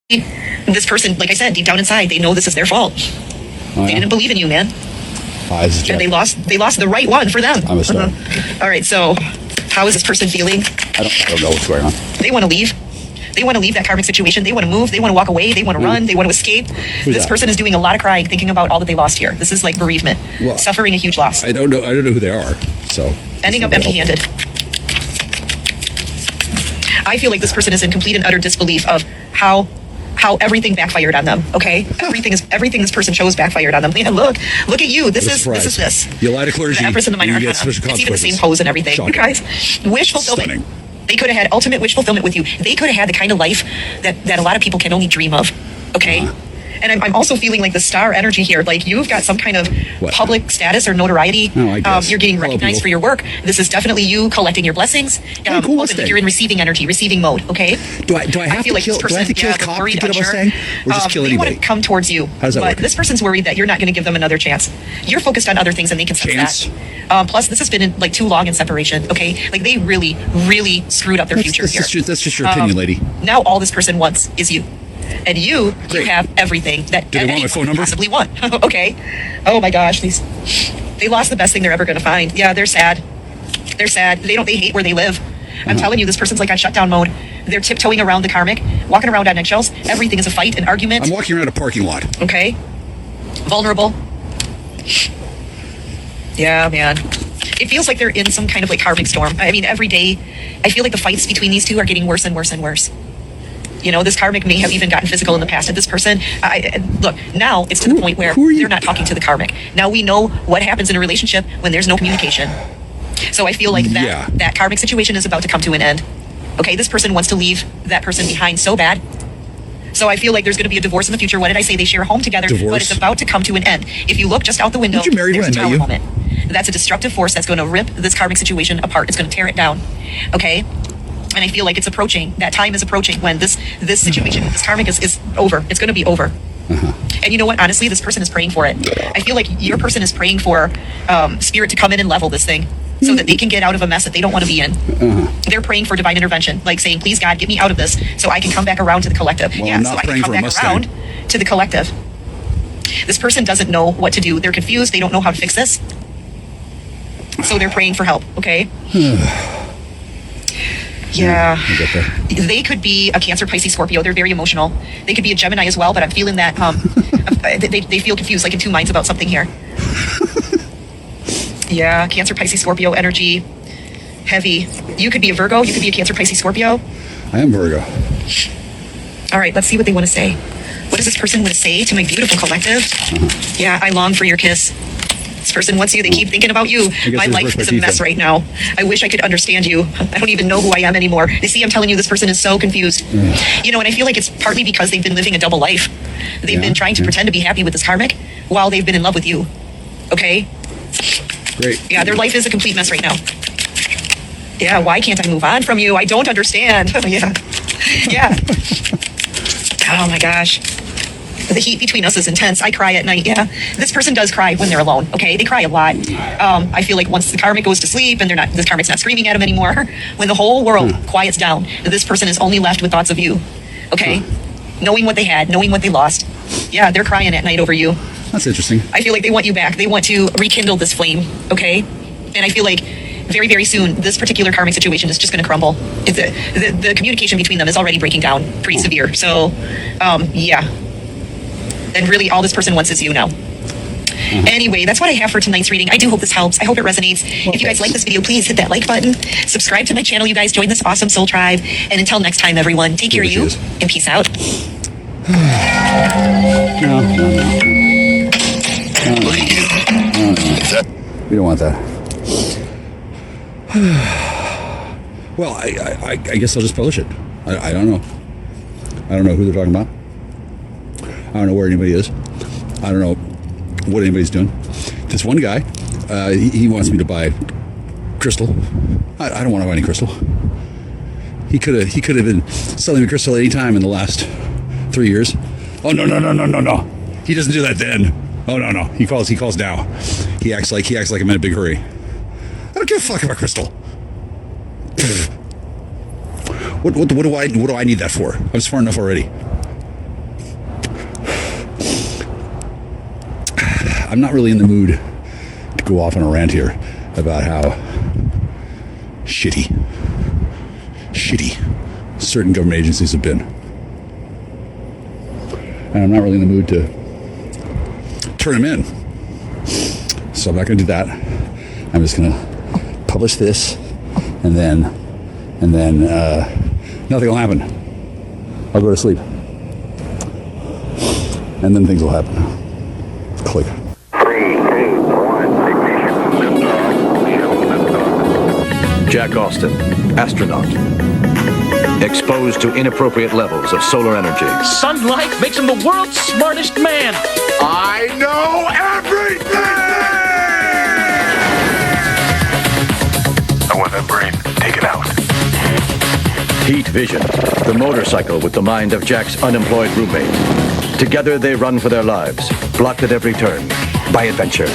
this person, like I said, deep down inside, they know this is their fault. They didn't believe in you, man. And they lost the right one for them. I'm a star. All right, so how is this person feeling? I don't know what's going on. They want to leave. They want to leave that karmic situation. They want to move. They want to walk away. They want to run. They want to escape. This person is doing a lot of crying, thinking about all that they lost here. This is like bereavement, suffering a huge loss. I don't know who they are. So ending up empty-handed. I feel like this person is in complete and utter disbelief of how everything backfired on them. Okay, everything this person chose backfired on them. Man, look at you. This is this. You lie to clergy. The Empress in the Minor Arcana. It's even the same pose and everything. Shocking. You guys, wish fulfillment. Stunning. They could have had ultimate wish fulfillment with you. They could have had the kind of life that a lot of people can only dream of. Okay. And I'm also feeling like the star energy here. Like you've got some kind of public status or notoriety. I guess. You're getting recognized for your work. This is definitely you collecting your blessings. You're in receiving energy, receiving mode. Okay. Do I have to kill? Do I have to kill a cop to put up a Mustang, or just kill anybody? They want to come towards you. How does that work? This person's worried that you're not going to give them another chance. You're focused on other things, and they can sense that. Plus, this has been like too long in separation. Okay, like they really, really screwed up their future here. That's just your opinion, lady. Now all this person wants is you. And you have everything that anyone could possibly want. Okay. Oh my gosh, they lost the best thing they're ever going to find. Yeah, they're sad. They hate where they live. I'm telling you, this person's like on shutdown mode. They're tiptoeing around the karmic, walking around on eggshells. Everything is a fight, an argument. I'm walking around a parking lot. Okay. Vulnerable. Yeah, man. It feels like they're in some kind of like karmic storm. I mean, every day, I feel like the fights between these two are getting worse and worse and worse. You know, this karmic may have even gotten physical in the past. And this person, look, now it's to the point where they're not talking to the karmic. Now we know what happens in a relationship when there's no communication. So I feel like that karmic situation is about to come to an end. Okay, this person wants to leave that person behind so bad. So I feel like there's going to be a divorce in the future. What did I say? They share a home together, but it's about to come to an end. If you look just out the window, there's a tower moment. That's a destructive force that's going to rip this karmic situation apart. It's going to tear it down. Okay? And I feel like it's approaching. That time is approaching when this situation, this karmic is over. It's going to be over. And you know what? Honestly, this person is praying for it. I feel like your person is praying for spirit to come in and level this thing so that they can get out of a mess that they don't want to be in. They're praying for divine intervention, like saying, please, God, get me out of this so I can come back around to the collective. Well, so I can come back around to the collective. This person doesn't know what to do. They're confused. They don't know how to fix this. So they're praying for help, okay? Yeah, they could be a Cancer, Pisces, Scorpio. They're very emotional. They could be a Gemini as well, but I'm feeling that they feel confused, like in two minds about something here. Yeah, Cancer, Pisces, Scorpio energy, heavy. You could be a Virgo. You could be a Cancer, Pisces, Scorpio. I am Virgo. All right, let's see what they want to say. What does this person want to say to my beautiful collective? Yeah, I long for your kiss. This person wants you. They keep thinking about you. My life is a mess right now. I wish I could understand you. I don't even know who I am anymore. You see, I'm telling you, this person is so confused. You know, and I feel like it's partly because they've been living a double life. They've been trying to pretend to be happy with this karmic while they've been in love with you. Okay? Great. Yeah, their life is a complete mess right now. Yeah, why can't I move on from you? I don't understand. Yeah. Oh my gosh. The heat between us is intense. I cry at night. Yeah, this person does cry when they're alone. Okay, they cry a lot. I feel like once the karmic goes to sleep and this karmic's not screaming at them anymore, when the whole world quiets down, this person is only left with thoughts of you. Okay, knowing what they had, knowing what they lost. Yeah, they're crying at night over you. That's interesting. I feel like they want you back. They want to rekindle this flame. Okay, and I feel like very, very soon this particular karmic situation is just going to crumble. The communication between them is already breaking down pretty severe. So, yeah. And really all this person wants is you now. Anyway, that's what I have for tonight's reading. I do hope this helps. I hope it resonates. If you guys like this video, please hit that like button. Subscribe to my channel, you guys. Join this awesome soul tribe. And until next time, everyone, take care of you and peace out. No. We don't want that. Well, I guess I'll just publish it. I don't know. I don't know who they're talking about. I don't know where anybody is. I don't know what anybody's doing. This one guy, he wants me to buy crystal. I don't want to buy any crystal. He could have been selling me crystal at any time in the last 3 years. Oh no. He doesn't do that then. Oh no. He calls now. He acts like I'm in a big hurry. I don't give a fuck about crystal. What do I need that for? I'm smart enough already. I'm not really in the mood to go off on a rant here about how shitty certain government agencies have been. And I'm not really in the mood to turn them in. So I'm not going to do that. I'm just going to publish this, and then nothing will happen. I'll go to sleep. And then things will happen. Click. 3, 2, 1, ignition. Jack Austin, astronaut. Exposed to inappropriate levels of solar energy. Sunlight makes him the world's smartest man. I know everything! I want that brain taken out. Heat Vision, the motorcycle with the mind of Jack's unemployed roommate. Together they run for their lives, blocked at every turn by adventure.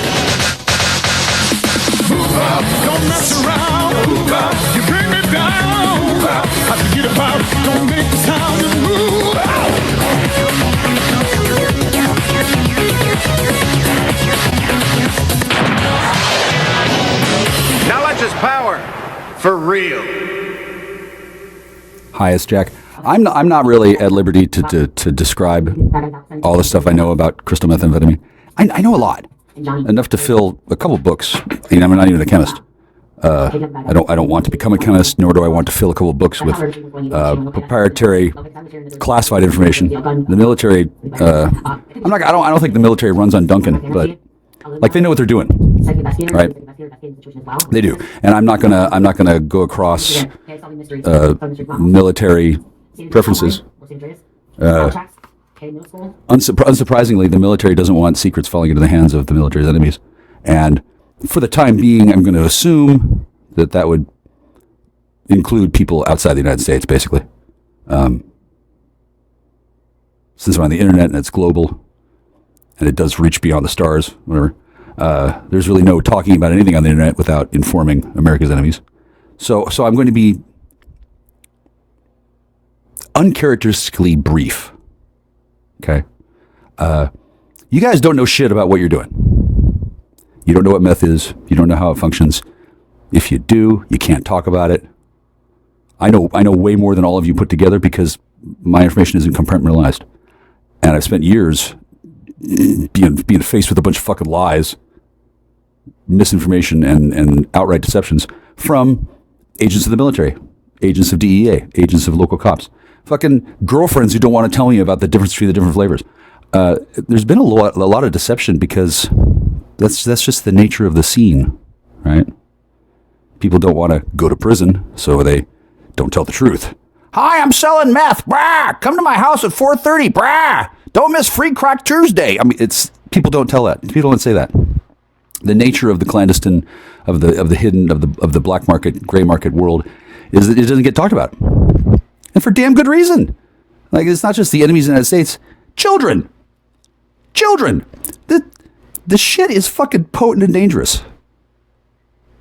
Move up, don't mess around. Move up, you bring me down. Move up, I forget about, don't make the sound and move out. Knowledge is power, for real. Hi, it's Jack. I'm not really at liberty to describe all the stuff I know about crystal methamphetamine. I know a lot, enough to fill a couple books. I'm not even a chemist. I don't want to become a chemist, nor do I want to fill a couple books with proprietary, classified information. The military, I don't think the military runs on Duncan, but like they know what they're doing, right? They do, and I'm not gonna go across military preferences. Unsurprisingly, the military doesn't want secrets falling into the hands of the military's enemies, and for the time being, I'm going to assume that would include people outside the United States, basically. Since we're on the internet and it's global, and it does reach beyond the stars, whatever, there's really no talking about anything on the internet without informing America's enemies. So I'm going to be uncharacteristically brief. Okay? You guys don't know shit about what you're doing. You don't know what meth is. You don't know how it functions. If you do, you can't talk about it. I know way more than all of you put together because my information isn't compartmentalized. And I've spent years being faced with a bunch of fucking lies, misinformation, and outright deceptions from agents of the military, agents of DEA, agents of local cops, fucking girlfriends who don't want to tell me about the difference between the different flavors. There's been a lot of deception because that's just the nature of the scene, right? People don't want to go to prison, so they don't tell the truth. Hi, I'm selling meth. Brah! Come to my house at 4:30. Brah! Don't miss Free Crack Tuesday. I mean, people don't tell that. People don't say that. The nature of the clandestine, of the hidden, of the black market, gray market world is that it doesn't get talked about, and for damn good reason. Like, it's not just the enemies of the United States. Children. The shit is fucking potent and dangerous.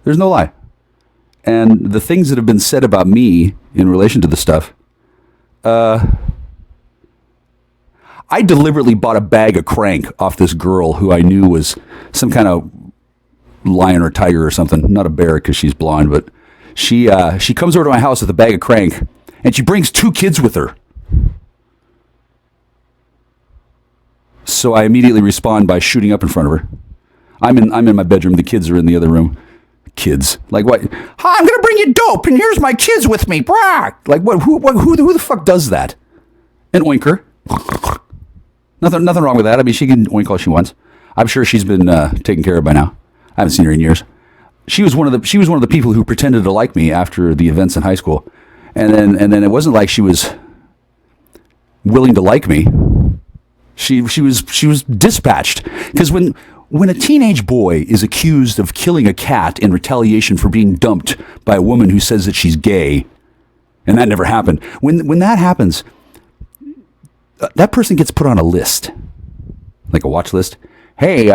There's no lie. And the things that have been said about me in relation to this stuff, I deliberately bought a bag of crank off this girl who I knew was some kind of lion or tiger or something. Not a bear because she's blonde, but she comes over to my house with a bag of crank, and she brings 2 kids with her. So I immediately respond by shooting up in front of her. I'm in my bedroom. The kids are in the other room. Kids, like what? Hi, I'm gonna bring you dope, and here's my kids with me. Brah! Like what? Who the fuck does that? An oinker. Nothing wrong with that. I mean, she can oink all she wants. I'm sure she's been taken care of by now. I haven't seen her in years. She was one of the people who pretended to like me after the events in high school, and then it wasn't like she was willing to like me. She was dispatched because when a teenage boy is accused of killing a cat in retaliation for being dumped by a woman who says that she's gay, and that never happened, when that happens, that person gets put on a list, like a watch list. Hey,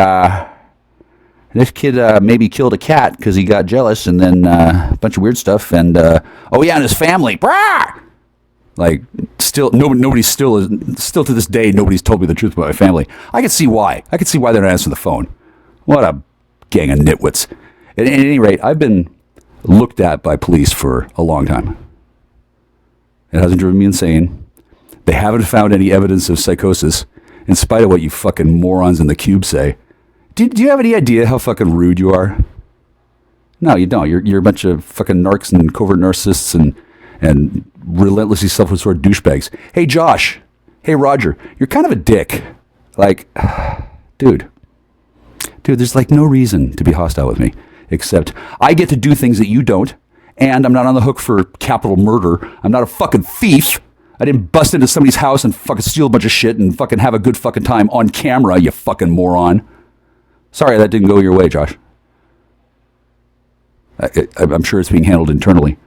this kid maybe killed a cat because he got jealous, and then a bunch of weird stuff, and oh yeah, and his family, brah! Like, still, nobody's still to this day, nobody's told me the truth about my family. I can see why. I can see why they're not answering the phone. What a gang of nitwits. At any rate, I've been looked at by police for a long time. It hasn't driven me insane. They haven't found any evidence of psychosis, in spite of what you fucking morons in the cube say. Do you have any idea how fucking rude you are? No, you don't. You're a bunch of fucking narcs and covert narcissists and relentlessly self-absorbed douchebags. Hey, Josh. Hey, Roger. You're kind of a dick. Like, dude, there's like no reason to be hostile with me, except I get to do things that you don't, and I'm not on the hook for capital murder. I'm not a fucking thief. I didn't bust into somebody's house and fucking steal a bunch of shit and fucking have a good fucking time on camera, you fucking moron. Sorry that didn't go your way, Josh. I'm sure it's being handled internally,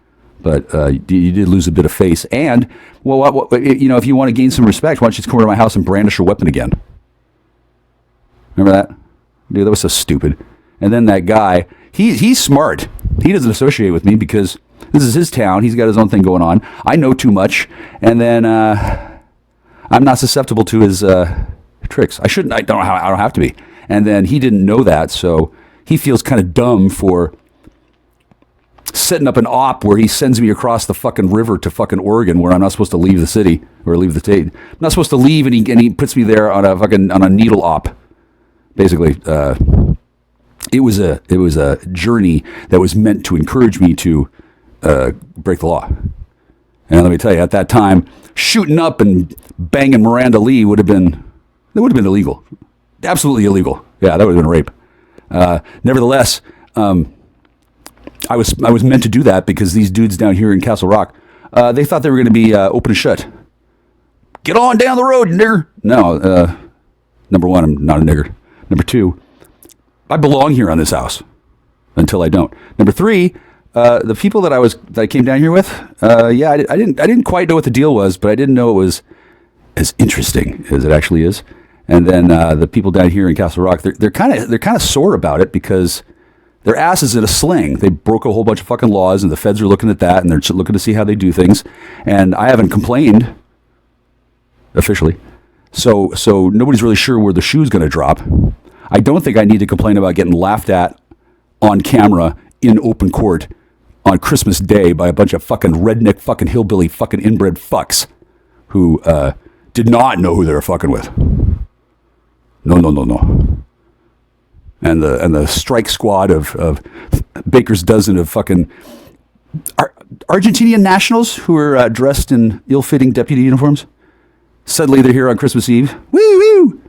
but you did lose a bit of face. And, well, if you want to gain some respect, why don't you just come over to my house and brandish your weapon again? Remember that? Dude, that was so stupid. And then that guy, he's smart. He doesn't associate with me because this is his town. He's got his own thing going on. I know too much. And then I'm not susceptible to his tricks. I don't have to be. And then he didn't know that, so he feels kind of dumb for setting up an op where he sends me across the fucking river to fucking Oregon, where I'm not supposed to leave the city or leave the state. I'm not supposed to leave, and he puts me there on a needle op. Basically, it was a journey that was meant to encourage me to break the law. And let me tell you, at that time, shooting up and banging Miranda Lee would have been illegal. Absolutely illegal. Yeah, that would have been rape. Nevertheless, I was meant to do that because these dudes down here in Castle Rock, they thought they were going to be open and shut. Get on down the road, nigger. No, number one, I'm not a nigger. Number two, I belong here on this house until I don't. Number three, the people that I came down here with, I didn't quite know what the deal was, but I didn't know it was as interesting as it actually is. And then the people down here in Castle Rock, they're kind of sore about it because their ass is in a sling. They broke a whole bunch of fucking laws, and the feds are looking at that, and they're looking to see how they do things. And I haven't complained officially, so nobody's really sure where the shoe's going to drop. I don't think I need to complain about getting laughed at on camera in open court on Christmas Day by a bunch of fucking redneck, fucking hillbilly, fucking inbred fucks who did not know who they were fucking with. No. And the strike squad of Baker's dozen of fucking Argentinian nationals who are dressed in ill-fitting deputy uniforms. Suddenly they're here on Christmas Eve. Woo woo!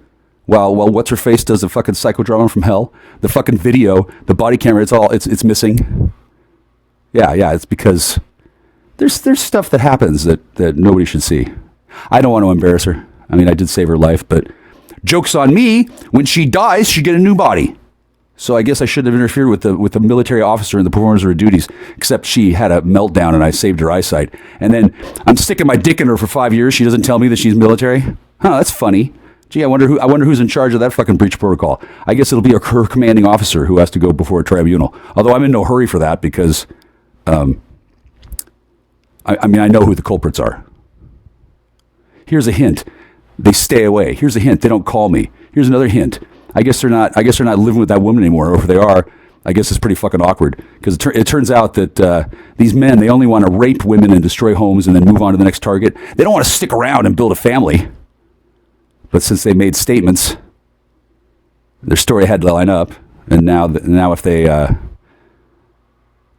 Well, what's-her-face does a fucking psychodrama from hell. The fucking video, the body camera, it's missing. Yeah, it's because there's stuff that happens that nobody should see. I don't want to embarrass her. I mean, I did save her life, but joke's on me. When she dies, she get a new body. So I guess I shouldn't have interfered with the military officer in the performance of her duties, except she had a meltdown and I saved her eyesight. And then I'm sticking my dick in her for 5 years. She doesn't tell me that she's military. Huh, that's funny. Gee, I wonder who's in charge of that fucking breach protocol. I guess it'll be her commanding officer who has to go before a tribunal. Although I'm in no hurry for that because, I know who the culprits are. Here's a hint. They stay away. Here's a hint. They don't call me. Here's another hint. I guess they're not living with that woman anymore. Or if they are, I guess it's pretty fucking awkward. Because it turns out that these men, they only want to rape women and destroy homes and then move on to the next target. They don't want to stick around and build a family. But since they made statements, their story had to line up. And now if they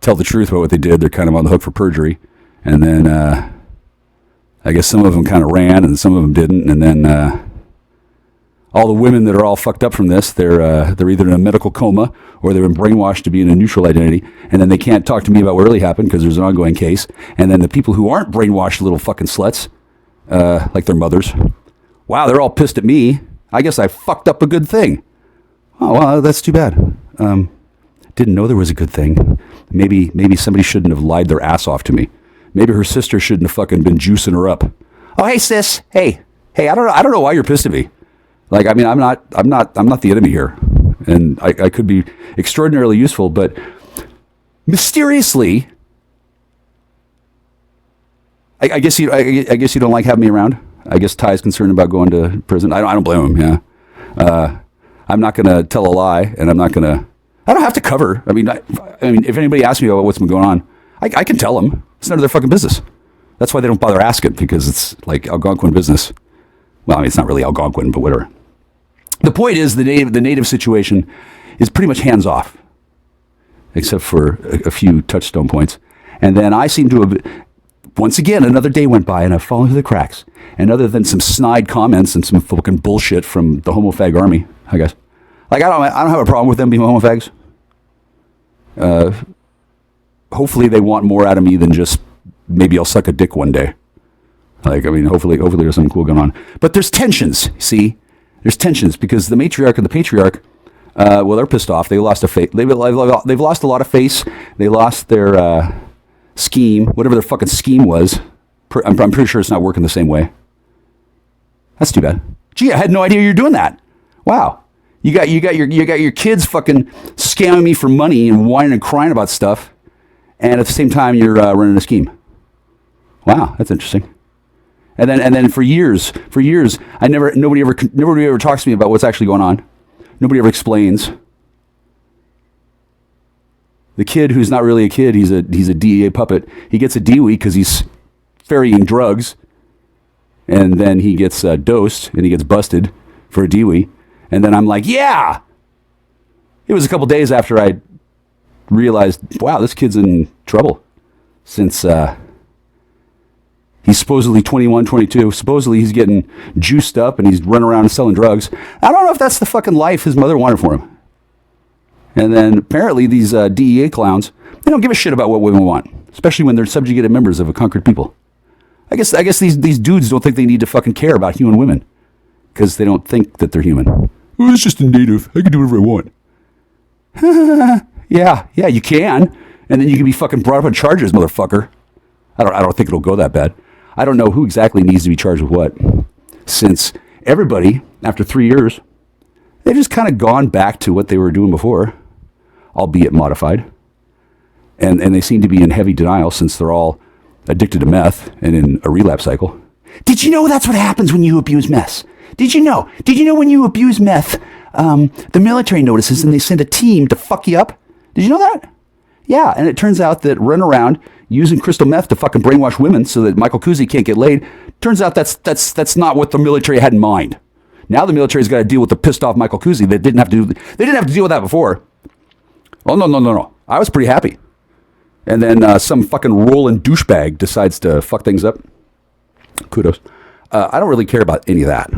tell the truth about what they did, they're kind of on the hook for perjury. And then I guess some of them kind of ran and some of them didn't. And then all the women that are all fucked up from this, they're either in a medical coma or they're been brainwashed to be in a neutral identity. And then they can't talk to me about what really happened because there's an ongoing case. And then the people who aren't brainwashed little fucking sluts, like their mothers, wow, they're all pissed at me. I guess I fucked up a good thing. Oh, well, that's too bad. Didn't know there was a good thing. Maybe somebody shouldn't have lied their ass off to me. Maybe her sister shouldn't have fucking been juicing her up. Oh, hey, sis. Hey, I don't know why you're pissed at me. Like, I mean, I'm not the enemy here. And I could be extraordinarily useful, but mysteriously, I guess you don't like having me around. I guess Ty's concerned about going to prison. I don't blame him. Yeah. I'm not going to tell a lie, and I don't have to cover. I mean, if anybody asks me about what's been going on, I can tell them. It's none of their fucking business. That's why they don't bother asking, because it's like Algonquin business. Well, I mean, it's not really Algonquin, but whatever. The point is, the native situation is pretty much hands off, except for a few touchstone points. And then I seem to have, once again, another day went by, and I've fallen through the cracks. And other than some snide comments and some fucking bullshit from the homofag army, I guess. Like, I don't have a problem with them being homofags. Hopefully they want more out of me than just maybe I'll suck a dick one day. Like, I mean, hopefully there's something cool going on. But there's tensions, see? There's tensions because the matriarch and the patriarch, well, they're pissed off. They lost a face. They've lost a lot of face. They lost their scheme, whatever their fucking scheme was. I'm pretty sure it's not working the same way. That's too bad. Gee, I had no idea you were doing that. Wow. You got your kids fucking scamming me for money and whining and crying about stuff, and at the same time you're running a scheme. Wow, that's interesting. And then for years, nobody ever talks to me about what's actually going on. Nobody ever explains. The kid who's not really a kid, he's a DEA puppet. He gets a DWI because he's ferrying drugs, and then he gets dosed and he gets busted for a DWI. And then I'm like, yeah! It was a couple days after I realized, wow, this kid's in trouble. Since he's supposedly 21, 22. Supposedly he's getting juiced up and he's running around selling drugs. I don't know if that's the fucking life his mother wanted for him. And then apparently these DEA clowns, they don't give a shit about what women want. Especially when they're subjugated members of a conquered people. I guess these dudes don't think they need to fucking care about human women. Because they don't think that they're human. Oh, it's just a native. I can do whatever I want. Yeah, you can. And then you can be fucking brought up on charges, motherfucker. I don't think it'll go that bad. I don't know who exactly needs to be charged with what. Since everybody, after 3 years, they've just kind of gone back to what they were doing before, albeit modified. And they seem to be in heavy denial since they're all addicted to meth and in a relapse cycle. Did you know that's what happens when you abuse meth? Did you know when you abuse meth, the military notices and they send a team to fuck you up? Did you know that? Yeah, and it turns out that running around using crystal meth to fucking brainwash women so that Michael Kuzi can't get laid, turns out that's not what the military had in mind. Now the military's got to deal with the pissed off Michael Kuzi. They didn't have to deal with that before. Oh, no. I was pretty happy. And then some fucking rolling douchebag decides to fuck things up. Kudos. I don't really care about any of that.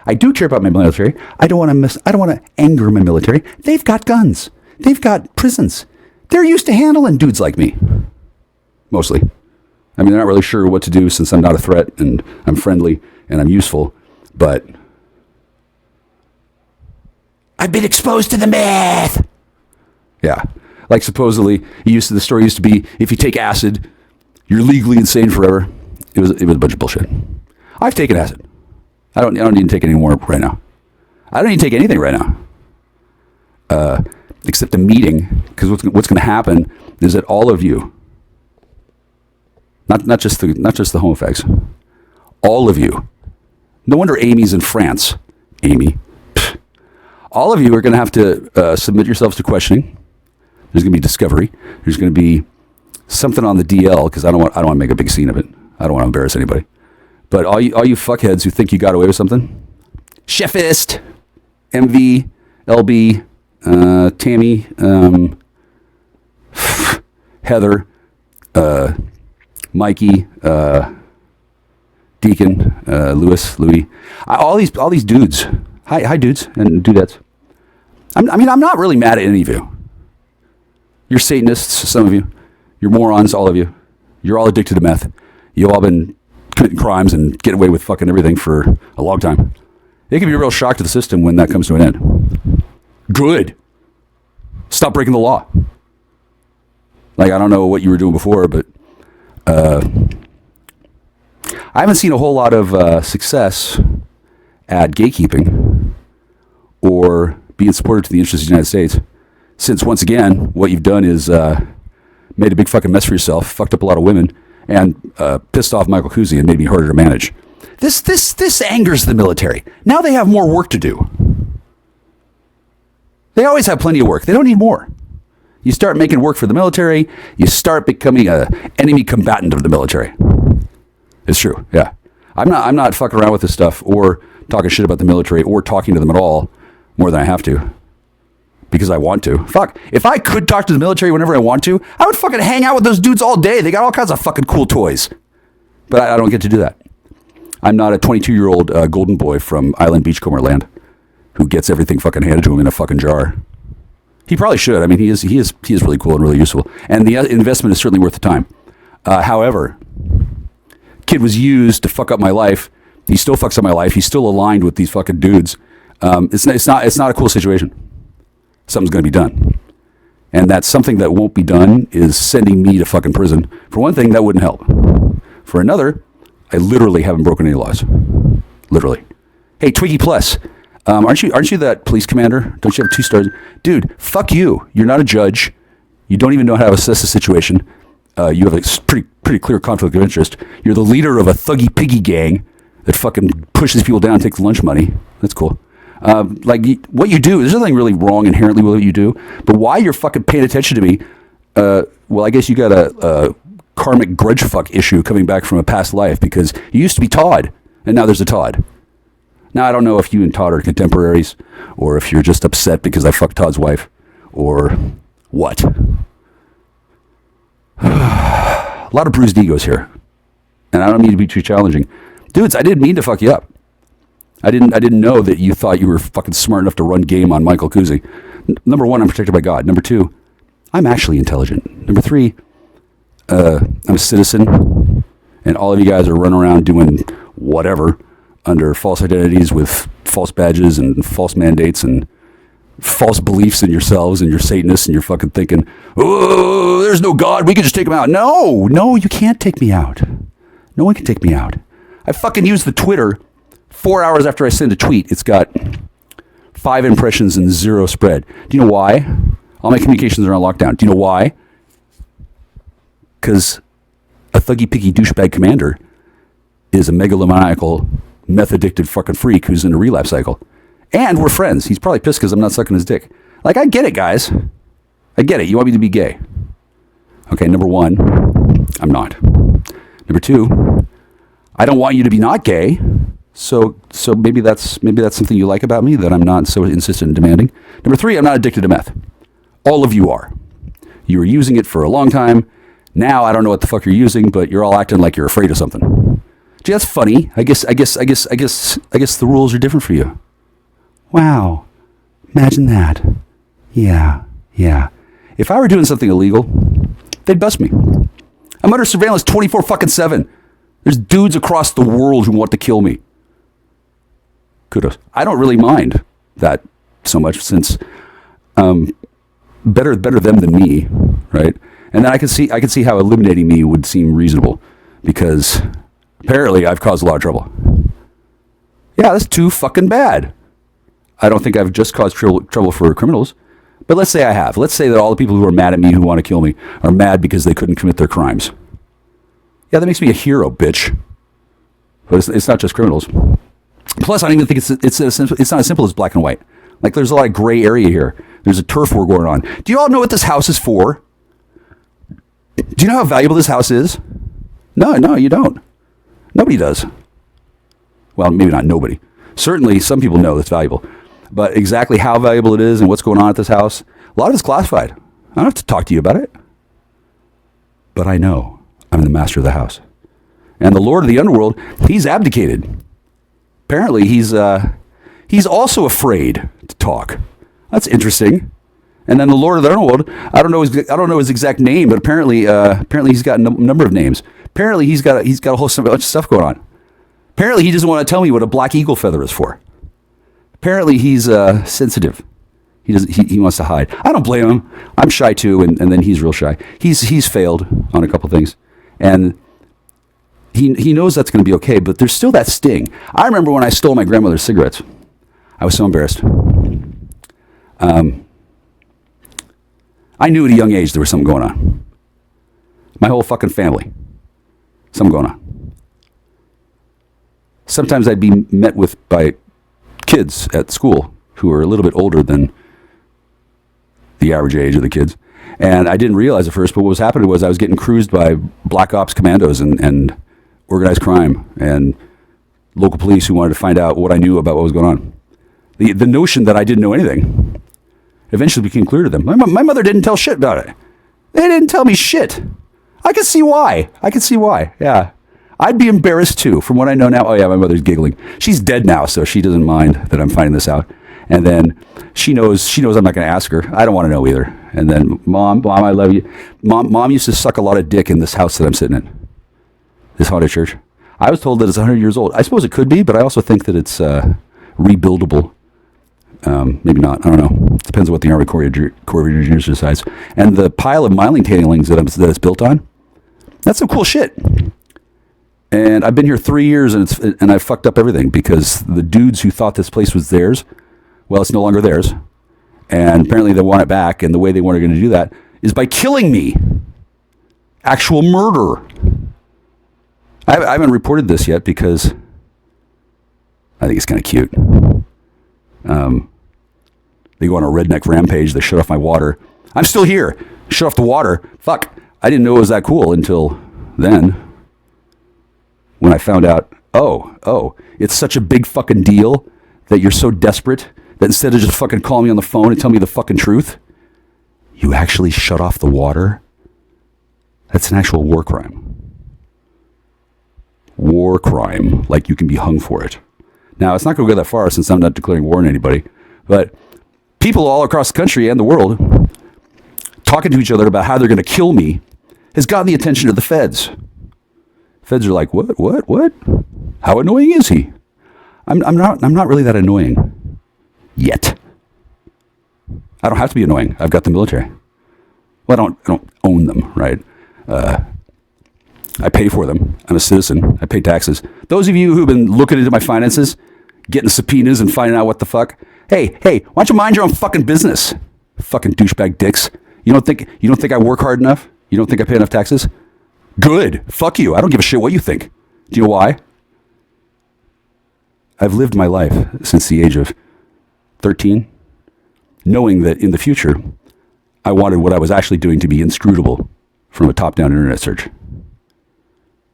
I do care about my military. I don't want to anger my military. They've got guns. They've got prisons. They're used to handling dudes like me. Mostly. I mean, they're not really sure what to do since I'm not a threat and I'm friendly and I'm useful. But I've been exposed to the myth. Yeah. Like supposedly, the story used to be, if you take acid, you're legally insane forever. It was a bunch of bullshit. I've taken acid. I don't need to take it anymore right now. I don't need to take anything right now. Except a meeting, because what's going to happen is that all of you, not just the homofags, all of you, no wonder Amy's in France. Amy. Pfft. All of you are going to have to submit yourselves to questioning. There's going to be discovery. There's going to be something on the DL, because I don't want to make a big scene of it. I don't want to embarrass anybody. But all you fuckheads who think you got away with something, Chefist, MV, LB, Tammy, Heather, Mikey, Deacon, Louis, all these dudes. Hi dudes and dudettes. I'm not really mad at any of you. You're Satanists, some of you. You're morons, all of you. You're all addicted to meth. You've all been committing crimes and getting away with fucking everything for a long time. It can be a real shock to the system when that comes to an end. Good. Stop breaking the law. Like, I don't know what you were doing before, but I haven't seen a whole lot of success at gatekeeping or being supportive to the interests of the United States. Since, once again, what you've done is made a big fucking mess for yourself, fucked up a lot of women, and pissed off Michael Kuzi and made me harder to manage. This angers the military. Now they have more work to do. They always have plenty of work. They don't need more. You start making work for the military, you start becoming a enemy combatant of the military. It's true, yeah. I'm not fucking around with this stuff or talking shit about the military or talking to them at all more than I have to. Because I want to. Fuck. If I could talk to the military whenever I want to, I would fucking hang out with those dudes all day. They got all kinds of fucking cool toys. But I don't get to do that. I'm not a 22-year-old golden boy from Island Beachcomber land who gets everything fucking handed to him in a fucking jar. He probably should. I mean, he is really cool and really useful. And the investment is certainly worth the time. However, kid was used to fuck up my life. He still fucks up my life. He's still aligned with these fucking dudes. It's not a cool situation. Something's going to be done. And that something that won't be done is sending me to fucking prison. For one thing, that wouldn't help. For another, I literally haven't broken any laws. Literally. Hey, Twiggy Plus, aren't you that police commander? Don't you have 2 stars? Dude, fuck you. You're not a judge. You don't even know how to assess the situation. You have a pretty clear conflict of interest. You're the leader of a thuggy piggy gang that fucking pushes people down and takes lunch money. That's cool. What you do, there's nothing really wrong inherently with what you do, but why you're fucking paying attention to me, well, I guess you got a karmic grudge fuck issue coming back from a past life because you used to be Todd, and now there's a Todd. Now, I don't know if you and Todd are contemporaries, or if you're just upset because I fucked Todd's wife, or what. A lot of bruised egos here, and I don't mean to be too challenging. Dudes, I didn't mean to fuck you up. I didn't know that you thought you were fucking smart enough to run game on Michael Kuzi. Number 1, I'm protected by God. Number 2, I'm actually intelligent. Number 3, I'm a citizen, and all of you guys are running around doing whatever under false identities with false badges and false mandates and false beliefs in yourselves, and you're Satanists, and you're fucking thinking, oh, there's no God, we can just take him out. No, you can't take me out. No one can take me out. I fucking use the Twitter 4 hours after I send a tweet. It's got 5 impressions and 0 spread. Do you know why? All my communications are on lockdown. Do you know why? Because a thuggy piggy douchebag commander is a megalomaniacal, meth-addicted fucking freak who's in a relapse cycle. And we're friends. He's probably pissed because I'm not sucking his dick. Like, I get it, guys. I get it. You want me to be gay. Okay, number 1, I'm not. Number 2, I don't want you to be not gay. So maybe that's something you like about me, that I'm not so insistent and demanding. Number 3, I'm not addicted to meth. All of you are. You were using it for a long time. Now I don't know what the fuck you're using, but you're all acting like you're afraid of something. Gee, that's funny. I guess the rules are different for you. Wow. Imagine that. Yeah. If I were doing something illegal, they'd bust me. I'm under surveillance 24/7. There's dudes across the world who want to kill me. Kudos. I don't really mind that so much, since better them than me, right? And then I can see how eliminating me would seem reasonable, because apparently I've caused a lot of trouble. Yeah, that's too fucking bad. I don't think I've just caused trouble for criminals, but let's say I have. Let's say that all the people who are mad at me, who want to kill me, are mad because they couldn't commit their crimes. Yeah, that makes me a hero, bitch. But it's not just criminals. Plus, I don't even think it's not as simple as black and white. Like, there's a lot of gray area here. There's a turf war going on. Do you all know what this house is for? Do you know how valuable this house is? No, you don't. Nobody does. Well, maybe not nobody. Certainly, some people know it's valuable. But exactly how valuable it is and what's going on at this house, a lot of it's classified. I don't have to talk to you about it. But I know I'm the master of the house. And the Lord of the Underworld, he's abdicated. Apparently, he's also afraid to talk. That's interesting. And then the Lord of the Underworld, I don't know his exact name, but apparently he's got a number of names. Apparently, he's got a whole bunch of stuff going on. Apparently, he doesn't want to tell me what a black eagle feather is for. Apparently, he's sensitive. He wants to hide. I don't blame him. I'm shy too, and then he's real shy. He's failed on a couple things, and he knows that's going to be okay. But there's still that sting. I remember when I stole my grandmother's cigarettes. I was so embarrassed. I knew at a young age there was something going on. My whole fucking family, something going on. Sometimes I'd be met by kids at school who were a little bit older than the average age of the kids. And I didn't realize at first, but what was happening was I was getting cruised by black ops commandos and organized crime and local police who wanted to find out what I knew about what was going on. The notion that I didn't know anything eventually became clear to them. My mother didn't tell shit about it. They didn't tell me shit. I could see why. Yeah. I'd be embarrassed too from what I know now. Oh yeah, my mother's giggling. She's dead now, so she doesn't mind that I'm finding this out. And then she knows I'm not going to ask her. I don't want to know either. And then mom, I love you. Mom used to suck a lot of dick in this house that I'm sitting in. This haunted church. I was told that it's 100 years old. I suppose it could be, but I also think that it's rebuildable. Maybe not. I don't know. It depends on what the Army Corps of Engineers decides. And the pile of mining tailings that it's built on, that's some cool shit. And I've been here 3 years, and I fucked up everything because the dudes who thought this place was theirs, well, it's no longer theirs. And apparently they want it back, and the way they were going to do that is by killing me. Actual murder. I haven't reported this yet because I think it's kind of cute. They go on a redneck rampage. They shut off my water. I'm still here. Shut off the water. Fuck. I didn't know it was that cool until then. When I found out, oh, it's such a big fucking deal that you're so desperate that instead of just fucking calling me on the phone and tell me the fucking truth, you actually shut off the water? That's an actual war crime. War crime. Like you can be hung for it. Now, it's not going to go that far since I'm not declaring war on anybody, but people all across the country and the world talking to each other about how they're going to kill me has gotten the attention of the feds. Feds are like, what? How annoying is he? I'm not really that annoying yet. I don't have to be annoying. I've got the military. Well, I don't own them, right? I pay for them. I'm a citizen. I pay taxes. Those of you who've been looking into my finances, getting subpoenas and finding out what the fuck, hey, why don't you mind your own fucking business? Fucking douchebag dicks. You don't think I work hard enough? You don't think I pay enough taxes? Good. Fuck you. I don't give a shit what you think. Do you know why? I've lived my life since the age of 13, knowing that in the future, I wanted what I was actually doing to be inscrutable from a top-down internet search.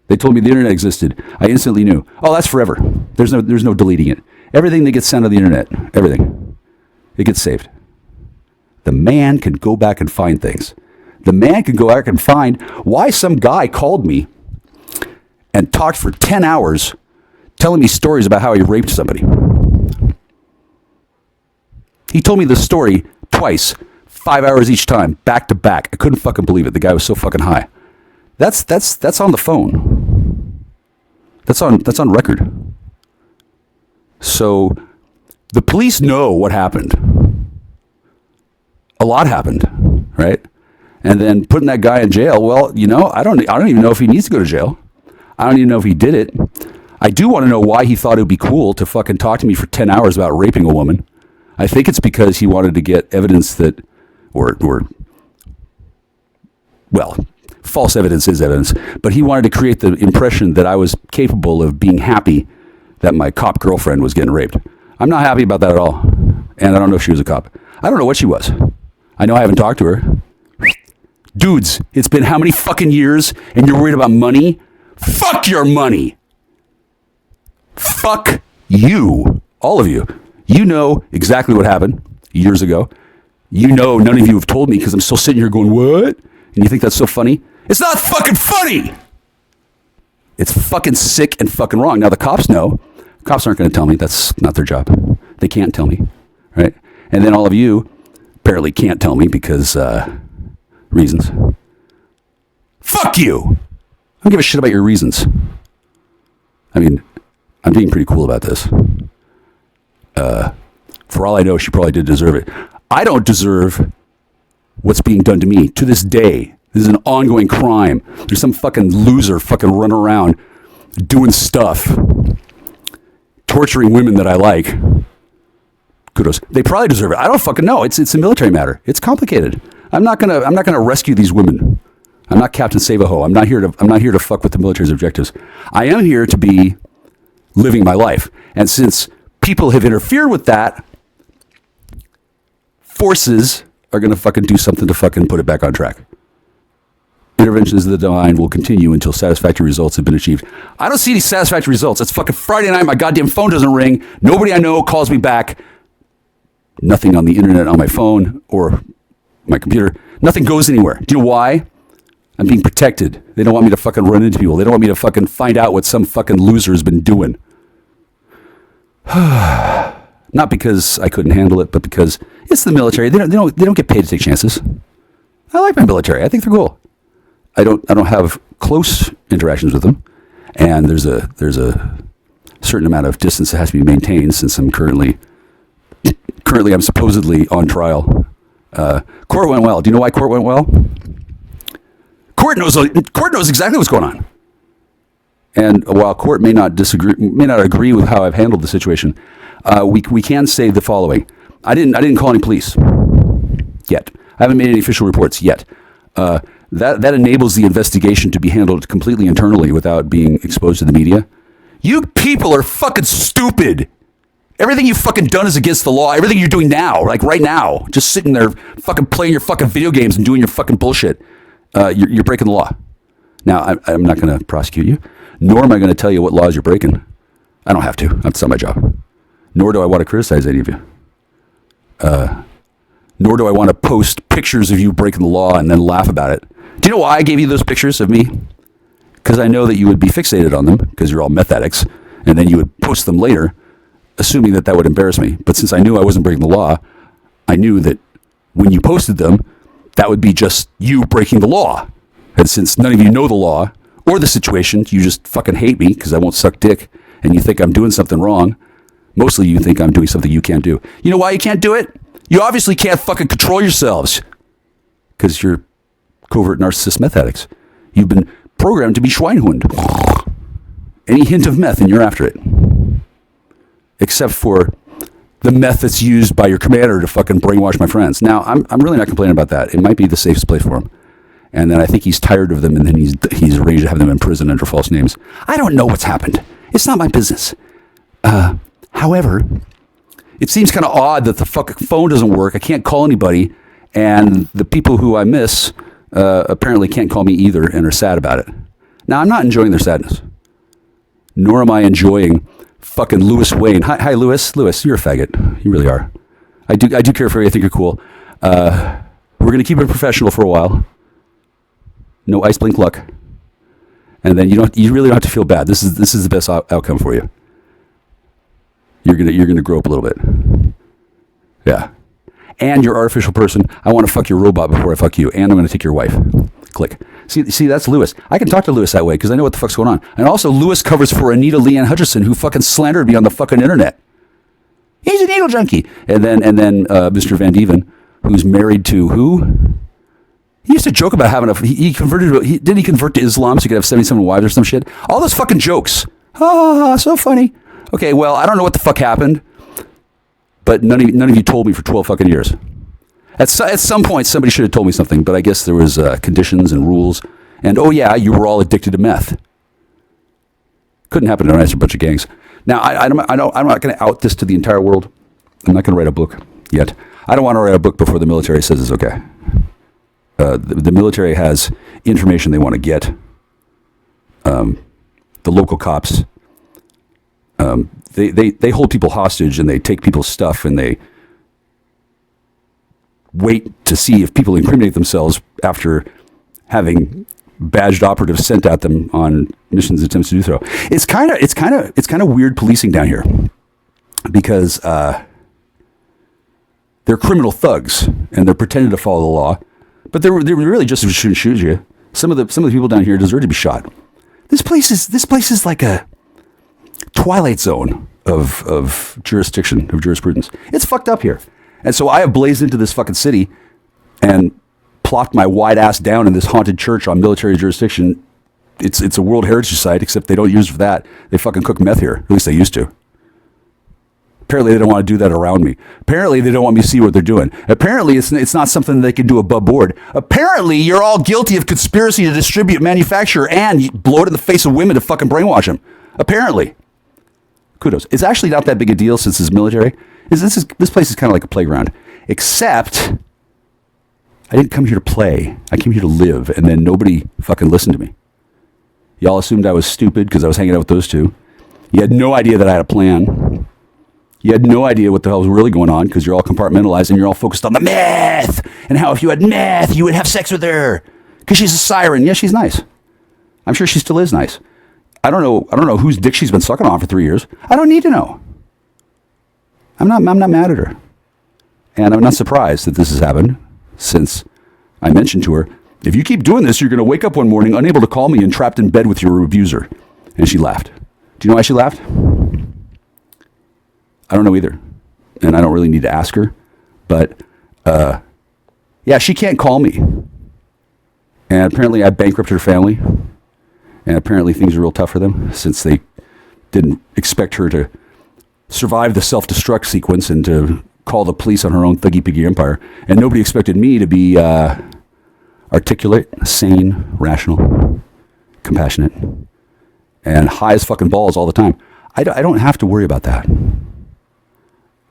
They told me the internet existed. I instantly knew, oh, that's forever. There's no deleting it. Everything that gets sent on the internet, everything, it gets saved. The man can go back and find things. The man can go back and find why some guy called me and talked for 10 hours telling me stories about how he raped somebody. He told me the story twice, 5 hours each time, back to back. I couldn't fucking believe it. The guy was so fucking high. That's on the phone. That's on record. So the police know what happened. A lot happened, right? And then putting that guy in jail, well, I don't even know if he needs to go to jail. I don't even know if he did it. I do want to know why he thought it would be cool to fucking talk to me for 10 hours about raping a woman. I think it's because he wanted to get evidence that, false evidence is evidence, but he wanted to create the impression that I was capable of being happy that my cop girlfriend was getting raped. I'm not happy about that at all. And I don't know if she was a cop. I don't know what she was. I know I haven't talked to her. Dudes, it's been how many fucking years and you're worried about money? Fuck your money. Fuck you. All of you. You know exactly what happened years ago. You know none of you have told me because I'm still sitting here going, what? And you think that's so funny? It's not fucking funny. It's fucking sick and fucking wrong. Now the cops know. Cops aren't going to tell me. That's not their job. They can't tell me, right? And then all of you apparently can't tell me because reasons. Fuck you. I don't give a shit about your reasons. I mean, I'm being pretty cool about this. For all I know, she probably did deserve it. I don't deserve what's being done to me to this day. This is an ongoing crime. There's some fucking loser fucking running around doing stuff, torturing women that I like. Kudos. They probably deserve it. I don't fucking know. It's a military matter. It's complicated. I'm not gonna rescue these women. I'm not Captain Save-A-Ho. I'm not here to fuck with the military's objectives. I am here to be living my life. And since people have interfered with that, forces are going to fucking do something to fucking put it back on track. Interventions of the divine will continue until satisfactory results have been achieved. I don't see any satisfactory results. It's fucking Friday night. My goddamn phone doesn't ring. Nobody I know calls me back. Nothing on the internet on my phone or my computer. Nothing goes anywhere. Do you know why? I'm being protected. They don't want me to fucking run into people. They don't want me to fucking find out what some fucking loser has been doing. Not because I couldn't handle it, but because it's the military. They don't get paid to take chances. I like my military. I think they're cool. I don't have close interactions with them, and there's a certain amount of distance that has to be maintained since I'm currently I'm supposedly on trial. Court went well. Do you know why court went well? Court knows exactly what's going on. And while court may not agree with how I've handled the situation, we can say the following: I didn't call any police yet. I haven't made any official reports yet. That enables the investigation to be handled completely internally without being exposed to the media. You people are fucking stupid. Everything you've fucking done is against the law. Everything you're doing now, like right now, just sitting there fucking playing your fucking video games and doing your fucking bullshit, you're breaking the law. Now, I'm not going to prosecute you, nor am I going to tell you what laws you're breaking. I don't have to. That's not my job. Nor do I want to criticize any of you. Nor do I want to post pictures of you breaking the law and then laugh about it. Do you know why I gave you those pictures of me? Because I know that you would be fixated on them because you're all meth addicts, and then you would post them later, assuming that would embarrass me. But since I knew I wasn't breaking the law, I knew that when you posted them, that would be just you breaking the law. And since none of you know the law or the situation, you just fucking hate me because I won't suck dick, and you think I'm doing something wrong. Mostly you think I'm doing something you can't do. You know why you can't do it? You obviously can't fucking control yourselves because you're covert narcissist meth addicts. You've been programmed to be Schweinhund. Any hint of meth and you're after it. Except for the meth that's used by your commander to fucking brainwash my friends. Now, I'm really not complaining about that. It might be the safest place for him. And then I think he's tired of them, and then he's arranged to have them in prison under false names. I don't know what's happened. It's not my business. However, it seems kind of odd that the fucking phone doesn't work. I can't call anybody, and the people who I miss apparently can't call me either and are sad about it. Now, I'm not enjoying their sadness. Nor am I enjoying fucking Louis Wayne. Hi, Louis. Louis, you're a faggot. You really are. I do care for you. I think you're cool. We're going to keep it professional for a while. No ice blink luck. And then you really don't have to feel bad. This is the best outcome for you. You're gonna grow up a little bit. Yeah. And you're an artificial person. I want to fuck your robot before I fuck you. And I'm going to take your wife. Click. See, that's Lewis. I can talk to Lewis that way because I know what the fuck's going on. And also, Lewis covers for Anita Leanne Hutchison, who fucking slandered me on the fucking internet. He's a needle junkie. And then Mr. Van Dieven, who's married to who? He used to joke about having he converted. Didn't he convert to Islam so he could have 77 wives or some shit? All those fucking jokes. Ah, so funny. Okay, well, I don't know what the fuck happened, but none of you told me for 12 fucking years. At some point, somebody should have told me something, but I guess there was conditions and rules. And, oh, yeah, you were all addicted to meth. Couldn't happen to a nicer bunch of gangs. Now, I'm not going to out this to the entire world. I'm not going to write a book yet. I don't want to write a book before the military says it's okay. The military has information they want to get. The local cops, they hold people hostage and they take people's stuff and they wait to see if people incriminate themselves after having badged operatives sent at them on missions attempts to do so. It's kind of weird policing down here because they're criminal thugs and they're pretending to follow the law, but they're really just shouldn't shoot you. Some of the people down here deserve to be shot. This place is like a twilight zone of jurisdiction, of jurisprudence. It's fucked up here. And so I have blazed into this fucking city and plopped my wide ass down in this haunted church on military jurisdiction. It's a World Heritage Site, except they don't use it for that. They fucking cook meth here. At least they used to. Apparently they don't want to do that around me. Apparently they don't want me to see what they're doing. Apparently it's not something they can do above board. Apparently you're all guilty of conspiracy to distribute, manufacture, and blow it in the face of women to fucking brainwash them. Apparently. Kudos. It's actually not that big a deal since it's military. This place is kind of like a playground. Except I didn't come here to play. I came here to live, and then nobody fucking listened to me. Y'all assumed I was stupid because I was hanging out with those two. You had no idea that I had a plan. You had no idea what the hell was really going on because you're all compartmentalized and you're all focused on the meth and how if you had meth, you would have sex with her because she's a siren. Yeah, she's nice. I'm sure she still is nice. I don't know whose dick she's been sucking on for 3 years. I don't need to know. I'm not mad at her. And I'm not surprised that this has happened since I mentioned to her, if you keep doing this, you're going to wake up one morning unable to call me and trapped in bed with your abuser. And she laughed. Do you know why she laughed? I don't know either. And I don't really need to ask her. But, yeah, she can't call me. And apparently I bankrupted her family. And apparently things are real tough for them since they didn't expect her to survive the self-destruct sequence and to call the police on her own thuggy piggy empire. And nobody expected me to be articulate, sane, rational, compassionate, and high as fucking balls all the time. I don't have to worry about that.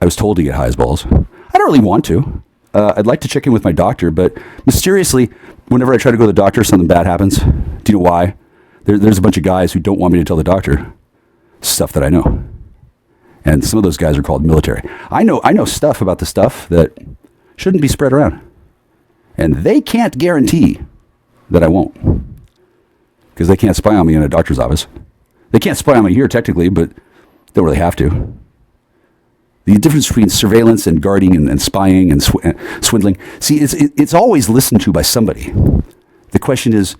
I was told to get high as balls. I don't really want to. I'd like to check in with my doctor, but mysteriously, whenever I try to go to the doctor, something bad happens. Do you know why? There's a bunch of guys who don't want me to tell the doctor stuff that I know. And some of those guys are called military. I know stuff about the stuff that shouldn't be spread around. And they can't guarantee that I won't. Because they can't spy on me in a doctor's office. They can't spy on me here technically, but they don't really have to. The difference between surveillance and guarding and spying and swindling. See, it's always listened to by somebody. The question is,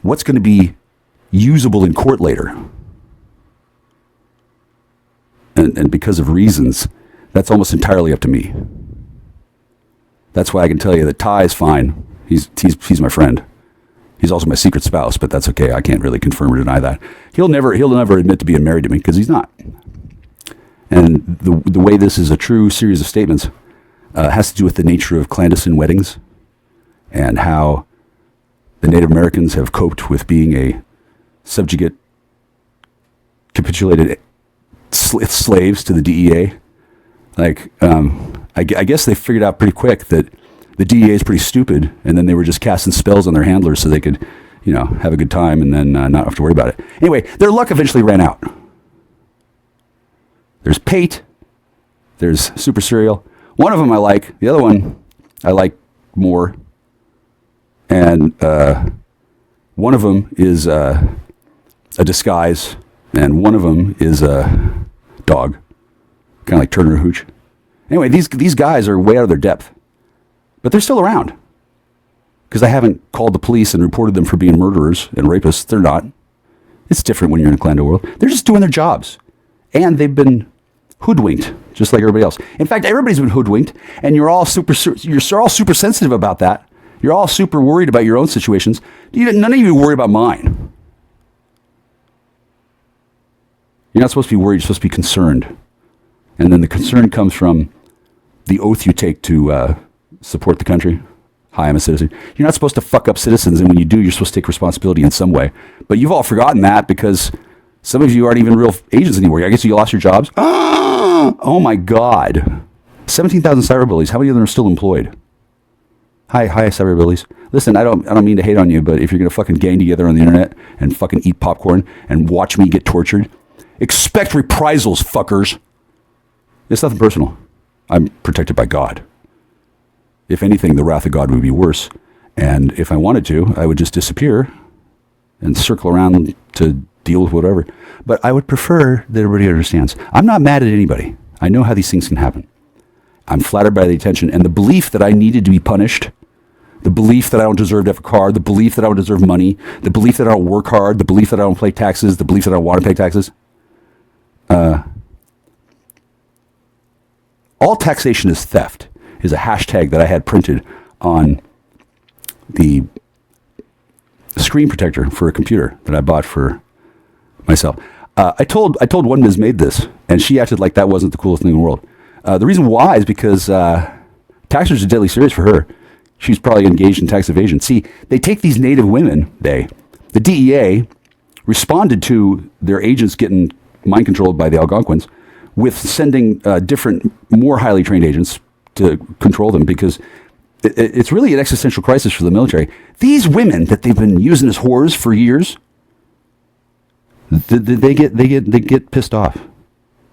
what's going to be usable in court later? And because of reasons, that's almost entirely up to me. That's why I can tell you that Ty is fine. He's my friend. He's also my secret spouse, but that's okay. I can't really confirm or deny that. He'll never admit to being married to me because he's not. And the way this is a true series of statements has to do with the nature of clandestine weddings and how the Native Americans have coped with being a subjugate, capitulated slaves to the DEA. Like, I guess they figured out pretty quick that the DEA is pretty stupid, and then they were just casting spells on their handlers so they could, have a good time and then not have to worry about it. Anyway, their luck eventually ran out. There's Pate. There's Super Serial. One of them I like. The other one I like more. And one of them is a disguise, and one of them is a dog, kind of like Turner Hooch. Anyway, these guys are way out of their depth, but they're still around because I haven't called the police and reported them for being murderers and rapists. They're not. It's different when you're in a Clando world. They're just doing their jobs, and they've been hoodwinked just like everybody else. In fact, everybody's been hoodwinked, and you're all super sensitive about that. You're all super worried about your own situations. None of you worry about mine. You're not supposed to be worried. You're supposed to be concerned. And then the concern comes from the oath you take to support the country. Hi, I'm a citizen. You're not supposed to fuck up citizens, and when you do, you're supposed to take responsibility in some way. But you've all forgotten that because some of you aren't even real agents anymore. I guess you lost your jobs. Oh my God. 17,000 cyberbullies. How many of them are still employed? Hi, cyberbullies. Listen, I don't mean to hate on you, but if you're gonna fucking gang together on the internet and fucking eat popcorn and watch me get tortured, expect reprisals, fuckers. It's nothing personal. I'm protected by God. If anything, the wrath of God would be worse. And if I wanted to, I would just disappear and circle around to deal with whatever. But I would prefer that everybody understands. I'm not mad at anybody. I know how these things can happen. I'm flattered by the attention and the belief that I needed to be punished, the belief that I don't deserve to have a car, the belief that I don't deserve money, the belief that I don't work hard, the belief that I don't pay taxes, the belief that I don't want to pay taxes. All taxation is theft is a hashtag that I had printed on the screen protector for a computer that I bought for myself. I told one Ms. Made this, and she acted like that wasn't the coolest thing in the world. The reason why is because taxes are deadly serious for her. She's probably engaged in tax evasion. See, they take these Native women, the DEA responded to their agents getting mind controlled by the Algonquins with sending different, more highly trained agents to control them because it's really an existential crisis for the military. These women that they've been using as whores for years, they get pissed off.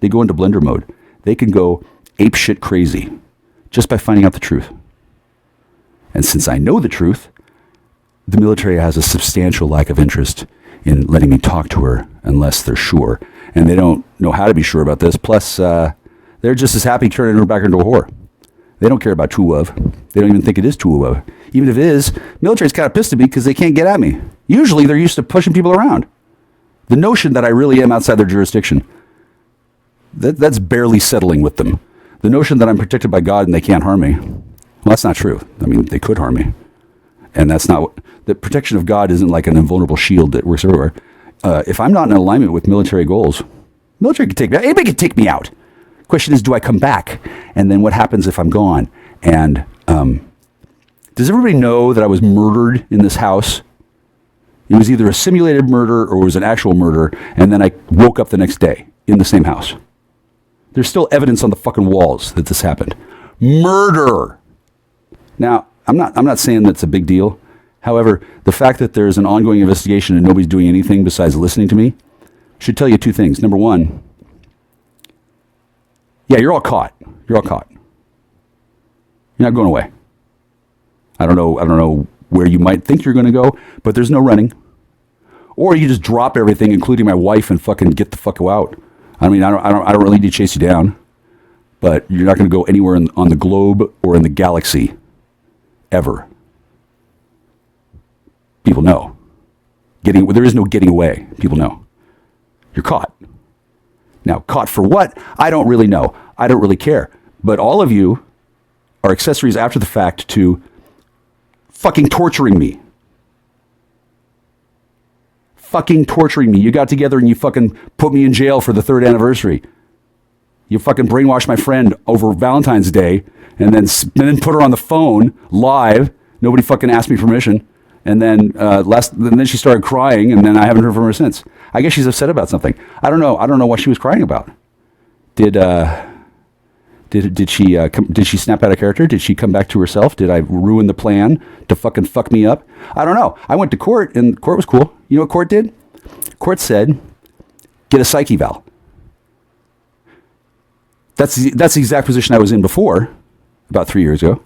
They go into blender mode. They can go ape shit crazy just by finding out the truth. And since I know the truth, the military has a substantial lack of interest in letting me talk to her unless they're sure. And they don't know how to be sure about this. Plus, they're just as happy turning her back into a whore. They don't care about true love. They don't even think it is true love. Even if it is, military's kind of pissed at me because they can't get at me. Usually they're used to pushing people around. The notion that I really am outside their jurisdiction, that's barely settling with them. The notion that I'm protected by God and they can't harm me, well, that's not true. I mean, they could harm me. And that's not the protection of God isn't like an invulnerable shield that works everywhere. If I'm not in alignment with military goals, military can take me out. Anybody can take me out. Question is, do I come back? And then what happens if I'm gone? And does everybody know that I was murdered in this house? It was either a simulated murder or it was an actual murder. And then I woke up the next day in the same house. There's still evidence on the fucking walls that this happened. Murder. Now, I'm not saying that's a big deal. However, the fact that there's an ongoing investigation and nobody's doing anything besides listening to me should tell you two things. Number one, yeah, you're all caught. You're all caught. You're not going away. I don't know where you might think you're going to go, but there's no running. Or you just drop everything, including my wife, and fucking get the fuck out. I mean, I don't really need to chase you down, but you're not going to go anywhere on the globe or in the galaxy, ever. People know. There is no getting away. People know. You're caught. Now, caught for what? I don't really know. I don't really care. But all of you are accessories after the fact to fucking torturing me. Fucking torturing me. You got together and you fucking put me in jail for the 3rd anniversary. You fucking brainwashed my friend over Valentine's Day and then put her on the phone live. Nobody fucking asked me permission. And then then she started crying, and then I haven't heard from her since. I guess she's upset about something. I don't know. I don't know what she was crying about. Did she snap out of character? Did she come back to herself? Did I ruin the plan to fucking fuck me up? I don't know. I went to court, and court was cool. You know what court did? Court said, get a psyche eval. That's the exact position I was in before, about 3 years ago.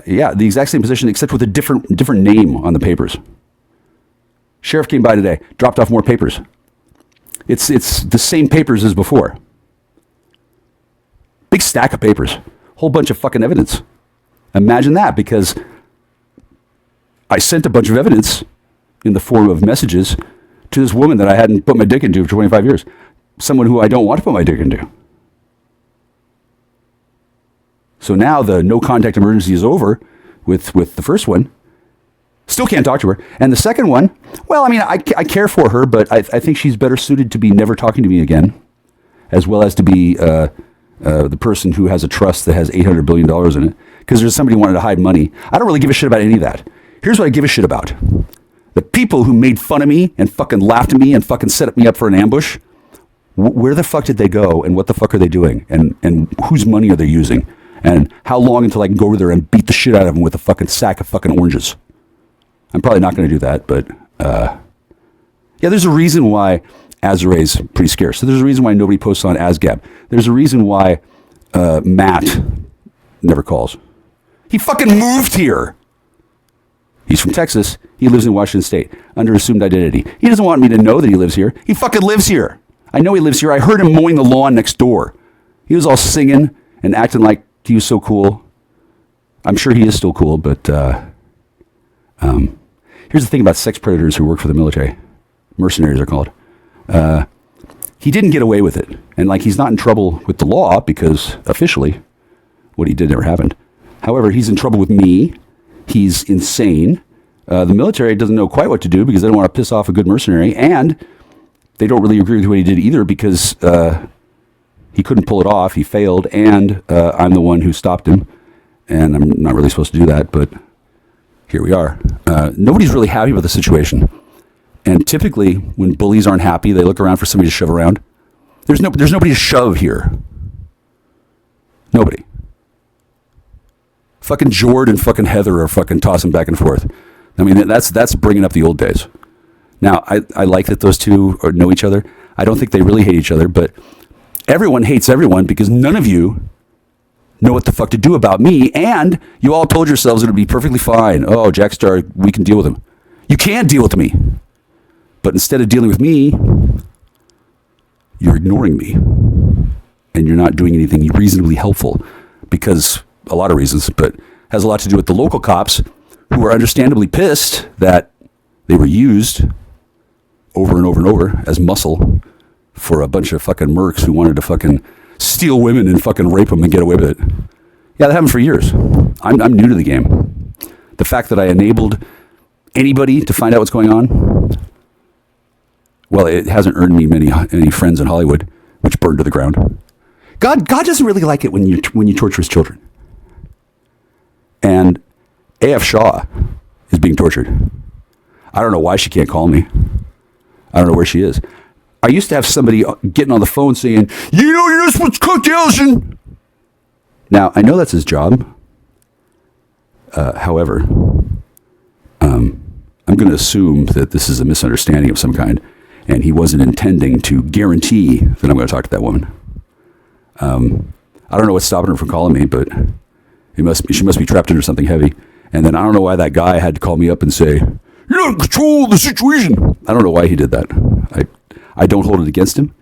Yeah, the exact same position, except with a different name on the papers. Sheriff came by today, dropped off more papers. It's the same papers as before. Big stack of papers. Whole bunch of fucking evidence. Imagine that, because I sent a bunch of evidence in the form of messages to this woman that I hadn't put my dick into for 25 years. Someone who I don't want to put my dick into. So now the no contact emergency is over with the first one. Still can't talk to her. And the second one, well, I mean, I care for her, but I think she's better suited to be never talking to me again, as well as to be the person who has a trust that has $800 billion in it, because there's somebody who wanted to hide money. I don't really give a shit about any of that. Here's what I give a shit about. The people who made fun of me and fucking laughed at me and fucking set me up for an ambush, where the fuck did they go, and what the fuck are they doing, and whose money are they using? And how long until I can go over there and beat the shit out of them with a fucking sack of fucking oranges? I'm probably not going to do that, but yeah, there's a reason why Azuray's pretty scarce. So there's a reason why nobody posts on ASGAB. There's a reason why Matt never calls. He fucking moved here. He's from Texas. He lives in Washington State under assumed identity. He doesn't want me to know that he lives here. He fucking lives here. I know he lives here. I heard him mowing the lawn next door. He was all singing and acting like he was so cool. I'm sure he is still cool, but here's the thing about sex predators who work for the military. Mercenaries are called. He didn't get away with it. And like, he's not in trouble with the law because officially what he did never happened. However, he's in trouble with me. He's insane. The military doesn't know quite what to do because they don't want to piss off a good mercenary. And they don't really agree with what he did either because he couldn't pull it off. He failed. And I'm the one who stopped him. And I'm not really supposed to do that, but here we are. Nobody's really happy with the situation. And typically, when bullies aren't happy, they look around for somebody to shove around. There's nobody to shove here. Nobody. Fucking Jord and fucking Heather are fucking tossing back and forth. I mean, that's bringing up the old days. Now, I like that those two know each other. I don't think they really hate each other, but everyone hates everyone because none of you know what the fuck to do about me, and you all told yourselves it would be perfectly fine. Oh, Jackstar, we can deal with him. You can't deal with me. But instead of dealing with me, you're ignoring me. And you're not doing anything reasonably helpful because a lot of reasons, but has a lot to do with the local cops who are understandably pissed that they were used over and over and over as muscle for a bunch of fucking mercs who wanted to fucking steal women and fucking rape them and get away with it. Yeah, that happened for years. I'm new to the game. The fact that I enabled anybody to find out what's going on, well, it hasn't earned me any friends in Hollywood, which burned to the ground. God doesn't really like it when you torture his children. And A.F. Shaw is being tortured. I don't know why she can't call me. I don't know where she is. I used to have somebody getting on the phone saying, you know, you're not supposed to cook the ocean. Now, I know that's his job. However, I'm going to assume that this is a misunderstanding of some kind, and he wasn't intending to guarantee that I'm going to talk to that woman. I don't know what's stopping her from calling me, but she must be trapped under something heavy. And then I don't know why that guy had to call me up and say, you're not in control of the situation. I don't know why he did that. I don't hold it against him.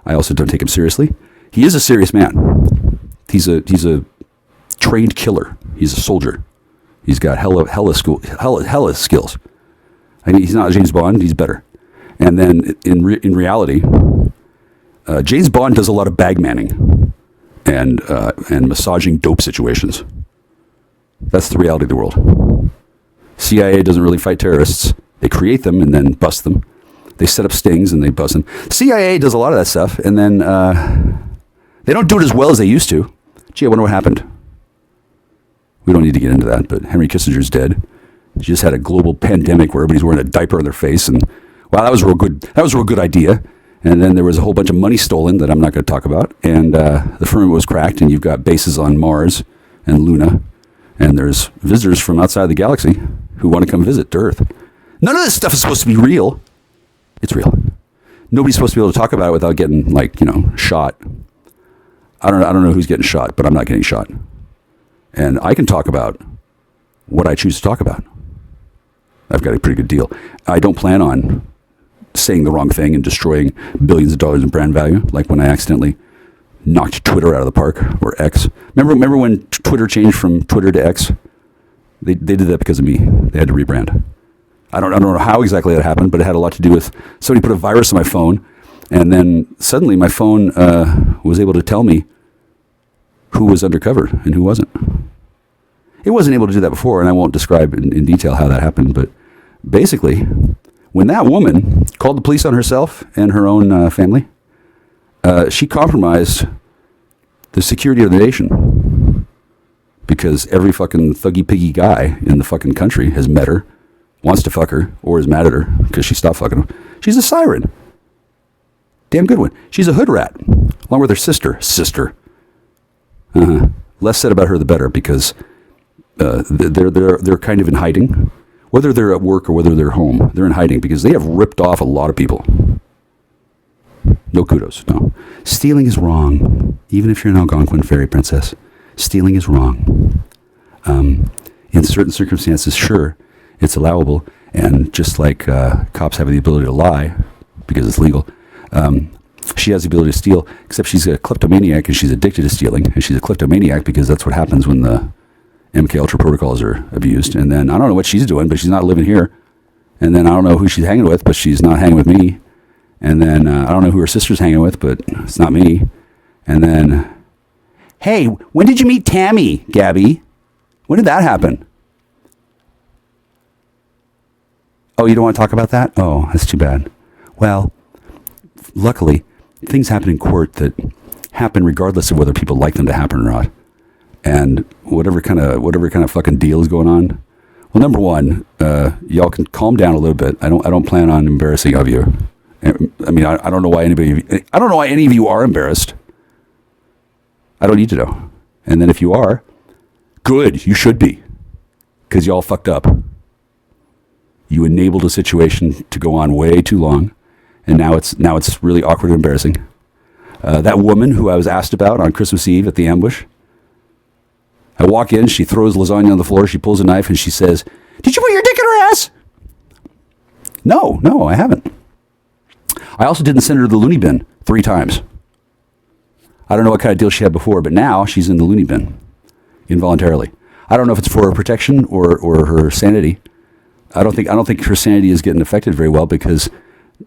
I also don't take him seriously. He is a serious man. He's a trained killer. He's a soldier. He's got hella skills. I mean, he's not James Bond. He's better. And then in reality, James Bond does a lot of bag manning and massaging dope situations. That's the reality of the world. CIA doesn't really fight terrorists. They create them and then bust them. They set up stings and they bust them. CIA does a lot of that stuff, and then they don't do it as well as they used to. Gee, I wonder what happened. We don't need to get into that, but Henry Kissinger's dead. She just had a global pandemic where everybody's wearing a diaper on their face, and wow, that was a real good. That was a real good idea. And then there was a whole bunch of money stolen that I'm not going to talk about, and the firmament was cracked, and you've got bases on Mars and Luna, and there's visitors from outside the galaxy who want to come visit Earth. None of this stuff is supposed to be real. It's real. Nobody's supposed to be able to talk about it without getting, shot. I don't know who's getting shot, but I'm not getting shot. And I can talk about what I choose to talk about. I've got a pretty good deal. I don't plan on saying the wrong thing and destroying billions of dollars in brand value, like when I accidentally knocked Twitter out of the park, or X. Remember when Twitter changed from Twitter to X? They did that because of me. They had to rebrand. I don't know how exactly that happened, but it had a lot to do with somebody put a virus on my phone, and then suddenly my phone was able to tell me who was undercover and who wasn't. It wasn't able to do that before, and I won't describe in detail how that happened, but basically, when that woman called the police on herself and her own family, she compromised the security of the nation, because every fucking thuggy piggy guy in the fucking country has met her, wants to fuck her, or is mad at her because she stopped fucking him. She's a siren. Damn good one. She's a hood rat, along with her sister. Less said about her, the better, because they're kind of in hiding. Whether they're at work or whether they're home, they're in hiding because they have ripped off a lot of people. No kudos, no. Stealing is wrong, even if you're an Algonquin fairy princess. Stealing is wrong. In certain circumstances, sure, it's allowable, and just like cops have the ability to lie because it's legal, she has the ability to steal, except she's a kleptomaniac and she's addicted to stealing, and she's a kleptomaniac because that's what happens when the MK Ultra protocols are abused. And then I don't know what she's doing, but she's not living here. And then I don't know who she's hanging with, but she's not hanging with me. And then I don't know who her sister's hanging with, but it's not me. And then, hey, when did you meet Tammy, Gabby? When did that happen? Oh, you don't want to talk about that? Oh, that's too bad. Well, luckily, things happen in court that happen regardless of whether people like them to happen or not. And whatever kind of fucking deal is going on. Well, number one, y'all can calm down a little bit. I don't plan on embarrassing of you. I mean, I don't know why any of you are embarrassed. I don't need to know. And then if you are, Good. You should be. Because you all fucked up. You enabled a situation to go on way too long. And now it's really awkward and embarrassing. That woman who I was asked about on Christmas Eve at the ambush. I walk in, she throws lasagna on the floor, she pulls a knife, and she says, "Did you put your dick in her ass?" No, I haven't. I also didn't send her to the loony bin 3 times. I don't know what kind of deal she had before, but now she's in the loony bin involuntarily. I don't know if it's for her protection or her sanity. I don't think her sanity is getting affected very well because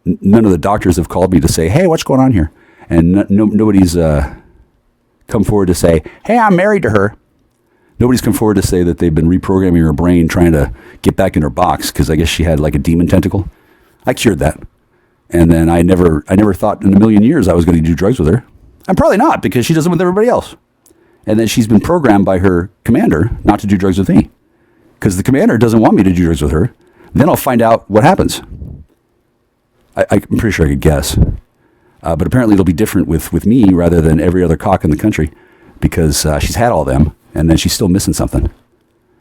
none of the doctors have called me to say, "Hey, what's going on here?" And nobody's come forward to say, "Hey, I'm married to her." Nobody's come forward to say that they've been reprogramming her brain trying to get back in her box because I guess she had like a demon tentacle. I cured that. And then I never thought in a million years I was going to do drugs with her. I'm probably not because she does it with everybody else. And then she's been programmed by her commander not to do drugs with me because the commander doesn't want me to do drugs with her. Then I'll find out what happens. I'm pretty sure I could guess. But apparently it'll be different with me rather than every other cock in the country because she's had all them. And then she's still missing something.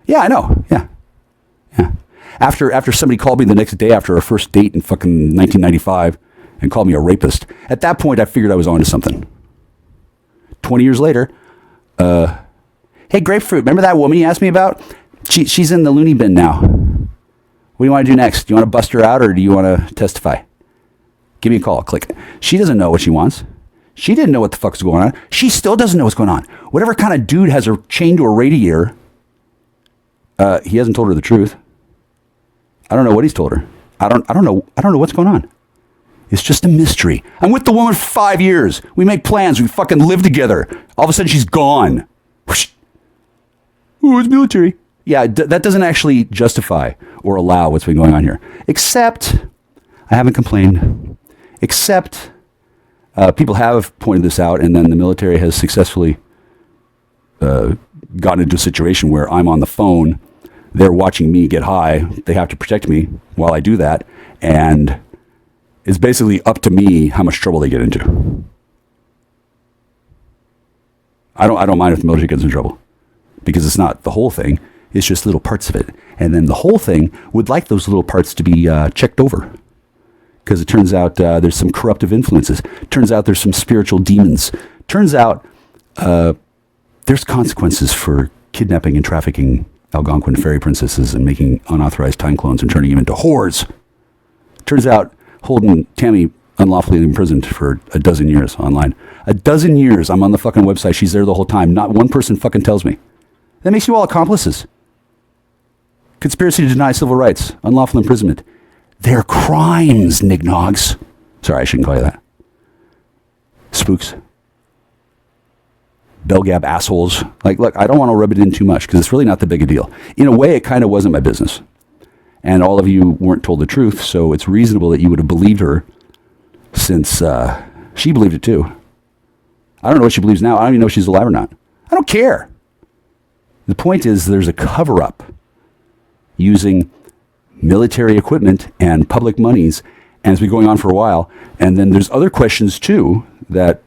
Yeah, I know. Yeah. After somebody called me the next day after our first date in fucking 1995 and called me a rapist, at that point I figured I was onto something. 20 years later, hey, Grapefruit, remember that woman you asked me about? She's in the loony bin now. What do you want to do next? Do you want to bust her out or do you want to testify? Give me a call. Click. She doesn't know what she wants. She didn't know what the fuck's going on. She still doesn't know what's going on. Whatever kind of dude has her chained to a radiator, he hasn't told her the truth. I don't know what he's told her. I don't know what's going on. It's just a mystery. I'm with the woman for 5 years. We make plans. We fucking live together. All of a sudden she's gone. Whoosh. Oh, it's military. Yeah, that doesn't actually justify or allow what's been going on here. Except, I haven't complained. Except, people have pointed this out, and then the military has successfully gotten into a situation where I'm on the phone, they're watching me get high, they have to protect me while I do that, and it's basically up to me how much trouble they get into. I don't mind if the military gets in trouble, because it's not the whole thing, it's just little parts of it. And then the whole thing would like those little parts to be checked over. Because it turns out there's some corruptive influences. Turns out there's some spiritual demons. Turns out there's consequences for kidnapping and trafficking Algonquin fairy princesses and making unauthorized time clones and turning them into whores. Turns out holding Tammy unlawfully imprisoned for 12 years online. 12 years. I'm on the fucking website. She's there the whole time. Not one person fucking tells me. That makes you all accomplices. Conspiracy to deny civil rights. Unlawful imprisonment. They're crimes, nignogs. Sorry, I shouldn't call you that. Spooks. Bellgab assholes. Like, look, I don't want to rub it in too much because it's really not that big a deal. In a way, it kind of wasn't my business. And all of you weren't told the truth, so it's reasonable that you would have believed her since she believed it too. I don't know what she believes now. I don't even know if she's alive or not. I don't care. The point is there's a cover-up using military equipment and public monies, and it's been going on for a while. And then there's other questions too that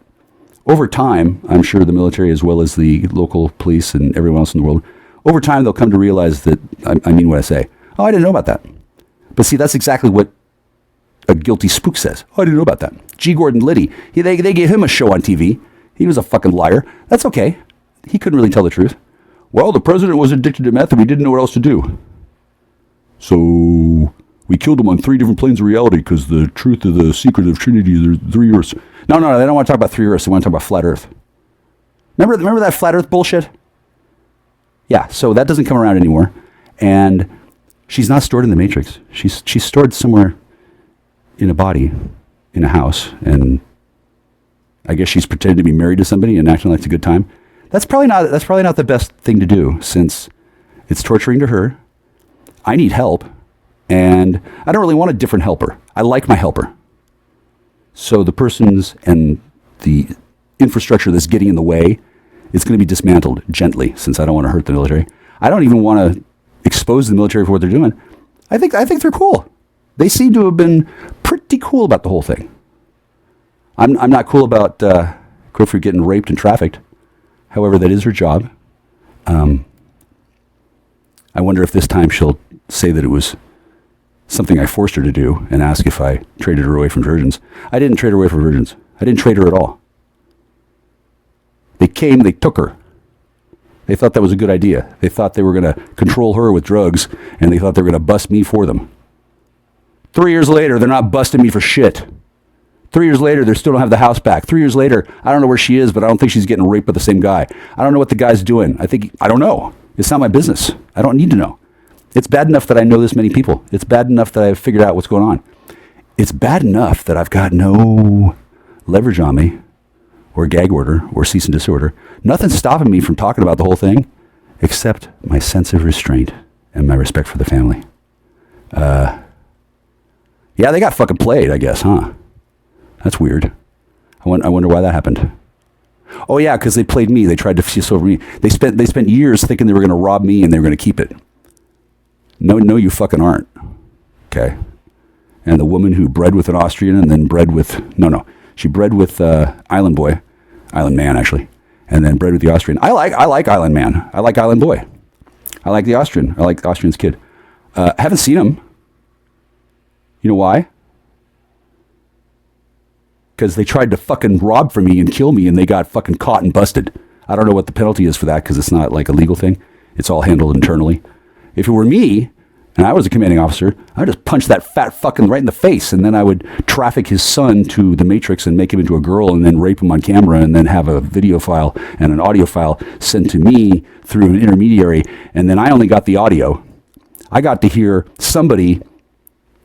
over time, I'm sure the military as well as the local police and everyone else in the world, over time they'll come to realize that I mean what I say. Oh, I didn't know about that. But see, that's exactly what a guilty spook says. Oh, I didn't know about that. G. Gordon Liddy, they gave him a show on TV. He was a fucking liar. That's okay. He couldn't really tell the truth. Well, the president was addicted to meth and we didn't know what else to do. So we killed him on 3 different planes of reality because the truth of the secret of Trinity, there's 3 Earths. No, they don't want to talk about 3 Earths. They want to talk about flat Earth. Remember that flat Earth bullshit? Yeah, so that doesn't come around anymore. And she's not stored in the Matrix. She's stored somewhere in a body, in a house. And I guess she's pretending to be married to somebody and acting like it's a good time. That's probably not the best thing to do since it's torturing to her. I need help, and I don't really want a different helper. I like my helper. So the persons and the infrastructure that's getting in the way, it's going to be dismantled gently since I don't want to hurt the military. I don't even want to expose the military for what they're doing. I think they're cool. They seem to have been pretty cool about the whole thing. I'm not cool about Grapefruit getting raped and trafficked. However, that is her job. I wonder if this time she'll say that it was something I forced her to do and ask if I traded her away from virgins. I didn't trade her away from virgins. I didn't trade her at all. They came, they took her. They thought that was a good idea. They thought they were going to control her with drugs, and they thought they were going to bust me for them. 3 years later, they're not busting me for shit. 3 years later, they still don't have the house back. 3 years later, I don't know where she is, but I don't think she's getting raped by the same guy. I don't know what the guy's doing. I don't know. It's not my business. I don't need to know. It's bad enough that I know this many people. It's bad enough that I've figured out what's going on. It's bad enough that I've got no leverage on me, or gag order, or cease and desist order. Nothing's stopping me from talking about the whole thing, except my sense of restraint and my respect for the family. Yeah, they got fucking played, I guess, huh? That's weird. I wonder why that happened. Oh yeah, because they played me. They tried to fuss over me. They spent years thinking they were going to rob me and they were going to keep it. No, you fucking aren't. Okay. And the woman who bred with an Austrian and then bred with she bred with Island Man actually, and then bred with the Austrian. I like Island Man. I like Island Boy. I like the Austrian. I like the Austrian's kid. Haven't seen him. You know why? Because they tried to fucking rob from me and kill me, and they got fucking caught and busted. I don't know what the penalty is for that, because it's not like a legal thing. It's all handled internally. If it were me, and I was a commanding officer, I'd just punch that fat fucking right in the face, and then I would traffic his son to the Matrix and make him into a girl, and then rape him on camera, and then have a video file and an audio file sent to me through an intermediary, and then I only got the audio. I got to hear somebody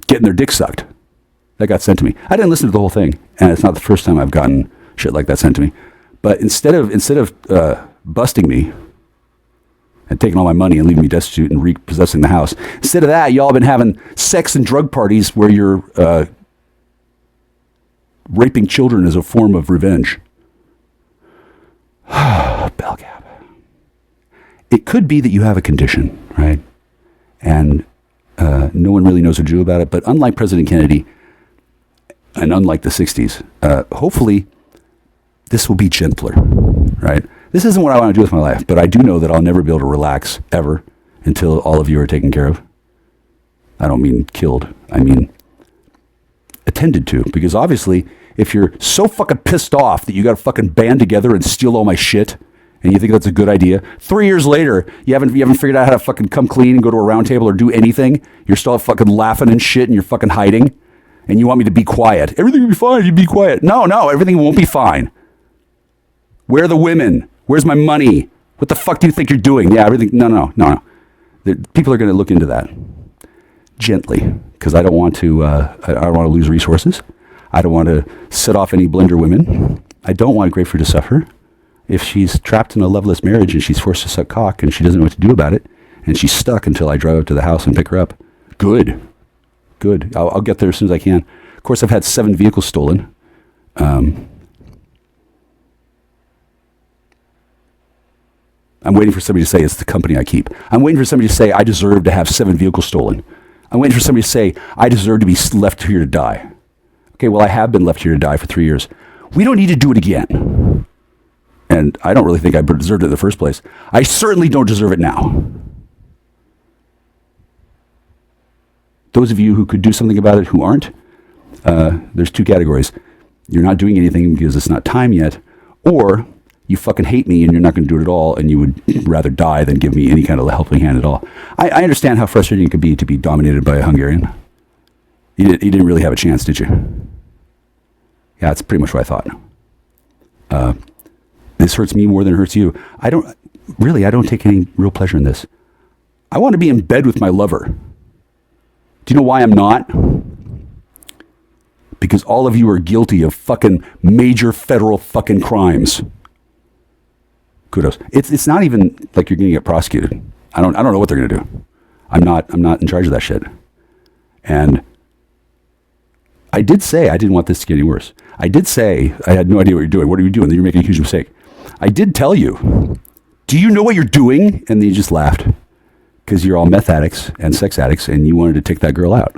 getting their dick sucked. That got sent to me. I didn't listen to the whole thing, and it's not the first time I've gotten shit like that sent to me. But instead of busting me and taking all my money and leaving me destitute and repossessing the house, instead of that, y'all have been having sex and drug parties where you're raping children as a form of revenge. Bell gap. It could be that you have a condition, right? And no one really knows what to do about it. But unlike President Kennedy, and unlike the 60s, hopefully this will be gentler, right? This isn't what I want to do with my life, but I do know that I'll never be able to relax ever until all of you are taken care of. I don't mean killed. I mean attended to. Because obviously, if you're so fucking pissed off that you got to fucking band together and steal all my shit, and you think that's a good idea, 3 years later, you haven't figured out how to fucking come clean and go to a round table or do anything. You're still fucking laughing and shit, and you're fucking hiding. And you want me to be quiet. Everything will be fine. You be quiet. No, everything won't be fine. Where are the women? Where's my money? What the fuck do you think you're doing? Yeah, everything. No. People are going to look into that gently, because I don't want to. I don't want to lose resources. I don't want to set off any blender women. I don't want Grapefruit to suffer. If she's trapped in a loveless marriage and she's forced to suck cock and she doesn't know what to do about it, and she's stuck until I drive up to the house and pick her up, good. I'll get there as soon as I can. Of course, I've had 7 vehicles stolen. I'm waiting for somebody to say it's the company I keep. I'm waiting for somebody to say I deserve to have 7 vehicles stolen. I'm waiting for somebody to say I deserve to be left here to die. Okay, well, I have been left here to die for 3 years. We don't need to do it again. And I don't really think I deserved it in the first place. I certainly don't deserve it now. Those of you who could do something about it who aren't, there's 2 categories. You're not doing anything because it's not time yet, or you fucking hate me and you're not going to do it at all, and you would rather die than give me any kind of helping hand at all. I understand how frustrating it could be to be dominated by a Hungarian. You didn't really have a chance, did you? Yeah, that's pretty much what I thought. This hurts me more than it hurts you. I don't take any real pleasure in this. I want to be in bed with my lover. Do you know why I'm not? Because all of you are guilty of fucking major federal fucking crimes. Kudos. It's not even like you're going to get prosecuted. I don't know what they're going to do. I'm not in charge of that shit. And I did say I didn't want this to get any worse. I did say I had no idea what you're doing. What are you doing? You're making a huge mistake. I did tell you, do you know what you're doing? And then you just laughed. Because you're all meth addicts and sex addicts, and you wanted to take that girl out.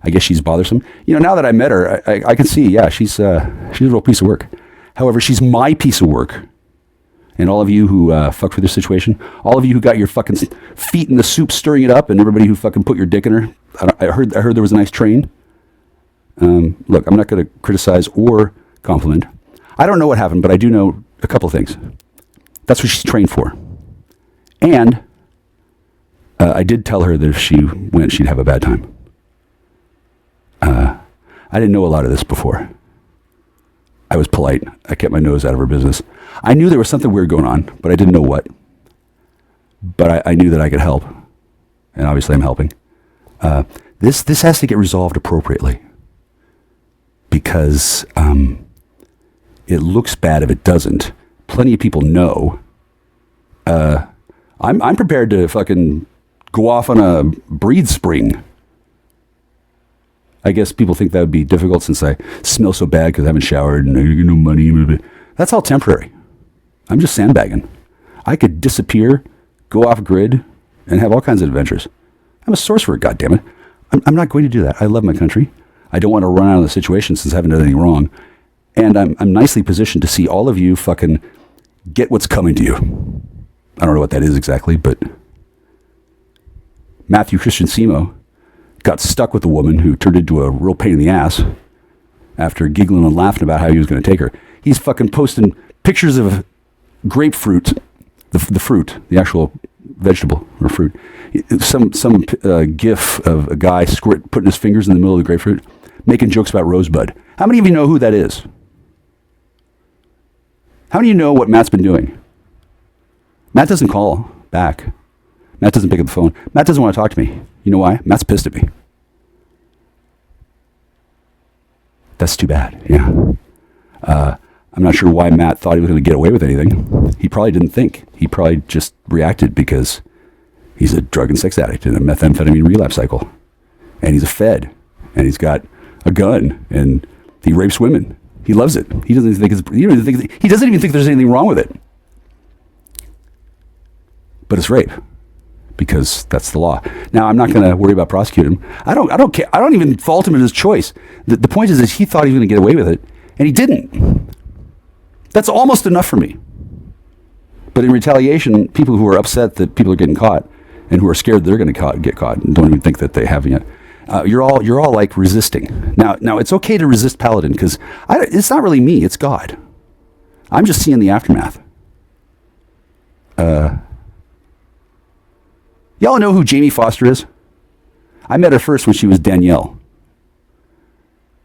I guess she's bothersome. Now that I met her, I can see, yeah, she's a real piece of work. However, she's my piece of work, and all of you who fucked with this situation, all of you who got your fucking feet in the soup stirring it up, and everybody who fucking put your dick in her. I heard there was a nice train. Look, I'm not going to criticize or compliment. I don't know what happened, but I do know a couple things. That's what she's trained for. And I did tell her that if she went, she'd have a bad time. I didn't know a lot of this before. I was polite. I kept my nose out of her business. I knew there was something weird going on, but I didn't know what. But I knew that I could help. And obviously I'm helping. This has to get resolved appropriately. Because it looks bad if it doesn't. Plenty of people know. I'm prepared to fucking go off on a breed spring. I guess people think that would be difficult since I smell so bad because I haven't showered and I get no money. That's all temporary. I'm just sandbagging. I could disappear, go off grid, and have all kinds of adventures. I'm a sorcerer, goddammit. I'm not going to do that. I love my country. I don't want to run out of the situation since I haven't done anything wrong. And I'm nicely positioned to see all of you fucking get what's coming to you. I don't know what that is exactly, but Matthew Christian Simo got stuck with a woman who turned into a real pain in the ass after giggling and laughing about how he was going to take her. He's fucking posting pictures of grapefruit, the fruit, the actual vegetable or fruit. Some gif of a guy putting his fingers in the middle of the grapefruit, making jokes about Rosebud. How many of you know who that is? How many of you know what Matt's been doing? Matt doesn't call back. Matt doesn't pick up the phone. Matt doesn't want to talk to me. You know why? Matt's pissed at me. That's too bad. Yeah. I'm not sure why Matt thought he was going to get away with anything. He probably didn't think. He probably just reacted because he's a drug and sex addict in a methamphetamine relapse cycle. And he's a fed. And he's got a gun. And he rapes women. He loves it. He doesn't even think there's anything wrong with it. But it's rape. Because that's the law. Now, I'm not going to worry about prosecuting him. I don't care. I don't even fault him in his choice. The point is he thought he was going to get away with it, and he didn't. That's almost enough for me. But in retaliation, people who are upset that people are getting caught and who are scared they're going to get caught and don't even think that they haven't yet, you're all like resisting. Now it's okay to resist Paladin because it's not really me. It's God. I'm just seeing the aftermath. Y'all know who Jamie Foster is? I met her first when she was Danielle.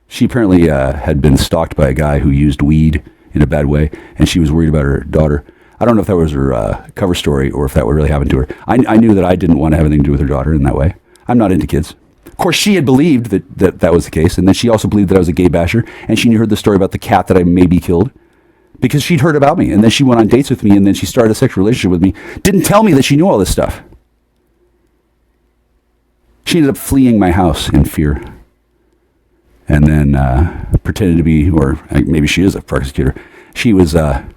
She apparently had been stalked by a guy who used weed in a bad way, and she was worried about her daughter. I don't know if that was her cover story or if that would really happen to her. I knew that I didn't want to have anything to do with her daughter in that way. I'm not into kids. Of course, she had believed that was the case, and then she also believed that I was a gay basher, and she heard the story about the cat that I maybe killed because she'd heard about me, and then she went on dates with me, and then she started a sexual relationship with me. Didn't tell me that she knew all this stuff. She ended up fleeing my house in fear. And then pretended to be, or maybe she is a prosecutor. She was on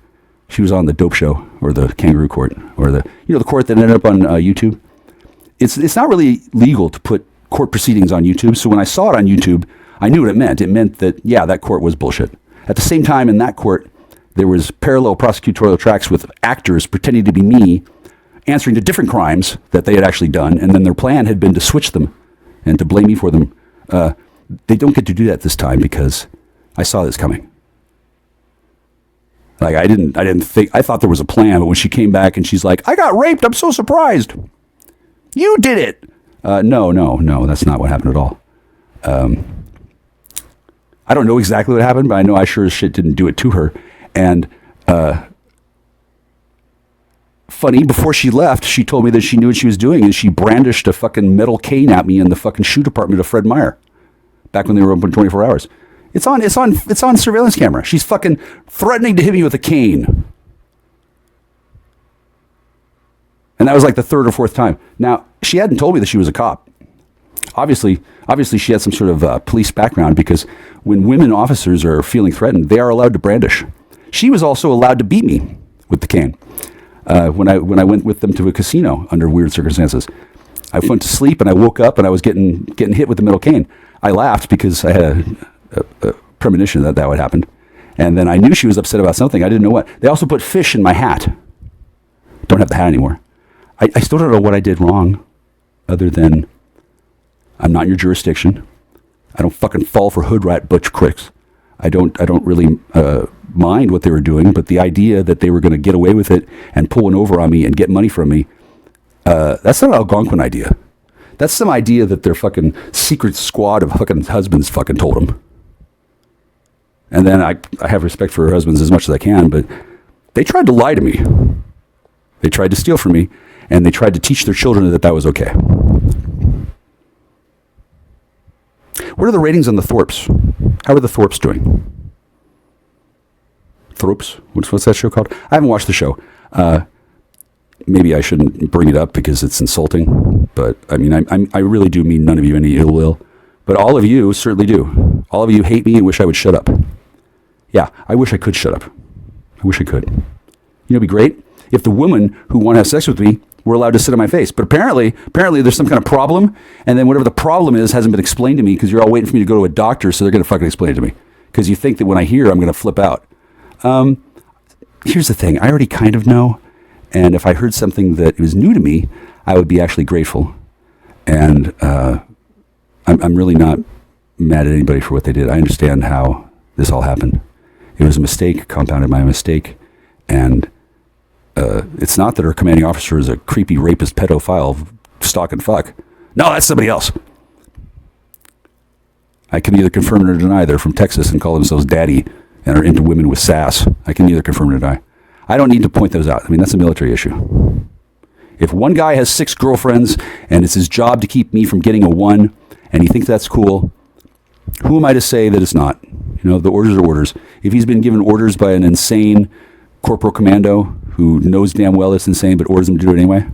the dope show or the kangaroo court or the court that ended up on YouTube. It's not really legal to put court proceedings on YouTube. So when I saw it on YouTube, I knew what it meant. It meant that, yeah, that court was bullshit. At the same time, in that court, there was parallel prosecutorial tracks with actors pretending to be me, answering to different crimes that they had actually done, and then their plan had been to switch them and to blame me for them. They don't get to do that this time because I saw this coming. Like I didn't think, I thought there was a plan, but when she came back and she's like, I got raped, I'm so surprised. You did it. No, that's not what happened at all. I don't know exactly what happened, but I know I sure as shit didn't do it to her. And, funny, before she left, she told me that she knew what she was doing, and she brandished a fucking metal cane at me in the fucking shoe department of Fred Meyer, back when they were open 24 hours. It's on surveillance camera. She's fucking threatening to hit me with a cane. And that was like the third or fourth time. Now, she hadn't told me that she was a cop. Obviously she had some sort of police background, because when women officers are feeling threatened, they are allowed to brandish. She was also allowed to beat me with the cane. When I went with them to a casino under weird circumstances, I went to sleep and I woke up and I was getting hit with the metal cane. I laughed because I had a premonition that would happen, and then I knew she was upset about something. I didn't know what. They also put fish in my hat. don't have the hat anymore. I still don't know what I did wrong, other than I'm not in your jurisdiction. I don't fucking fall for hood rat butch quicks. I don't really mind what they were doing, but the idea that they were going to get away with it and pull one over on me and get money from me, that's not an Algonquin idea. That's some idea that their fucking secret squad of fucking husbands fucking told them. And then I have respect for her husbands as much as I can, but they tried to lie to me. They tried to steal from me, and they tried to teach their children that that was okay. What are the ratings on the Thorpes? How are the Thorpes doing? Thorpes? What's that show called? I haven't watched the show. Maybe I shouldn't bring it up because it's insulting, but I mean, I really do mean none of you any ill will, but all of you certainly do. All of you hate me and wish I would shut up. Yeah, I wish I could shut up. I wish I could. You know, it'd be great if the woman who want to have sex with me were allowed to sit on my face. But apparently there's some kind of problem, and then whatever the problem is hasn't been explained to me because you're all waiting for me to go to a doctor, so they're going to fucking explain it to me because you think that when I hear, I'm going to flip out. Here's the thing. I already kind of know, and if I heard something that was new to me, I would be actually grateful. And I'm really not mad at anybody for what they did. I understand how this all happened. It was a mistake, compounded by a mistake, and it's not that our commanding officer is a creepy rapist pedophile stalk and fuck. No, that's somebody else. I can neither confirm nor deny they're from Texas and call themselves daddy and are into women with sass. I can neither confirm nor deny. I don't need to point those out. I mean, that's a military issue. If one guy has 6 girlfriends and it's his job to keep me from getting a 1 and he thinks that's cool, who am I to say that it's not? You know, the orders are orders. If he's been given orders by an insane corporal commando who knows damn well it's insane but orders him to do it anyway,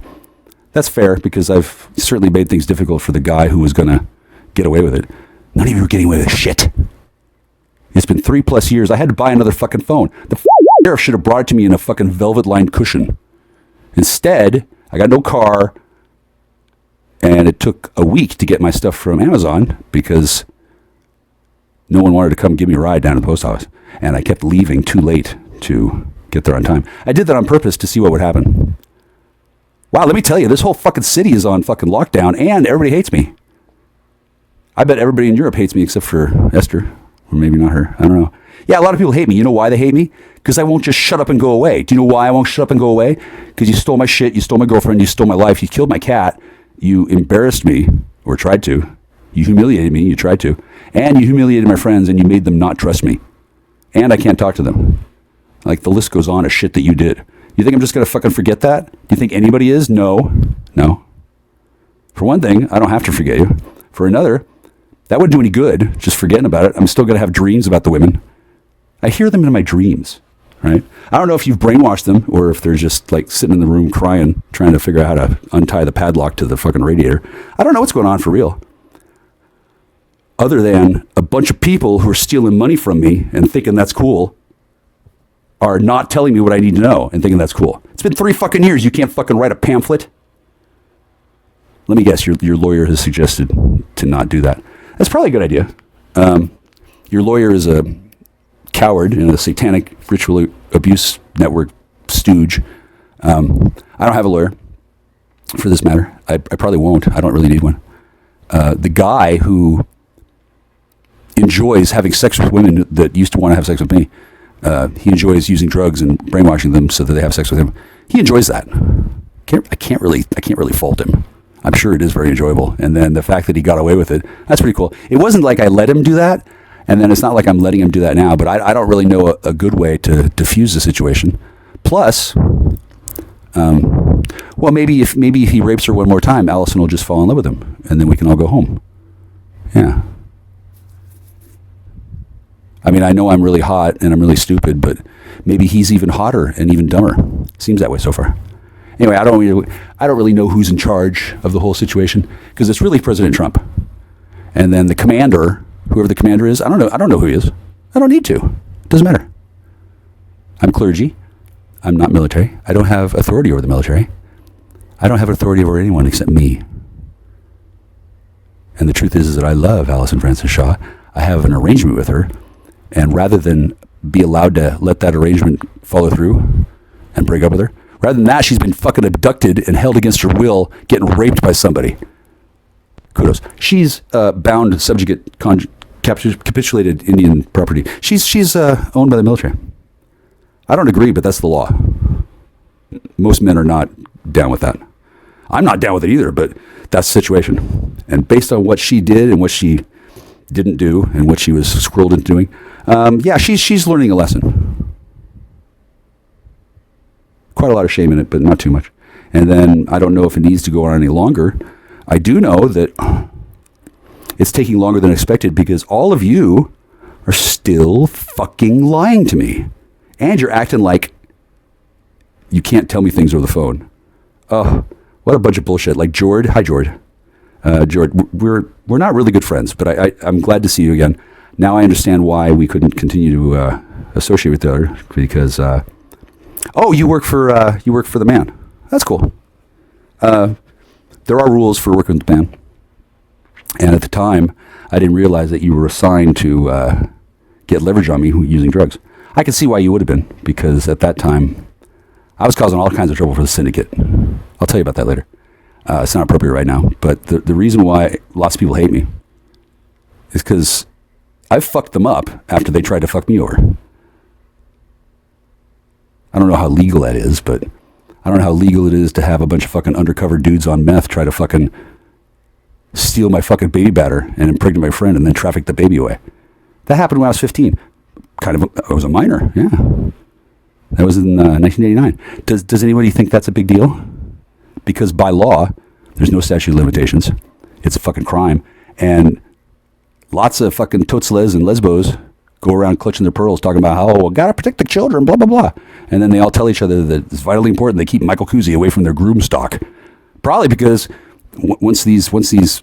that's fair because I've certainly made things difficult for the guy who was going to get away with it. None of you are getting away with shit. It's been 3+ years. I had to buy another fucking phone. The sheriff should have brought it to me in a fucking velvet-lined cushion. Instead, I got no car, and it took a week to get my stuff from Amazon because no one wanted to come give me a ride down to the post office. And I kept leaving too late to get there on time. I did that on purpose to see what would happen. Wow, let me tell you, this whole fucking city is on fucking lockdown, and everybody hates me. I bet everybody in Europe hates me except for Esther. Or maybe not her. I don't know. Yeah, a lot of people hate me. You know why they hate me? Because I won't just shut up and go away. Do you know why I won't shut up and go away? Because you stole my shit, you stole my girlfriend, you stole my life, you killed my cat, you embarrassed me, or tried to. You humiliated me, you tried to. And you humiliated my friends, and you made them not trust me. And I can't talk to them. Like, the list goes on of shit that you did. You think I'm just going to fucking forget that? Do you think anybody is? No. No. For one thing, I don't have to forget you. For another, that wouldn't do any good, just forgetting about it. I'm still going to have dreams about the women. I hear them in my dreams, right? I don't know if you've brainwashed them or if they're just like sitting in the room crying, trying to figure out how to untie the padlock to the fucking radiator. I don't know what's going on for real. Other than a bunch of people who are stealing money from me and thinking that's cool are not telling me what I need to know and thinking that's cool. It's been 3 fucking years. You can't fucking write a pamphlet. Let me guess, your lawyer has suggested to not do that. That's probably a good idea. Your lawyer is a coward and a satanic ritual abuse network stooge. I don't have a lawyer for this matter. I probably won't. I don't really need one. The guy who enjoys having sex with women that used to want to have sex with me, he enjoys using drugs and brainwashing them so that they have sex with him. He enjoys that. I can't really fault him. I'm sure it is very enjoyable. And then the fact that he got away with it, that's pretty cool. It wasn't like I let him do that, and then it's not like I'm letting him do that now, but I don't really know a good way to diffuse the situation. Plus, well, maybe if he rapes her one more time, Allison will just fall in love with him, and then we can all go home. Yeah. I mean, I know I'm really hot and I'm really stupid, but maybe he's even hotter and even dumber. Seems that way so far. Anyway, I don't really know who's in charge of the whole situation because it's really President Trump. And then the commander, whoever the commander is, I don't know who he is. I don't need to. It doesn't matter. I'm clergy. I'm not military. I don't have authority over the military. I don't have authority over anyone except me. And the truth is that I love Allison Francis Shaw. I have an arrangement with her. And rather than be allowed to let that arrangement follow through and break up with her, Rather than that, she's been fucking abducted and held against her will, getting raped by somebody. Kudos. She's bound, subjugate, capitulated Indian property. She's owned by the military. I don't agree, but that's the law. Most men are not down with that. I'm not down with it either, but that's the situation. And based on what she did and what she didn't do and what she was scrolled into doing, yeah, she's learning a lesson. Quite a lot of shame in it, but not too much. And then I don't know if it needs to go on any longer. I do know that it's taking longer than expected because all of you are still fucking lying to me. And you're acting like you can't tell me things over the phone. Oh, what a bunch of bullshit. Like Jord. Hi, Jord. Jord, we're not really good friends, but I'm glad to see you again. Now I understand why we couldn't continue to associate with the other because you work for the man. That's cool. There are rules for working with the man, and at the time I didn't realize that you were assigned to get leverage on me using drugs. I can see why you would have been because at that time I was causing all kinds of trouble for the syndicate. I'll tell you about that later. It's not appropriate right now, but the reason why lots of people hate me is because I fucked them up after they tried to fuck me over. I don't know how legal that is, but I don't know how legal it is to have a bunch of fucking undercover dudes on meth try to fucking steal my fucking baby batter and impregnate my friend and then traffic the baby away. That happened when I was 15. I was a minor, yeah. That was in 1989. Does anybody think that's a big deal? Because by law, there's no statute of limitations. It's a fucking crime. And lots of fucking totsles and lesbos go around clutching their pearls talking about how, gotta protect the children, blah, blah, blah. And then they all tell each other that it's vitally important they keep Michael Cousy away from their groom stock. Probably because once these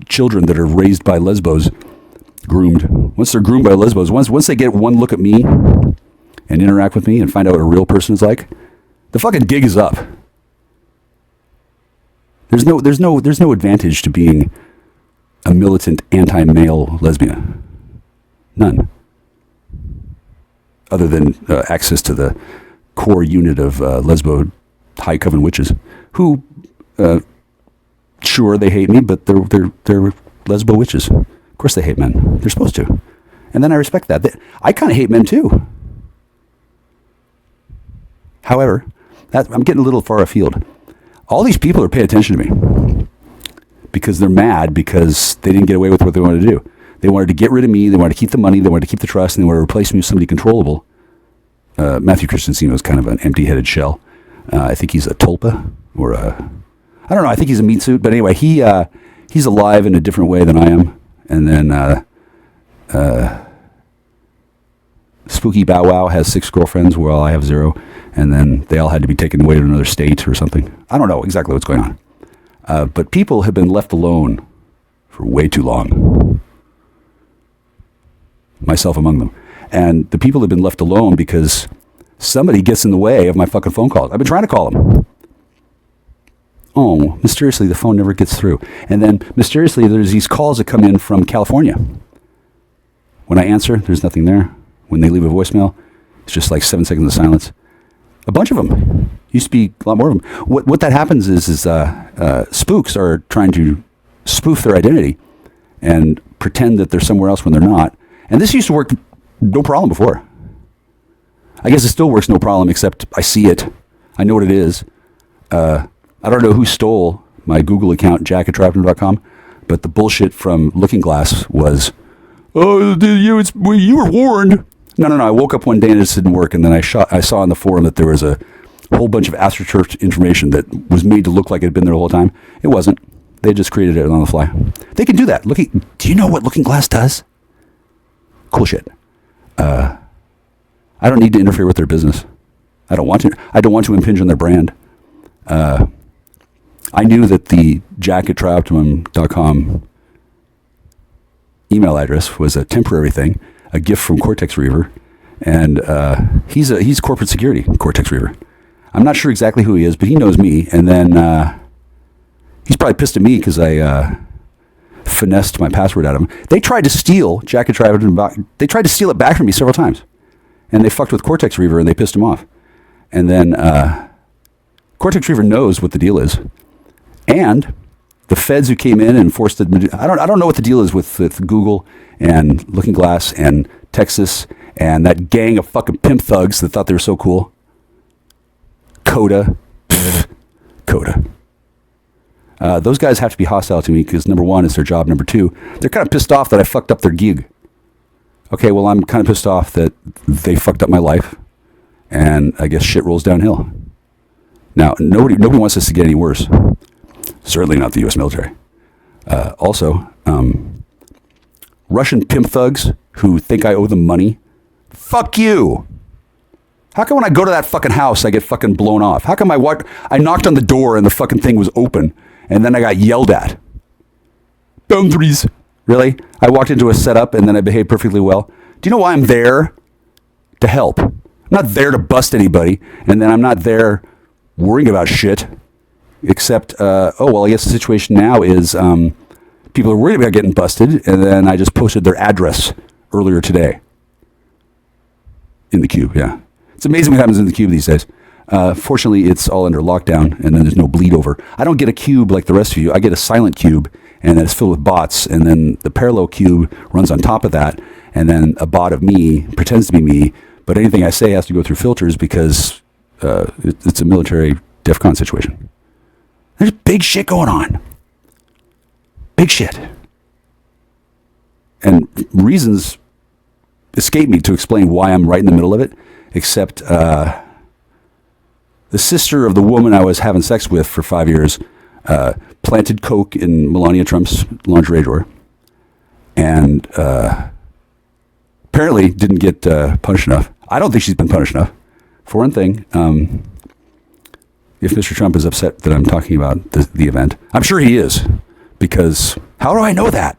children that are raised by lesbos groomed, once they're groomed by lesbos, once they get one look at me and interact with me and find out what a real person is like, the fucking gig is up. There's no advantage to being a militant anti-male lesbian. None. Other than access to the core unit of lesbo high coven witches, who, sure, they hate me, but they're lesbo witches. Of course they hate men. They're supposed to. And then I respect that. I kind of hate men too. However, I'm getting a little far afield. All these people are paying attention to me because they're mad because they didn't get away with what they wanted to do. They wanted to get rid of me. They wanted to keep the money. They wanted to keep the trust, and they wanted to replace me with somebody controllable. Matthew Christensen is kind of an empty-headed shell. I think he's a tulpa or a, I don't know. I think he's a meat suit. But anyway, he's alive in a different way than I am. And then Spooky Bow Wow has 6 girlfriends while I have 0. And then they all had to be taken away to another state or something. I don't know exactly what's going on. But people have been left alone for way too long. Myself among them. And the people have been left alone because somebody gets in the way of my fucking phone calls. I've been trying to call them. Oh, mysteriously the phone never gets through. And then mysteriously there's these calls that come in from California. When I answer, there's nothing there. When they leave a voicemail, it's just like 7 seconds of silence. A bunch of them. Used to be a lot more of them. What that happens is spooks are trying to spoof their identity and pretend that they're somewhere else when they're not. And this used to work no problem before. I guess it still works no problem, except I see it. I know what it is. I don't know who stole my Google account, jack@trapton.com, but the bullshit from Looking Glass was, you were warned. No. I woke up one day and it just didn't work, and then I saw on the forum that there was a whole bunch of AstroTurf information that was made to look like it had been there the whole time. It wasn't. They just created it on the fly. They can do that. Do you know what Looking Glass does? Cool shit. I don't need to interfere with their business. I don't want to impinge on their brand. I knew that the jack@trioptimum.com email address was a temporary thing, a gift from Cortex Reaver, and he's corporate security, Cortex Reaver. I'm not sure exactly who he is, but he knows me, and then he's probably pissed at me because I finessed my password out of him. They tried to steal they tried to steal it back from me several times, and they fucked with Cortex Reaver and they pissed him off. And then Cortex Retriever knows what the deal is. And the feds who came in and forced it, I don't know what the deal is with Google and Looking Glass and Texas and that gang of fucking pimp thugs that thought they were so cool. Coda. Coda. Those guys have to be hostile to me because number one, it's their job. Number two, they're kind of pissed off that I fucked up their gig. Okay, well, I'm kind of pissed off that they fucked up my life, and I guess shit rolls downhill. Now, nobody wants this to get any worse. Certainly not the U.S. military. Also, Russian pimp thugs who think I owe them money. Fuck you. How come when I go to that fucking house, I get fucking blown off? How come I knocked on the door and the fucking thing was open, and then I got yelled at? Boundaries. Really? I walked into a setup and then I behaved perfectly well. Do you know why I'm there? To help. I'm not there to bust anybody, and then I'm not there worrying about shit. Except, I guess the situation now is people are worried about getting busted, and then I just posted their address earlier today. In the cube, yeah. It's amazing what happens in the cube these days. Fortunately, it's all under lockdown, and then there's no bleed over. I don't get a cube like the rest of you. I get a silent cube, and then it's filled with bots, and then the parallel cube runs on top of that, and then a bot of me pretends to be me, but anything I say has to go through filters because it's a military DEF CON situation. There's big shit going on. Big shit. And reasons escape me to explain why I'm right in the middle of it, except the sister of the woman I was having sex with for 5 years planted coke in Melania Trump's lingerie drawer and apparently didn't get punished enough. I don't think she's been punished enough. For one thing, if Mr. Trump is upset that I'm talking about the event, I'm sure he is, because how do I know that?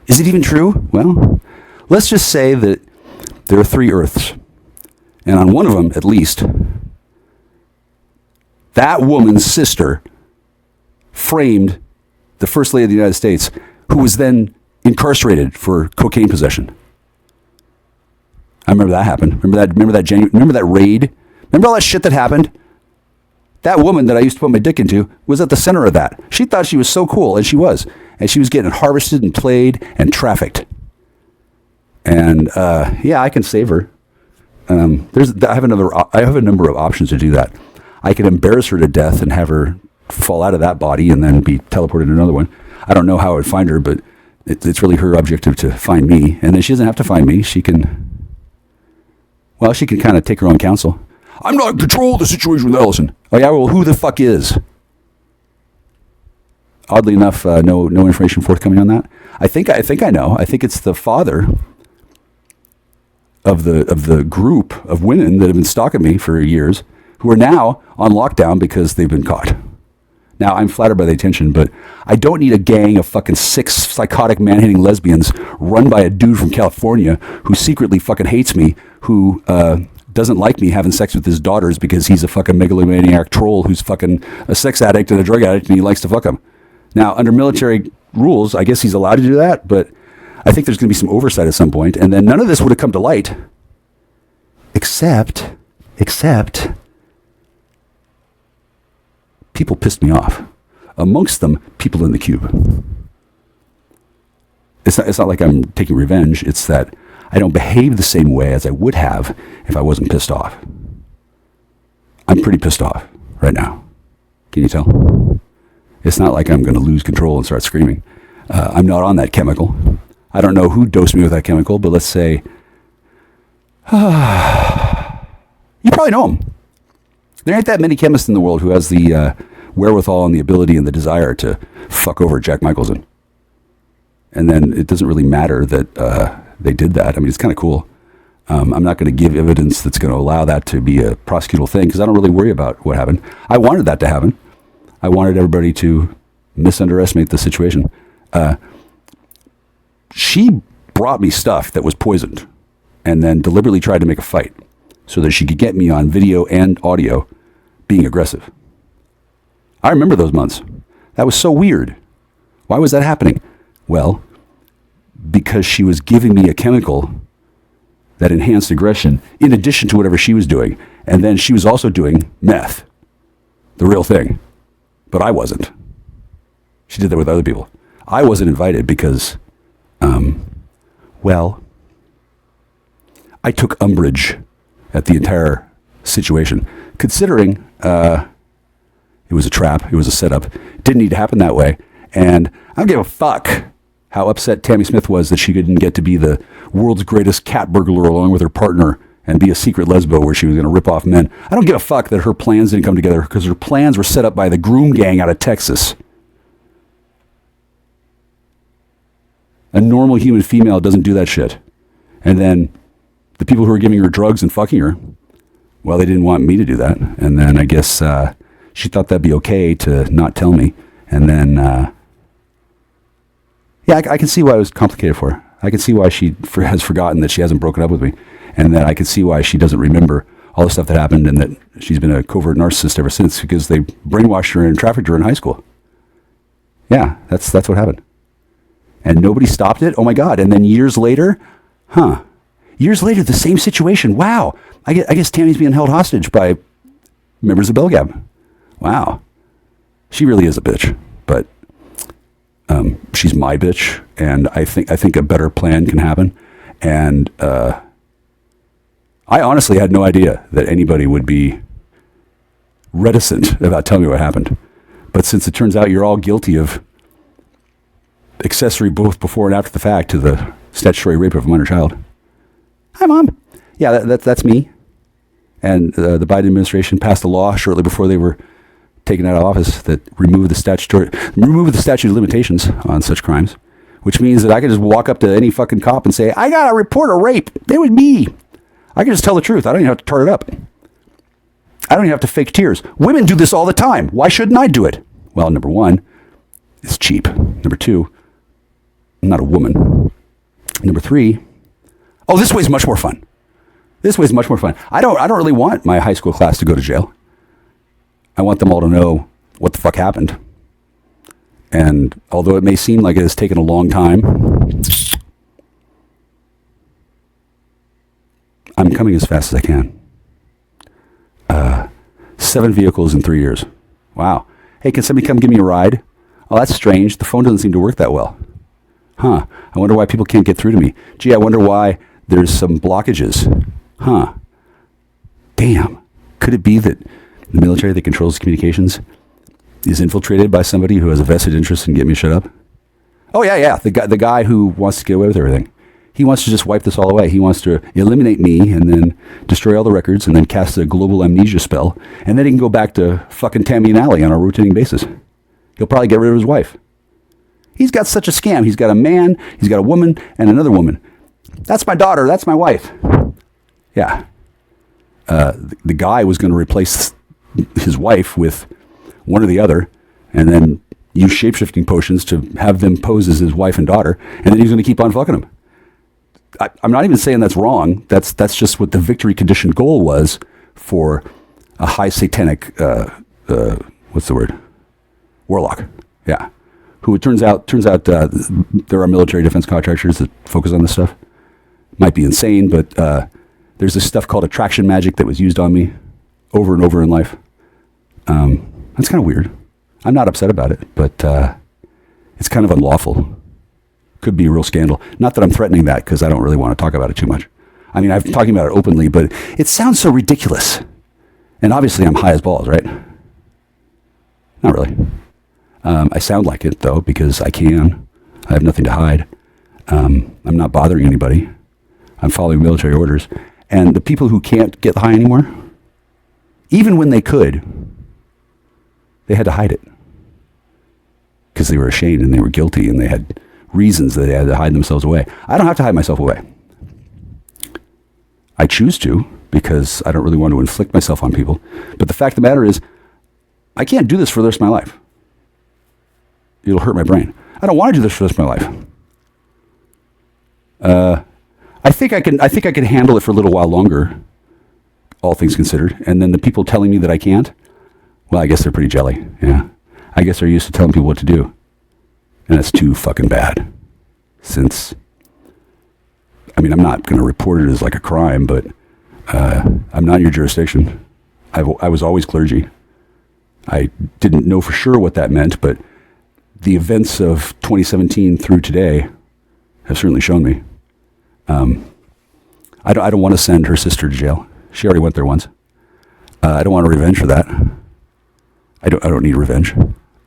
Is it even true? Well, let's just say that there are 3 Earths, and on one of them, at least, that woman's sister framed the First Lady of the United States, who was then incarcerated for cocaine possession. I remember that happened. Remember that raid? Remember all that shit that happened? That woman that I used to put my dick into was at the center of that. She thought she was so cool, and she was. And she was getting harvested and played and trafficked. And I can save her. I have a number of options to do that. I can embarrass her to death and have her fall out of that body and then be teleported to another one. I don't know how I would find her, but it's really her objective to find me. And then she doesn't have to find me. She can kind of take her own counsel. I'm not in control of the situation with Ellison. Oh yeah, well, who the fuck is? Oddly enough, no information forthcoming on that. I think I know. I think it's the father of the group of women that have been stalking me for years, who are now on lockdown because they've been caught. Now, I'm flattered by the attention, but I don't need a gang of fucking 6 psychotic man-hating lesbians run by a dude from California who secretly fucking hates me, who doesn't like me having sex with his daughters because he's a fucking megalomaniac troll who's fucking a sex addict and a drug addict and he likes to fuck them. Now, under military rules, I guess he's allowed to do that, but I think there's going to be some oversight at some point, and then none of this would have come to light, except people pissed me off. Amongst them, people in the cube. It's not like I'm taking revenge. It's that I don't behave the same way as I would have if I wasn't pissed off. I'm pretty pissed off right now. Can you tell? It's not like I'm going to lose control and start screaming. I'm not on that chemical. I don't know who dosed me with that chemical, but let's say... you probably know him. There ain't that many chemists in the world who has the wherewithal and the ability and the desire to fuck over Jack Michelson. And then it doesn't really matter that they did that. I mean, it's kind of cool. I'm not going to give evidence that's going to allow that to be a prosecutable thing because I don't really worry about what happened. I wanted that to happen. I wanted everybody to misunderestimate the situation. She brought me stuff that was poisoned and then deliberately tried to make a fight so that she could get me on video and audio being aggressive. I remember those months. That was so weird. Why was that happening? Well, because she was giving me a chemical that enhanced aggression in addition to whatever she was doing. And then she was also doing meth. the real thing. But I wasn't. She did that with other people. I wasn't invited because, well, I took umbrage at the entire situation, considering it was a trap, it was a setup. It didn't need to happen that way. And I don't give a fuck how upset Tammy Smith was that she didn't get to be the world's greatest cat burglar along with her partner and be a secret lesbo where she was going to rip off men. I don't give a fuck that her plans didn't come together because her plans were set up by the groom gang out of Texas. A normal human female doesn't do that shit. And then the people who were giving her drugs and fucking her, well, they didn't want me to do that. And then I guess she thought that'd be okay to not tell me. And then, yeah, I can see why it was complicated for her. I can see why she has forgotten that she hasn't broken up with me. And then I can see why she doesn't remember all the stuff that happened and that she's been a covert narcissist ever since because they brainwashed her and trafficked her in high school. Yeah, that's what happened. And nobody stopped it? Oh my God. And then years later, years later, the same situation. Wow. I guess Tammy's being held hostage by members of Belgab. Wow. She really is a bitch, but she's my bitch, and I think a better plan can happen. And I honestly had no idea that anybody would be reticent about telling me what happened. But since it turns out you're all guilty of accessory both before and after the fact to the statutory rape of a minor child. Hi, Mom. Yeah, that's me. And the Biden administration passed a law shortly before they were taken out of office that removed the statute of limitations on such crimes, which means that I could just walk up to any fucking cop and say, I got to report a rape. It was me. I can just tell the truth. I don't even have to tart it up. I don't even have to fake tears. Women do this all the time. Why shouldn't I do it? Well, number one, it's cheap. Number two, I'm not a woman. Number three, this way is much more fun. This way is much more fun. I don't really want my high school class to go to jail. I want them all to know what the fuck happened. And although it may seem like it has taken a long time, I'm coming as fast as I can. 7 vehicles in 3 years. Wow. Hey, can somebody come give me a ride? Oh, that's strange. The phone doesn't seem to work that well. I wonder why people can't get through to me. Gee, I wonder why there's some blockages. Damn. Could it be that the military that controls communications is infiltrated by somebody who has a vested interest in getting me shut up? Oh, yeah. The guy who wants to get away with everything. He wants to just wipe this all away. He wants to eliminate me and then destroy all the records and then cast a global amnesia spell. And then he can go back to fucking Tammy and Allie on a rotating basis. He'll probably get rid of his wife. He's got such a scam. He's got a man, he's got a woman, and another woman. That's my daughter. That's my wife. Yeah. The guy was going to replace his wife with one or the other and then use shape-shifting potions to have them pose as his wife and daughter, and then he's going to keep on fucking them. I'm not even saying that's wrong. That's just what the victory condition goal was for a high satanic, what's the word? Warlock. Yeah. Who it turns out there are military defense contractors that focus on this stuff. Might be insane, but there's this stuff called attraction magic that was used on me over and over in life. That's kind of weird. I'm not upset about it, but it's kind of unlawful. Could be a real scandal. Not that I'm threatening that because I don't really want to talk about it too much. I mean, I'm talking about it openly, but it sounds so ridiculous. And obviously I'm high as balls, right? Not really. I sound like it, though, because I can. I have nothing to hide. I'm not bothering anybody. I'm following military orders. And the people who can't get high anymore, even when they could, they had to hide it. Because they were ashamed and they were guilty and they had reasons that they had to hide themselves away. I don't have to hide myself away. I choose to because I don't really want to inflict myself on people. But the fact of the matter is, I can't do this for the rest of my life. It'll hurt my brain. I don't want to do this for the rest of my life. I think I can handle it for a little while longer, all things considered. And then the people telling me that I can't, well, I guess they're pretty jelly. Yeah. I guess they're used to telling people what to do. And that's too fucking bad. Since, I mean, I'm not going to report it as like a crime, but I'm not in your jurisdiction. I was always clergy. I didn't know for sure what that meant, but the events of 2017 through today have certainly shown me. I don't want to send her sister to jail. She already went there once. I don't want revenge for that. I don't need revenge.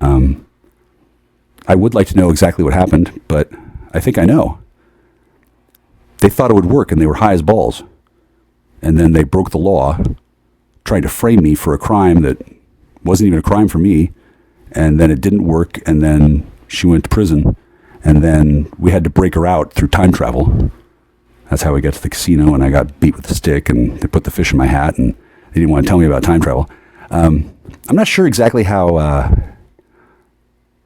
I would like to know exactly what happened, but I think I know. They thought it would work, and they were high as balls. And then they broke the law, trying to frame me for a crime that wasn't even a crime for me. And then it didn't work, and then she went to prison. And then we had to break her out through time travel. That's how we got to the casino, and I got beat with a stick, and they put the fish in my hat, and they didn't want to tell me about time travel. I'm not sure exactly how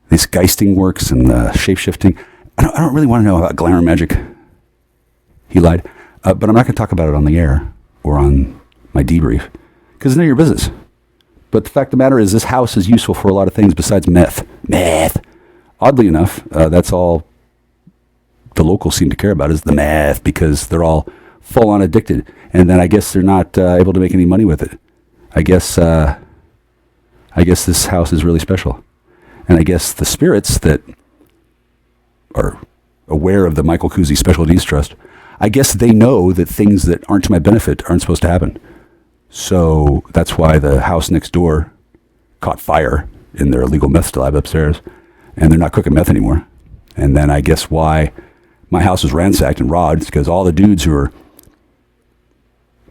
this geisting works and shape-shifting. I don't really want to know about glamour magic. He lied. But I'm not going to talk about it on the air or on my debrief, because it's none of your business. But the fact of the matter is, this house is useful for a lot of things besides meth. Meth. Oddly enough, that's all the locals seem to care about is the meth, because they're all full-on addicted. And then I guess they're not able to make any money with it. I guess this house is really special. And I guess the spirits that are aware of the Michael Kuzi Special Needs Trust, I guess they know that things that aren't to my benefit aren't supposed to happen. So that's why the house next door caught fire in their illegal meth lab upstairs, and they're not cooking meth anymore. And then I guess why my house was ransacked and robbed is because all the dudes who are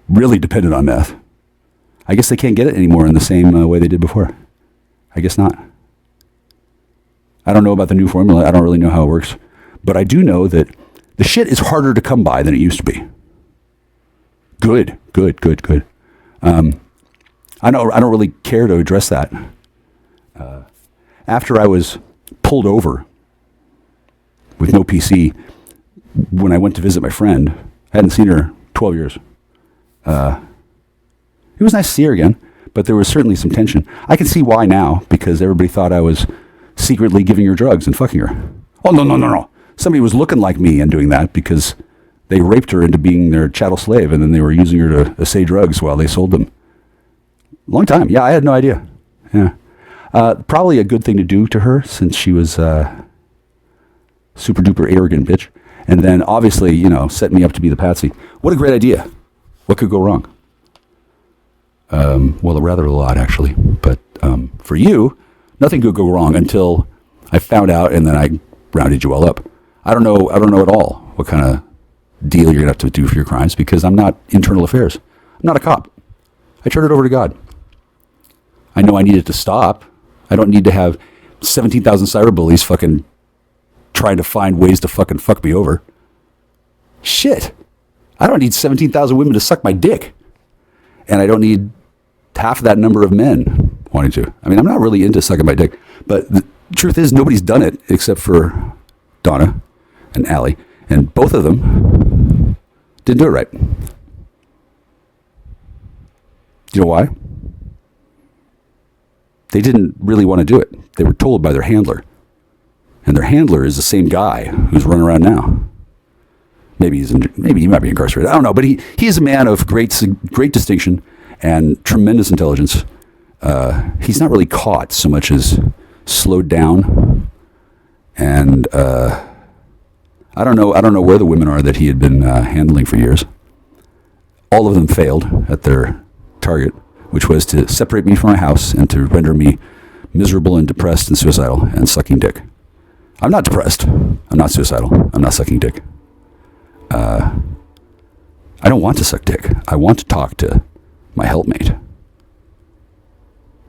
really dependent on meth, I guess they can't get it anymore in the same way they did before. I guess not. I don't know about the new formula. I don't really know how it works. But I do know that the shit is harder to come by than it used to be. Good. I don't really care to address that. After I was pulled over with no PC, when I went to visit my friend, I hadn't seen her 12 years. It was nice to see her again, but there was certainly some tension. I can see why now, because everybody thought I was secretly giving her drugs and fucking her. Oh, no. Somebody was looking like me and doing that because they raped her into being their chattel slave, and then they were using her to assay drugs while they sold them. Long time. Yeah, I had no idea. Yeah. Probably a good thing to do to her, since she was super duper arrogant bitch. And then obviously, set me up to be the patsy. What a great idea. What could go wrong? Well, rather a lot, actually. But for you, nothing could go wrong until I found out, and then I rounded you all up. I don't know at all what kind of deal you're going to have to do for your crimes, because I'm not internal affairs. I'm not a cop. I turned it over to God. I know I need it to stop. I don't need to have 17,000 cyberbullies fucking trying to find ways to fucking fuck me over. Shit. I don't need 17,000 women to suck my dick. And I don't need half of that number of men wanting to. I mean, I'm not really into sucking my dick. But the truth is, nobody's done it except for Donna and Allie. And both of them didn't do it right. You know why? They didn't really want to do it. They were told by their handler. And their handler is the same guy who's running around now. Maybe he might be incarcerated. I don't know. But he is a man of great distinction and tremendous intelligence. He's not really caught so much as slowed down. And I don't know where the women are that he had been handling for years. All of them failed at their target, which was to separate me from my house and to render me miserable and depressed and suicidal and sucking dick. I'm not depressed. I'm not suicidal. I'm not sucking dick. I don't want to suck dick. I want to talk to my helpmate.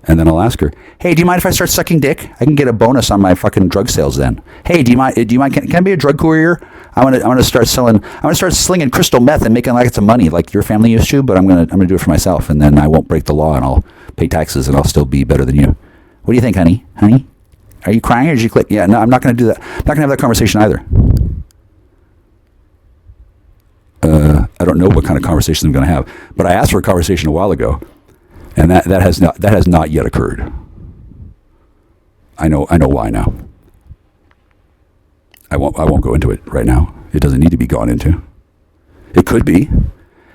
And then I'll ask her, hey, do you mind if I start sucking dick? I can get a bonus on my fucking drug sales then. Hey, do you mind, can I be a drug courier? I want to start slinging crystal meth and making like it's a money like your family used to, but I'm going to do it for myself, and then I won't break the law, and I'll pay taxes, and I'll still be better than you. What do you think, honey? Honey? Are you crying or did you click? Yeah, no, I'm not going to do that. I'm not going to have that conversation either. I don't know what kind of conversation I'm going to have, but I asked for a conversation a while ago, and that has not yet occurred. I know why now. I won't go into it right now. It doesn't need to be gone into. It could be.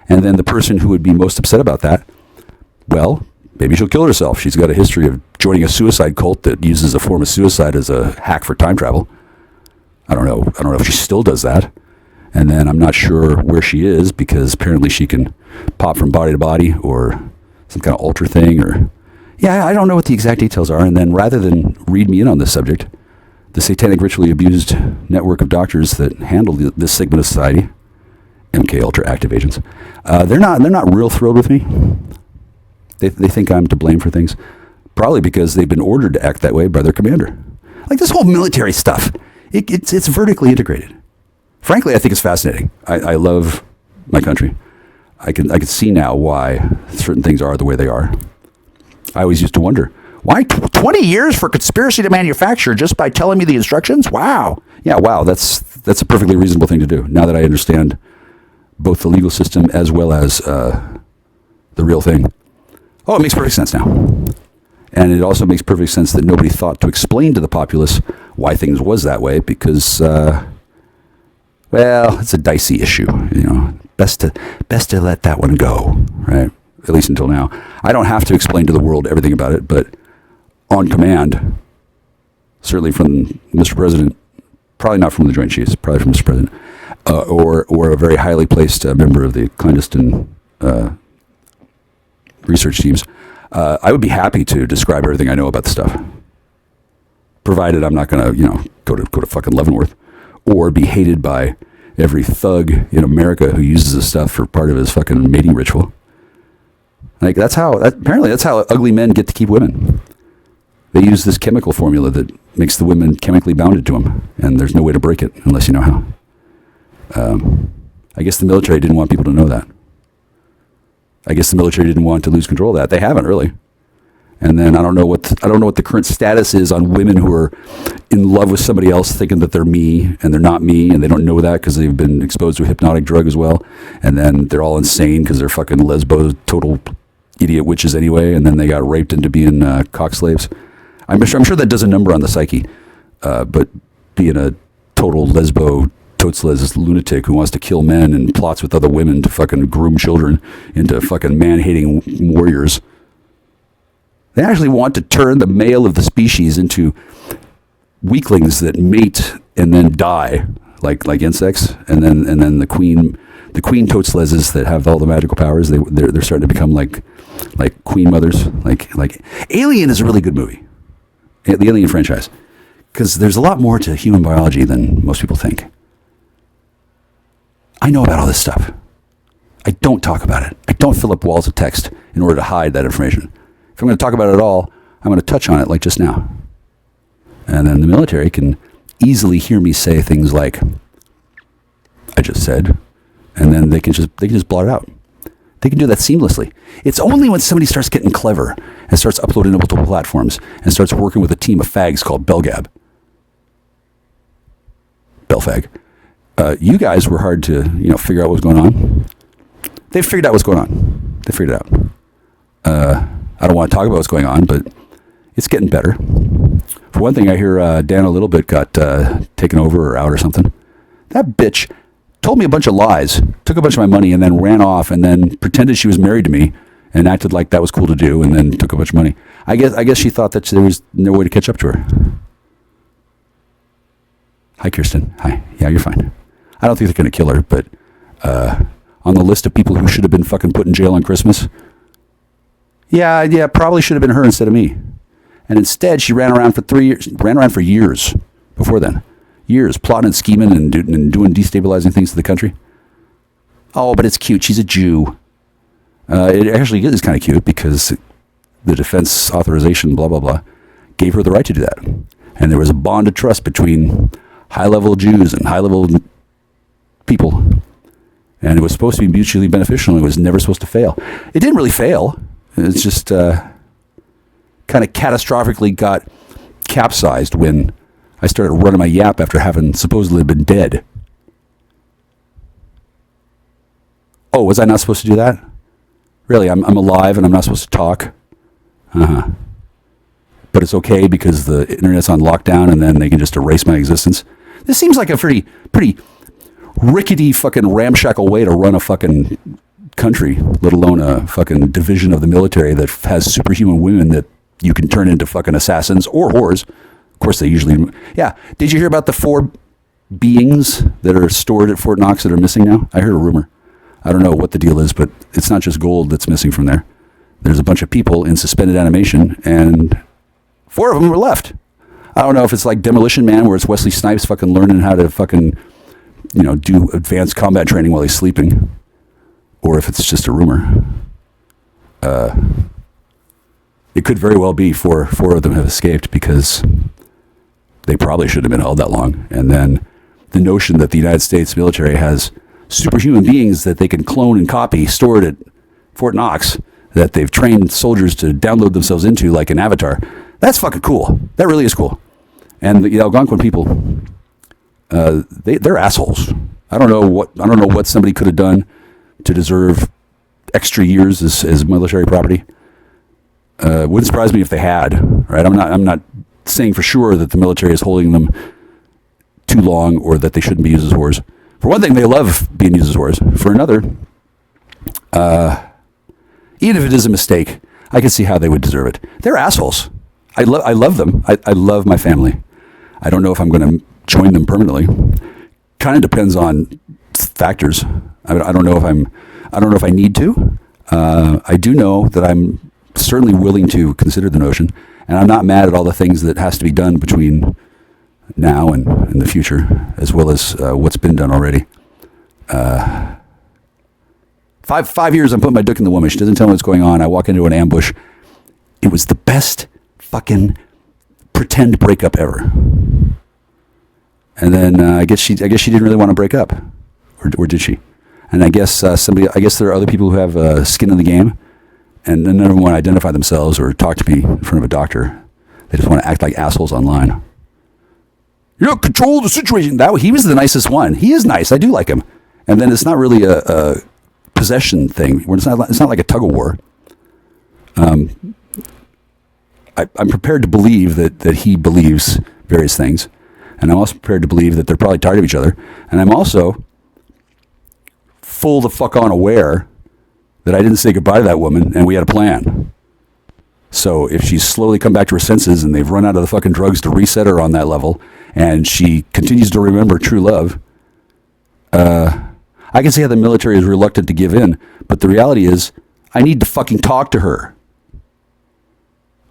And then the person who would be most upset about that, well, Maybe she'll kill herself. She's got a history of joining a suicide cult that uses a form of suicide as a hack for time travel. I don't know if she still does that. And then I'm not sure where she is, because apparently she can pop from body to body or some kind of alter thing, or I don't know what the exact details are. And then rather than read me in on this subject, the satanic ritually abused network of doctors that handle this segment of society, MK Ultra active agents, they're not real thrilled with me. They think I'm to blame for things, probably because they've been ordered to act that way by their commander. Like this whole military stuff, it's vertically integrated. Frankly, I think it's fascinating. I love my country. I can see now why certain things are the way they are. I always used to wonder, why 20 years for conspiracy to manufacture just by telling me the instructions? Wow. Yeah, wow. That's a perfectly reasonable thing to do. Now that I understand both the legal system as well as the real thing. Oh, it makes perfect sense now. And it also makes perfect sense that nobody thought to explain to the populace why things was that way, because, it's a dicey issue. Best to let that one go, right? At least until now. I don't have to explain to the world everything about it, but on command, certainly from Mr. President, probably not from the Joint Chiefs, probably from Mr. President, or a very highly placed member of the clandestine research teams, I would be happy to describe everything I know about the stuff, provided I'm not going to, go to fucking Leavenworth, or be hated by every thug in America who uses this stuff for part of his fucking mating ritual. Like apparently that's how ugly men get to keep women. They use this chemical formula that makes the women chemically bounded to them, and there's no way to break it unless you know how. I guess the military didn't want people to know that. I guess the military didn't want to lose control of that. They haven't really. And then I don't know what the current status is on women who are in love with somebody else, thinking that they're me, and they're not me, and they don't know that because they've been exposed to a hypnotic drug as well. And then they're all insane because they're fucking lesbo, total idiot witches anyway. And then they got raped into being cock slaves. I'm sure that does a number on the psyche. But being a total lesbo, totes lunatic who wants to kill men and plots with other women to fucking groom children into fucking man-hating warriors. They actually want to turn the male of the species into weaklings that mate and then die, like insects. And then the queen totes that have all the magical powers, they're starting to become like queen mothers. Like Alien is a really good movie, the Alien franchise, because there's a lot more to human biology than most people think. I know about all this stuff. I don't talk about it. I don't fill up walls of text in order to hide that information. If I'm going to talk about it at all, I'm going to touch on it like just now. And then the military can easily hear me say things like, I just said, and then they can just blot it out. They can do that seamlessly. It's only when somebody starts getting clever and starts uploading to multiple platforms and starts working with a team of fags called Belfag. You guys were hard to, figure out what was going on. They figured out what's going on. They figured it out. I don't want to talk about what's going on, but it's getting better. For one thing, I hear Dan a little bit got taken over or out or something. That bitch told me a bunch of lies, took a bunch of my money, and then ran off, and then pretended she was married to me and acted like that was cool to do, and then took a bunch of money. I guess she thought that there was no way to catch up to her. Hi, Kirsten. Hi. Yeah, you're fine. I don't think they're going to kill her, but on the list of people who should have been fucking put in jail on Christmas, yeah, probably should have been her instead of me. And instead, she ran around for years before then. Years, plotting and scheming and doing destabilizing things to the country. Oh, but it's cute. She's a Jew. It actually is kind of cute because the defense authorization, blah, blah, blah, gave her the right to do that. And there was a bond of trust between high-level Jews and high-level people. And it was supposed to be mutually beneficial, and it was never supposed to fail. It didn't really fail. It's just kind of catastrophically got capsized when I started running my yap after having supposedly been dead. Oh, was I not supposed to do that? Really, I'm alive and I'm not supposed to talk? Uh-huh. But it's okay because the internet's on lockdown and then they can just erase my existence. This seems like a pretty rickety fucking ramshackle way to run a fucking country, let alone a fucking division of the military that has superhuman women that you can turn into fucking assassins or whores. Of course, they usually... Yeah. Did you hear about the 4 beings that are stored at Fort Knox that are missing now? I heard a rumor. I don't know what the deal is, but it's not just gold that's missing from there. There's a bunch of people in suspended animation, and 4 of them were left. I don't know if it's like Demolition Man, where it's Wesley Snipes fucking learning how to fucking, do advanced combat training while he's sleeping, or if it's just a rumor. It could very well be four of them have escaped because they probably shouldn't have been held that long. And then the notion that the United States military has superhuman beings that they can clone and copy stored at Fort Knox that they've trained soldiers to download themselves into like an avatar. That's fucking cool. That really is cool. And the Algonquin people, they're assholes. I don't know what somebody could have done to deserve extra years as military property. Wouldn't surprise me if they had. Right? I'm not saying for sure that the military is holding them too long or that they shouldn't be used as whores. For one thing, they love being used as whores. For another, even if it is a mistake, I can see how they would deserve it. They're assholes. I love them. I love my family. I don't know if I'm going to join them permanently. Kind of depends on factors. I don't know if I need to. I do know that I'm certainly willing to consider the notion, and I'm not mad at all the things that has to be done between now and in the future, as well as what's been done already. 5 years I'm putting my dick in the woman. She doesn't tell me what's going on. I walk into an ambush. It was the best fucking pretend breakup ever. And then I guess she didn't really want to break up, or did she? And I guess there are other people who have skin in the game, and none of them want to identify themselves or talk to me in front of a doctor. They just want to act like assholes online. You don't control the situation. He was the nicest one. He is nice. I do like him. And then it's not really a possession thing. It's not like a tug of war. I'm prepared to believe that he believes various things. And I'm also prepared to believe that they're probably tired of each other. And I'm also full the fuck on aware that I didn't say goodbye to that woman and we had a plan. So if she's slowly come back to her senses and they've run out of the fucking drugs to reset her on that level and she continues to remember true love, I can see how the military is reluctant to give in. But the reality is I need to fucking talk to her.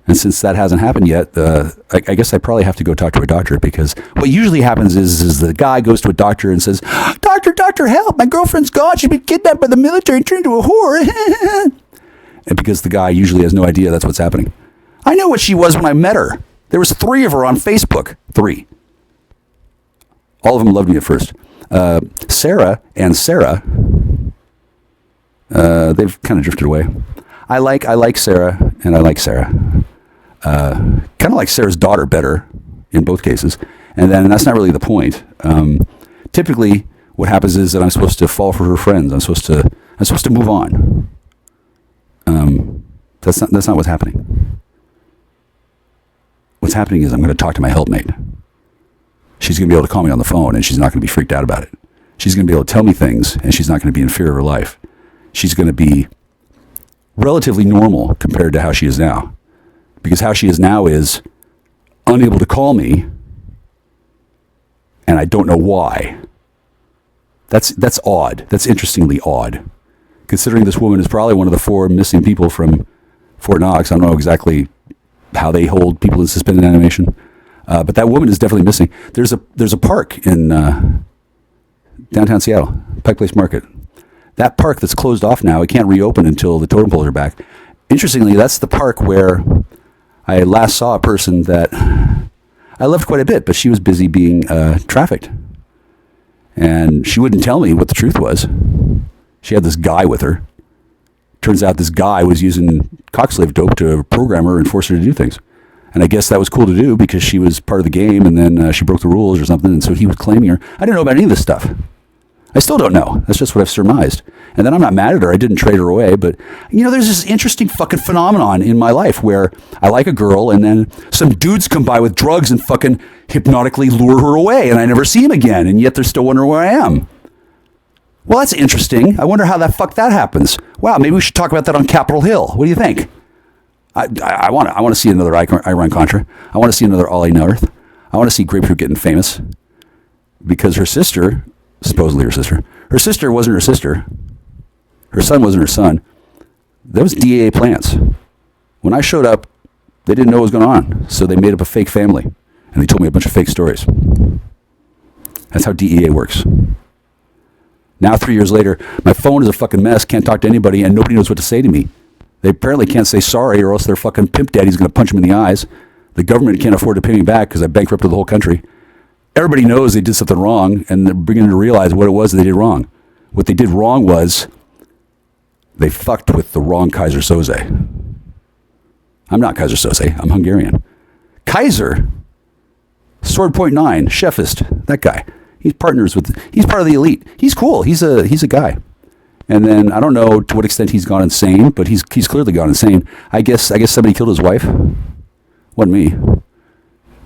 And since that hasn't happened yet, I guess I probably have to go talk to a doctor, because what usually happens is the guy goes to a doctor and says, Doctor, help, my girlfriend's gone. She's been kidnapped by the military and turned into a whore. And because the guy usually has no idea that's what's happening. I know what she was when I met her. There was 3 of her on Facebook. 3. All of them loved me at first. Sarah and Sarah, they've kind of drifted away. I like Sarah, and I like Sarah. Kind of like Sarah's daughter better in both cases. And that's not really the point. Typically, what happens is that I'm supposed to fall for her friends. I'm supposed to move on. That's not what's happening. What's happening is I'm going to talk to my helpmate. She's going to be able to call me on the phone, and she's not going to be freaked out about it. She's going to be able to tell me things, and she's not going to be in fear of her life. She's going to be relatively normal compared to how she is now. Because how she is now is unable to call me, and I don't know why. That's odd. That's interestingly odd. Considering this woman is probably one of the 4 missing people from Fort Knox. I don't know exactly how they hold people in suspended animation. But that woman is definitely missing. There's a park in downtown Seattle, Pike Place Market. That park that's closed off now, it can't reopen until the totem poles are back. Interestingly, that's the park where I last saw a person that I loved quite a bit, but she was busy being trafficked. And she wouldn't tell me what the truth was. She had this guy with her. Turns out this guy was using cockslave dope to program her and force her to do things. And I guess that was cool to do because she was part of the game, and then she broke the rules or something, and so he was claiming her. I didn't know about any of this stuff. I still don't know. That's just what I've surmised. And then I'm not mad at her. I didn't trade her away. But, there's this interesting fucking phenomenon in my life where I like a girl, and then some dudes come by with drugs and fucking hypnotically lure her away, and I never see him again, and yet they're still wondering where I am. Well, that's interesting. I wonder how that happens. Wow, maybe we should talk about that on Capitol Hill. What do you think? I want to see another Iran-Contra. I want to see another Ollie North. I want to see Grapefruit getting famous because her sister, supposedly her sister wasn't her sister. Her son wasn't her son. That was DEA plans. When I showed up, they didn't know what was going on, so they made up a fake family, and they told me a bunch of fake stories. That's how DEA works. Now, 3 years later, my phone is a fucking mess, can't talk to anybody, and nobody knows what to say to me. They apparently can't say sorry, or else their fucking pimp daddy's going to punch them in the eyes. The government can't afford to pay me back because I bankrupted the whole country. Everybody knows they did something wrong, and they're beginning to realize what it was that they did wrong. What they did wrong was they fucked with the wrong Kaiser Soze. I'm not Kaiser Soze. I'm Hungarian. Kaiser, Sword Point 9, chefist, that guy. He's part of the elite. He's cool. He's a guy. And then I don't know to what extent he's gone insane, but he's clearly gone insane. I guess somebody killed his wife. Wasn't me.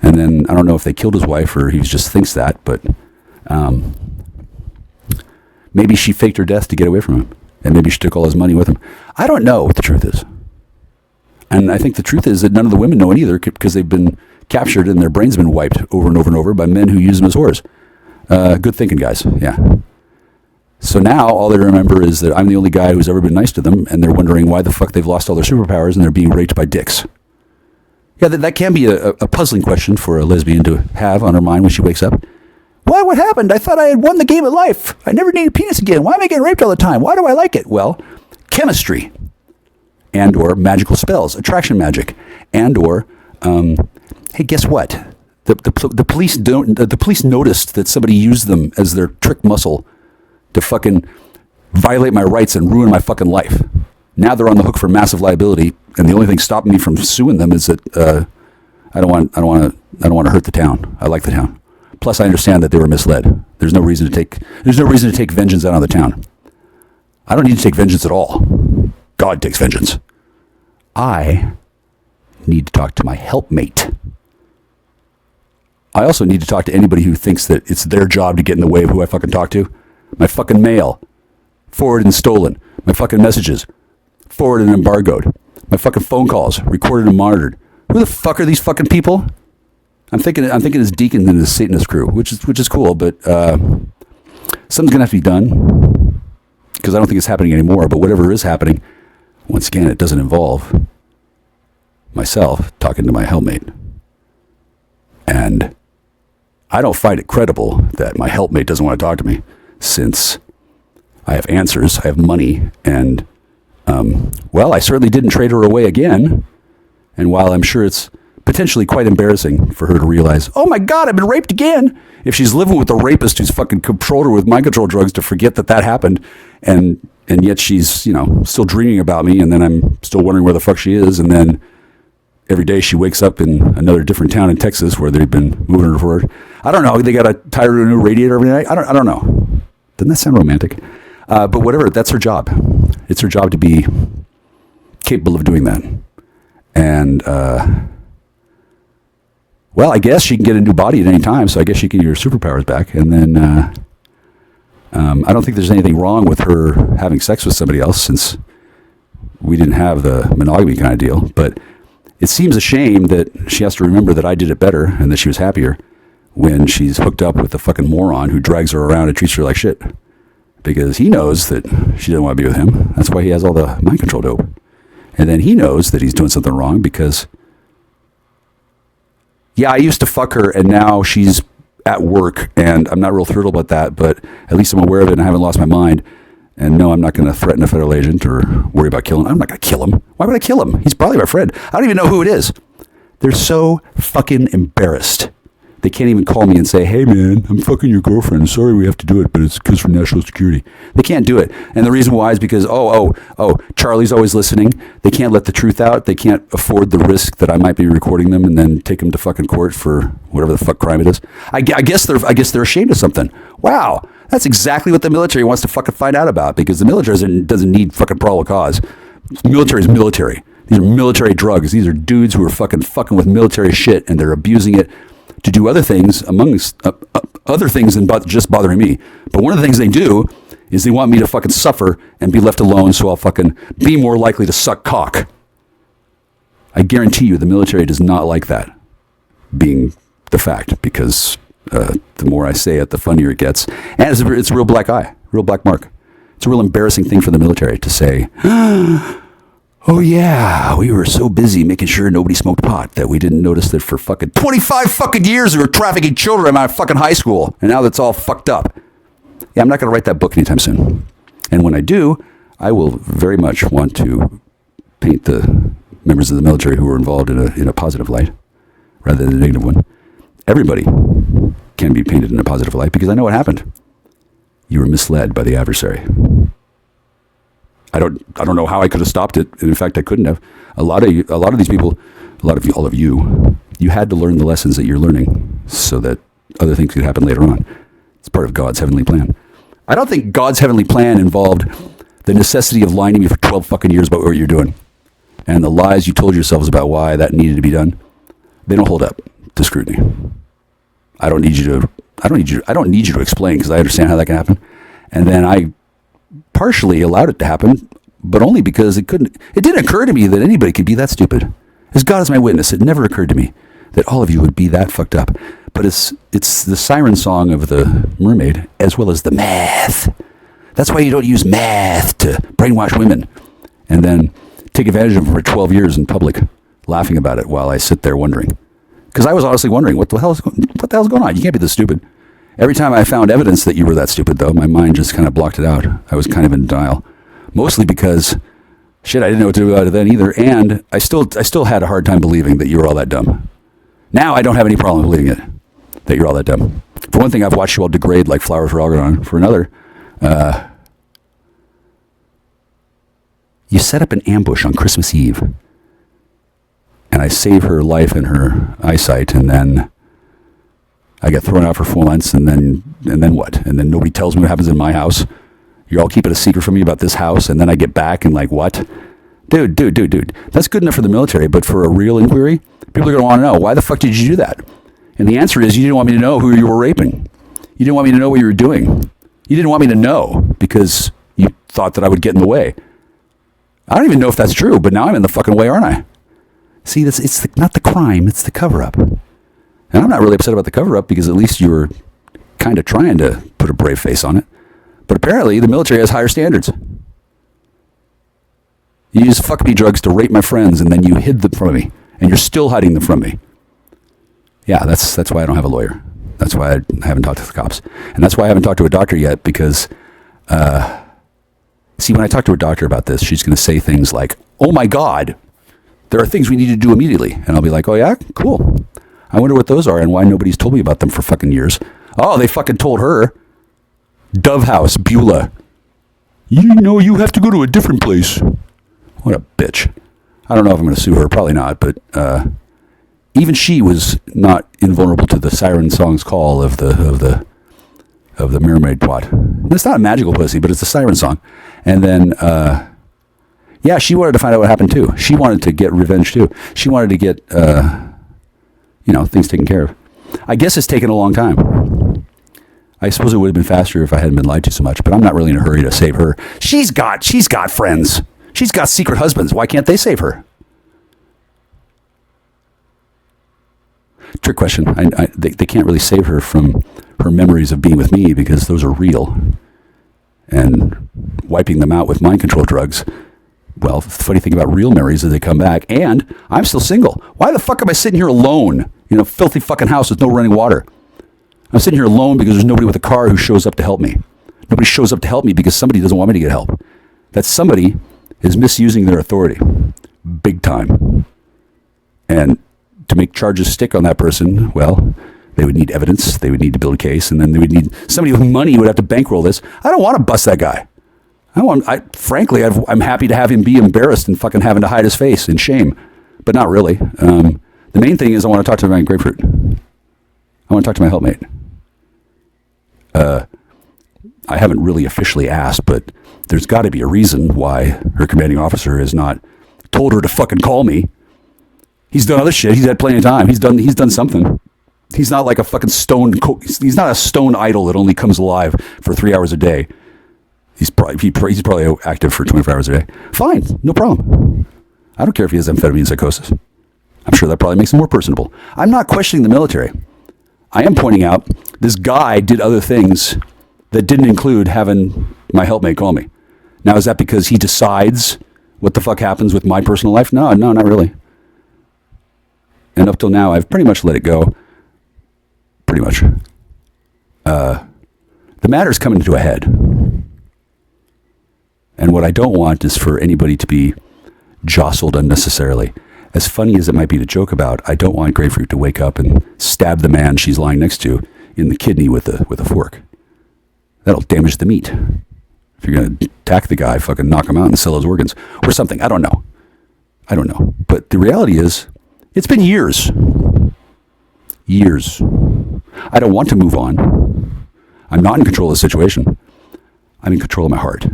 And then I don't know if they killed his wife or he just thinks that, but maybe she faked her death to get away from him. And maybe she took all his money with him. I don't know what the truth is. And I think the truth is that none of the women know it either because they've been captured and their brains have been wiped over and over and over by men who use them as whores. Good thinking, guys. Yeah. So now all they remember is that I'm the only guy who's ever been nice to them, and they're wondering why the fuck they've lost all their superpowers and they're being raped by dicks. Yeah, that can be a puzzling question for a lesbian to have on her mind when she wakes up. Why? What happened? I thought I had won the game of life. I never need a penis again. Why am I getting raped all the time? Why do I like it? Well, chemistry and or magical spells, attraction magic, and or, hey, guess what? The police noticed that somebody used them as their trick muscle to fucking violate my rights and ruin my fucking life. Now they're on the hook for massive liability, and the only thing stopping me from suing them is that I don't want to hurt the town. I like the town. Plus, I understand that they were misled. There's no reason to take vengeance out on the town. I don't need to take vengeance at all. God takes vengeance. I need to talk to my helpmate. I also need to talk to anybody who thinks that it's their job to get in the way of who I fucking talk to. My fucking mail, forwarded and stolen. My fucking messages, forwarded and embargoed. My fucking phone calls, recorded and monitored. Who the fuck are these fucking people? I'm thinking it's Deacon and his Satanist crew, which is cool, but something's gonna have to be done because I don't think it's happening anymore. But whatever is happening, once again, it doesn't involve myself talking to my helpmate, and I don't find it credible that my helpmate doesn't want to talk to me, since I have answers, I have money, and well, I certainly didn't trade her away again. And while I'm sure it's potentially quite embarrassing for her to realize, oh my God, I've been raped again. If she's living with the rapist who's fucking controlled her with mind control drugs to forget that happened, and yet she's, still dreaming about me, and then I'm still wondering where the fuck she is, and then every day she wakes up in another different town in Texas where they've been moving her forward. I don't know. They got to tie her to a new radiator every night. I don't know. Doesn't that sound romantic? But whatever, that's her job. It's her job to be capable of doing that. And, well, I guess she can get a new body at any time, so I guess she can get her superpowers back. And then I don't think there's anything wrong with her having sex with somebody else, since we didn't have the monogamy kind of deal. But it seems a shame that she has to remember that I did it better and that she was happier when she's hooked up with a fucking moron who drags her around and treats her like shit. Because he knows that she doesn't want to be with him. That's why he has all the mind control dope. And then he knows that he's doing something wrong because, yeah, I used to fuck her and now she's at work and I'm not real thrilled about that, but at least I'm aware of it and I haven't lost my mind. And no, I'm not going to threaten a federal agent or worry about killing him. I'm not going to kill him. Why would I kill him? He's probably my friend. I don't even know who it is. They're so fucking embarrassed. They can't even call me and say, hey man, I'm fucking your girlfriend. Sorry we have to do it, but it's because for national security. They can't do it. And the reason why is because, Charlie's always listening. They can't let the truth out. They can't afford the risk that I might be recording them and then take them to fucking court for whatever the fuck crime it is. I guess they're ashamed of something. Wow. That's exactly what the military wants to fucking find out about, because the military doesn't need fucking probable cause. Military is military. These are military drugs. These are dudes who are fucking with military shit, and they're abusing it to do other things, amongst other things than just bothering me. But one of the things they do is they want me to fucking suffer and be left alone so I'll fucking be more likely to suck cock. I guarantee you the military does not like that being the fact, because the more I say it, the funnier it gets. And it's a real black eye, real black mark. It's a real embarrassing thing for the military to say, oh yeah, we were so busy making sure nobody smoked pot that we didn't notice that for fucking 25 fucking years we were trafficking children in my fucking high school. And now that's all fucked up. Yeah, I'm not going to write that book anytime soon. And when I do, I will very much want to paint the members of the military who were involved in a positive light rather than a negative one. Everybody can be painted in a positive light because I know what happened. You were misled by the adversary. I don't know how I could have stopped it. And in fact, I couldn't have. A lot of these people, all of you had to learn the lessons that you're learning so that other things could happen later on. It's part of God's heavenly plan. I don't think God's heavenly plan involved the necessity of lying to me for 12 fucking years about what you're doing. And the lies you told yourselves about why that needed to be done, they don't hold up to scrutiny. I don't need you to explain, because I understand how that can happen. And then I partially allowed it to happen, but only because it didn't occur to me that anybody could be that stupid. As God is my witness, it never occurred to me that all of you would be that fucked up. But it's the siren song of the mermaid as well as the math. That's why you don't use math to brainwash women and then take advantage of them for 12 years in public, laughing about it while I sit there wondering. Because I was honestly wondering, what the hell's going on? You can't be this stupid. Every time I found evidence that you were that stupid, though, my mind just kind of blocked it out. I was kind of in denial. Mostly because, shit, I didn't know what to do about it then either. And I still had a hard time believing that you were all that dumb. Now I don't have any problem believing it, that you're all that dumb. For one thing, I've watched you all degrade like flowers for algodon. For another, you set up an ambush on Christmas Eve. And I save her life and her eyesight, and then I get thrown out for 4 months, and then what? And then nobody tells me what happens in my house. You're all keeping a secret from me about this house, and then I get back and like, what? Dude. That's good enough for the military, but for a real inquiry, people are going to want to know, why the fuck did you do that? And the answer is, you didn't want me to know who you were raping. You didn't want me to know what you were doing. You didn't want me to know because you thought that I would get in the way. I don't even know if that's true, but now I'm in the fucking way, aren't I? See, it's not the crime, it's the cover-up. And I'm not really upset about the cover-up because at least you were kind of trying to put a brave face on it. But apparently the military has higher standards. You used fuck me drugs to rape my friends, and then you hid them from me. And you're still hiding them from me. Yeah, that's why I don't have a lawyer. That's why I haven't talked to the cops. And that's why I haven't talked to a doctor yet, because, see, when I talk to a doctor about this, she's going to say things like, oh my God, there are things we need to do immediately. And I'll be like, oh yeah, cool. I wonder what those are and why nobody's told me about them for fucking years. Oh, they fucking told her. Dove House, Beulah. You know you have to go to a different place. What a bitch. I don't know if I'm going to sue her. Probably not. But even she was not invulnerable to the siren song's call of the mermaid twat. It's not a magical pussy, but it's a siren song. And then, yeah, she wanted to find out what happened too. She wanted to get revenge too. She wanted to get, things taken care of. I guess it's taken a long time. I suppose it would have been faster if I hadn't been lied to so much, but I'm not really in a hurry to save her. She's got friends. She's got secret husbands. Why can't they save her? Trick question. They can't really save her from her memories of being with me because those are real. And wiping them out with mind control drugs, well, the funny thing about real memories is they come back, and I'm still single. Why the fuck am I sitting here alone in a filthy fucking house with no running water? I'm sitting here alone because there's nobody with a car who shows up to help me. Nobody shows up to help me because somebody doesn't want me to get help. That somebody is misusing their authority. Big time. And to make charges stick on that person, well, they would need evidence, they would need to build a case, and then they would need somebody with money who would have to bankroll this. I don't want to bust that guy. Frankly, I'm happy to have him be embarrassed and fucking having to hide his face in shame, but not really. The main thing is I want to talk to my grapefruit. I want to talk to my helpmate. I haven't really officially asked, but there's got to be a reason why her commanding officer has not told her to fucking call me. He's done other shit. He's had plenty of time. He's done something. He's not like a fucking he's not a stone idol that only comes alive for 3 hours a day. He's probably active for 24 hours a day. Fine, no problem. I don't care if he has amphetamine psychosis. I'm sure that probably makes him more personable. I'm not questioning the military. I am pointing out this guy did other things that didn't include having my helpmate call me. Now, is that because he decides what the fuck happens with my personal life? No, not really. And up till now, I've pretty much let it go. Pretty much. The matter's coming to a head. And what I don't want is for anybody to be jostled unnecessarily. As funny as it might be to joke about, I don't want Grapefruit to wake up and stab the man she's lying next to in the kidney with a fork. That'll damage the meat. If you're going to attack the guy, fucking knock him out and sell his organs or something. I don't know. But the reality is, it's been years. Years. I don't want to move on. I'm not in control of the situation. I'm in control of my heart.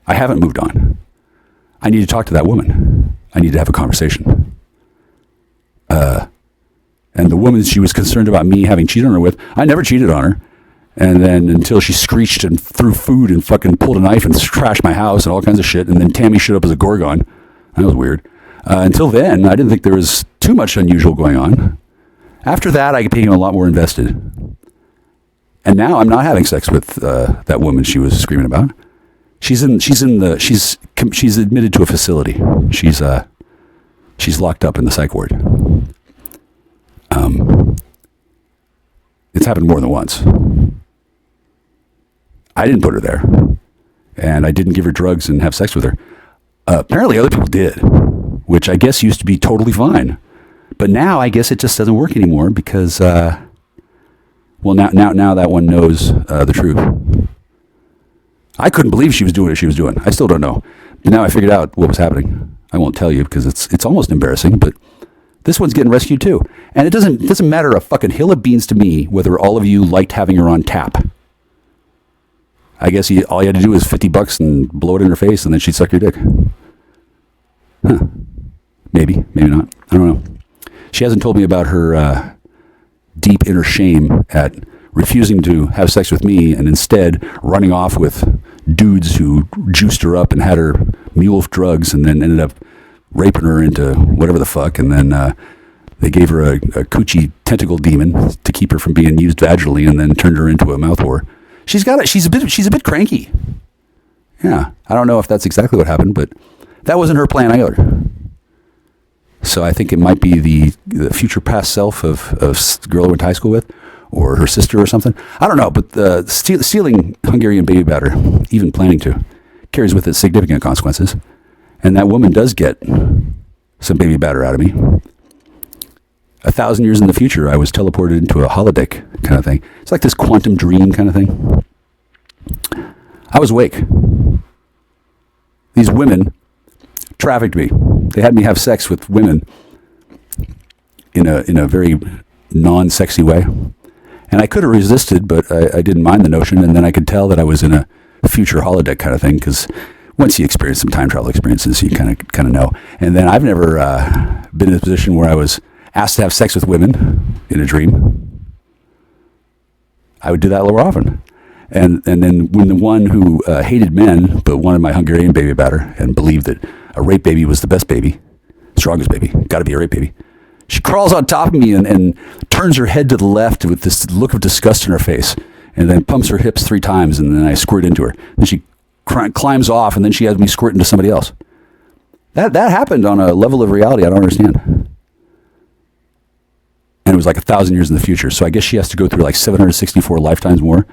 I haven't moved on. I need to talk to that woman. I need to have a conversation. And the woman she was concerned about me having cheated on her with, I never cheated on her. And then until she screeched and threw food and fucking pulled a knife and trashed my house and all kinds of shit. And then Tammy showed up as a Gorgon. That was weird. Until then, I didn't think there was too much unusual going on. After that, I became a lot more invested. And now I'm not having sex with that woman she was screaming about. She's admitted to a facility. She's locked up in the psych ward. It's happened more than once. I didn't put her there, and I didn't give her drugs and have sex with her. Apparently, other people did, which I guess used to be totally fine. But now I guess it just doesn't work anymore because, now that one knows the truth. I couldn't believe she was doing what she was doing. I still don't know. But now I figured out what was happening. I won't tell you because it's almost embarrassing, but this one's getting rescued too. And it doesn't matter a fucking hill of beans to me whether all of you liked having her on tap. I guess all you had to do was $50 and blow it in her face and then she'd suck your dick. Huh. Maybe not. I don't know. She hasn't told me about her deep inner shame at refusing to have sex with me and instead running off with dudes who juiced her up and had her mule drugs and then ended up raping her into whatever the fuck. And then they gave her a coochie tentacle demon to keep her from being used vaginally and then turned her into a mouth whore. She's a bit cranky. Yeah. I don't know if that's exactly what happened, but that wasn't her plan either. So I think it might be the future past self of the girl I went to high school with, or her sister or something. I don't know, but stealing Hungarian baby batter, even planning to, carries with it significant consequences. And that woman does get some baby batter out of me. 1,000 years in the future, I was teleported into a holodeck kind of thing. It's like this quantum dream kind of thing. I was awake. These women trafficked me. They had me have sex with women in a very non-sexy way. And I could have resisted, but I didn't mind the notion. And then I could tell that I was in a future holodeck kind of thing, because once you experience some time travel experiences, you kind of know. And then I've never been in a position where I was asked to have sex with women in a dream. I would do that a little often. And then when the one who hated men but wanted my Hungarian baby batter and believed that a rape baby was the best baby, strongest baby, got to be a rape baby, she crawls on top of me and turns her head to the left with this look of disgust in her face, and then pumps her hips 3 times, and then I squirt into her. Then she climbs off, and then she has me squirt into somebody else. That happened on a level of reality I don't understand. And it was like 1,000 years in the future. So I guess she has to go through like 764 lifetimes more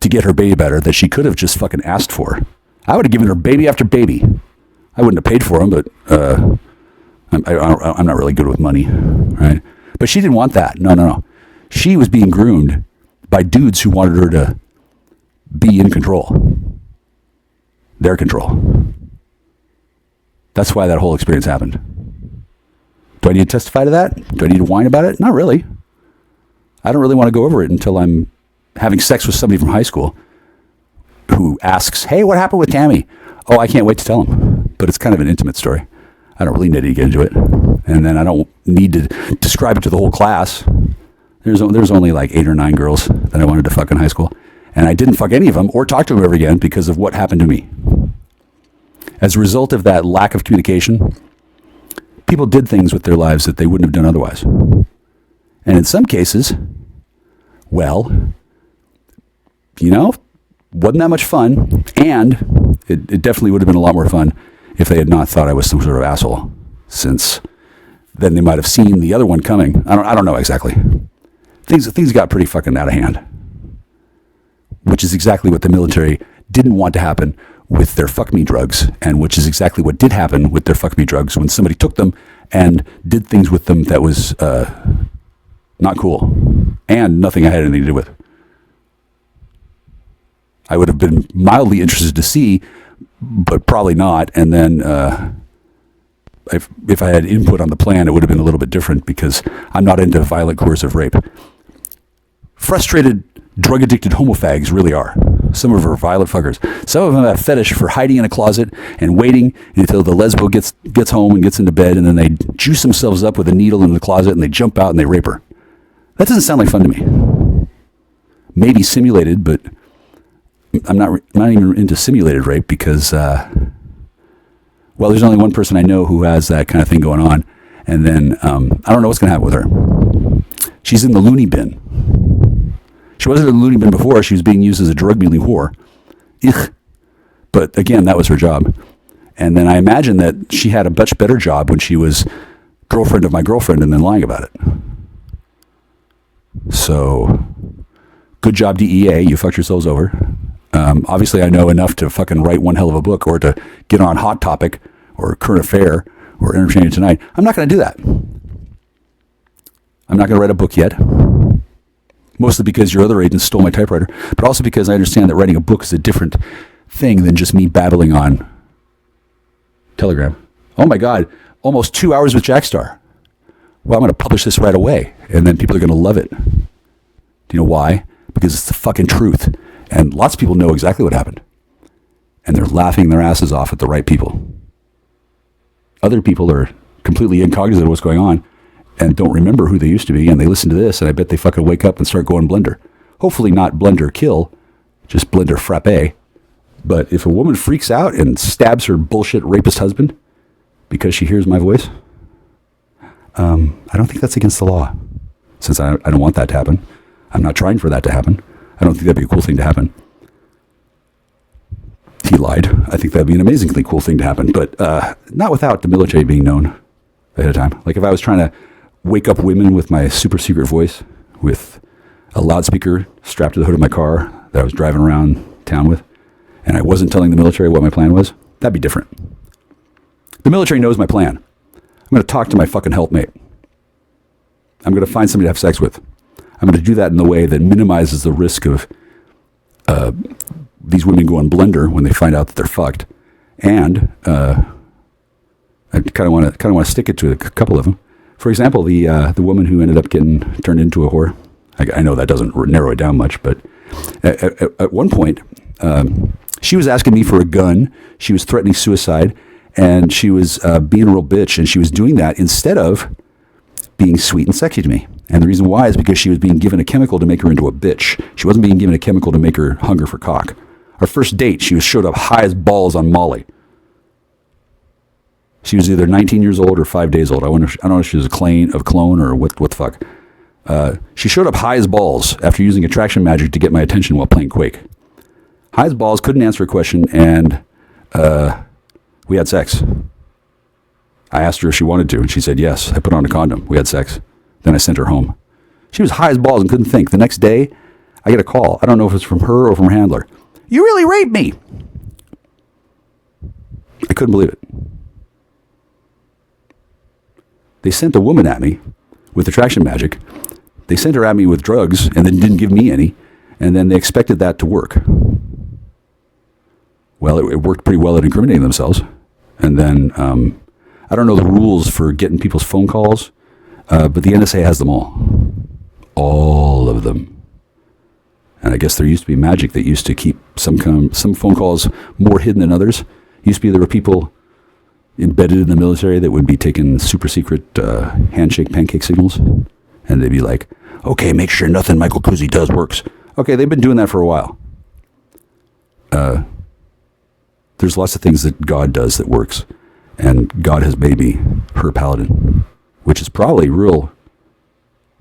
to get her baby batter that she could have just fucking asked for. I would have given her baby after baby. I wouldn't have paid for them, but I'm not really good with money, right? But she didn't want that. No. She was being groomed by dudes who wanted her to be in control. Their control. That's why that whole experience happened. Do I need to testify to that? Do I need to whine about it? Not really. I don't really want to go over it until I'm having sex with somebody from high school who asks, hey, what happened with Tammy? Oh, I can't wait to tell them. But it's kind of an intimate story. I don't really need to get into it. And then I don't need to describe it to the whole class. There's only like 8 or 9 girls that I wanted to fuck in high school. And I didn't fuck any of them or talk to them ever again because of what happened to me. As a result of that lack of communication, people did things with their lives that they wouldn't have done otherwise. And in some cases, well, wasn't that much fun. And it definitely would have been a lot more fun if they had not thought I was some sort of asshole, since then they might have seen the other one coming. I don't know exactly. Things got pretty fucking out of hand, which is exactly what the military didn't want to happen with their fuck me drugs, and which is exactly what did happen with their fuck me drugs when somebody took them and did things with them that was not cool and nothing I had anything to do with. I would have been mildly interested to see, but probably not. And then if I had input on the plan, it would have been a little bit different, because I'm not into violent coercive rape. Frustrated, drug-addicted homofags really are. Some of them are violent fuckers. Some of them have a fetish for hiding in a closet and waiting until the lesbo gets home and gets into bed, and then they juice themselves up with a needle in the closet and they jump out and they rape her. That doesn't sound like fun to me. Maybe simulated, but I'm not even into simulated rape, because there's only one person I know who has that kind of thing going on, and then I don't know what's going to happen with her. She's in the loony bin. She wasn't in the loony bin before. She was being used as a drug-mule whore. Ugh. But again, that was her job. And then I imagine that she had a much better job when she was girlfriend of my girlfriend and then lying about it. So, good job, DEA. You fucked yourselves over. Obviously, I know enough to fucking write one hell of a book, or to get on Hot Topic or Current Affair or Entertainment Tonight. I'm not going to do that. I'm not going to write a book yet. Mostly because your other agents stole my typewriter, but also because I understand that writing a book is a different thing than just me babbling on Telegram. Oh my God, almost 2 hours with Jackstar. Well, I'm going to publish this right away, and then people are going to love it. Do you know why? Because it's the fucking truth. And lots of people know exactly what happened. And they're laughing their asses off at the right people. Other people are completely incognizant of what's going on and don't remember who they used to be, and they listen to this, and I bet they fucking wake up and start going blender. Hopefully not blender kill, just blender frappe. But if a woman freaks out and stabs her bullshit rapist husband because she hears my voice, I don't think that's against the law. Since I don't want that to happen. I'm not trying for that to happen. I don't think that'd be a cool thing to happen. He lied. I think that'd be an amazingly cool thing to happen, but not without the military being known ahead of time. Like if I was trying to wake up women with my super secret voice, with a loudspeaker strapped to the hood of my car that I was driving around town with, and I wasn't telling the military what my plan was, that'd be different. The military knows my plan. I'm going to talk to my fucking helpmate. I'm going to find somebody to have sex with. I'm going to do that in the way that minimizes the risk of these women going blender when they find out that they're fucked. And I kind of want to stick it to a couple of them. For example, the woman who ended up getting turned into a whore. I know that doesn't narrow it down much, but at one point, she was asking me for a gun. She was threatening suicide, and she was being a real bitch. And she was doing that instead of being sweet and sexy to me. And the reason why is because she was being given a chemical to make her into a bitch. She wasn't being given a chemical to make her hunger for cock. Our first date, she showed up high as balls on Molly. She was either 19 years old or 5 days old. I don't know if she was a clone or what the fuck. She showed up high as balls after using attraction magic to get my attention while playing Quake. High as balls, couldn't answer a question, and we had sex. I asked her if she wanted to, and she said yes. I put on a condom. We had sex. Then I sent her home. She was high as balls and couldn't think. The next day, I get a call. I don't know if it's from her or from her handler. You really raped me. I couldn't believe it. They sent a woman at me with attraction magic. They sent her at me with drugs and then didn't give me any. And then they expected that to work. Well, it worked pretty well at incriminating themselves. And then, I don't know the rules for getting people's phone calls, but the NSA has them all. All of them. And I guess there used to be magic that used to keep some phone calls more hidden than others. Used to be there were people embedded in the military that would be taking super secret handshake pancake signals. And they'd be like, okay, make sure nothing Michael Kuzi does works. Okay, they've been doing that for a while. there's lots of things that God does that works. And God has made me her paladin, which is probably real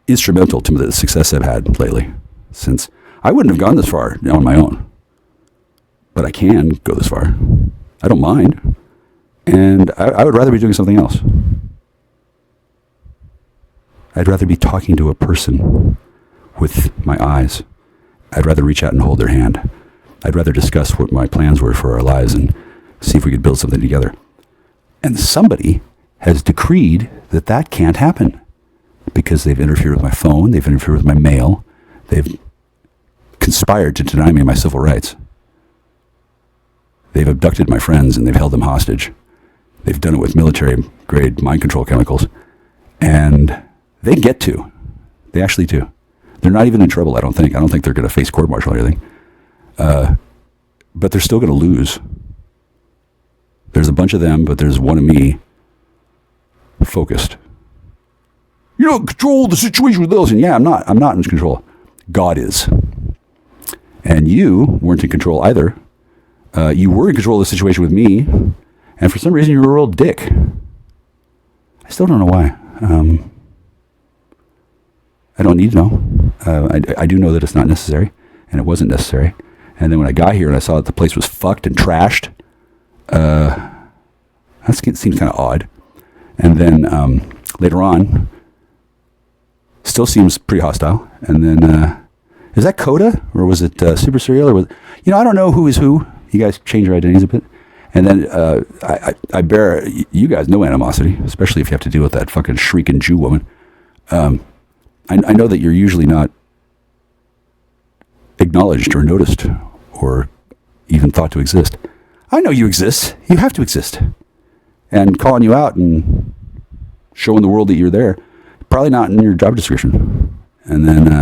instrumental to the success I've had lately, since I wouldn't have gone this far on my own. But I can go this far. I don't mind. And I would rather be doing something else. I'd rather be talking to a person with my eyes. I'd rather reach out and hold their hand. I'd rather discuss what my plans were for our lives and see if we could build something together. And somebody has decreed that that can't happen because they've interfered with my phone, they've interfered with my mail, they've conspired to deny me my civil rights. They've abducted my friends and they've held them hostage. They've done it with military-grade mind control chemicals. And they get to. They actually do. They're not even in trouble, I don't think. I don't think they're going to face court-martial or anything. But they're still going to lose. There's a bunch of them, but there's one of me focused. You don't control the situation with those. And yeah, I'm not in control. God is. And you weren't in control either. You were in control of the situation with me. And for some reason, you were a real dick. I still don't know why. I don't need to know. I do know that it's not necessary. And it wasn't necessary. And then when I got here and I saw that the place was fucked and trashed, that seems kind of odd. And then later on, still seems pretty hostile. And then, is that Coda? Or was it Super Serial? Or was, I don't know who is who. You guys change your identities a bit. And then I bear you guys no animosity, especially if you have to deal with that fucking shrieking Jew woman. I know that you're usually not acknowledged or noticed or even thought to exist. I know you exist. You have to exist. And calling you out and showing the world that you're there, probably not in your job description. And then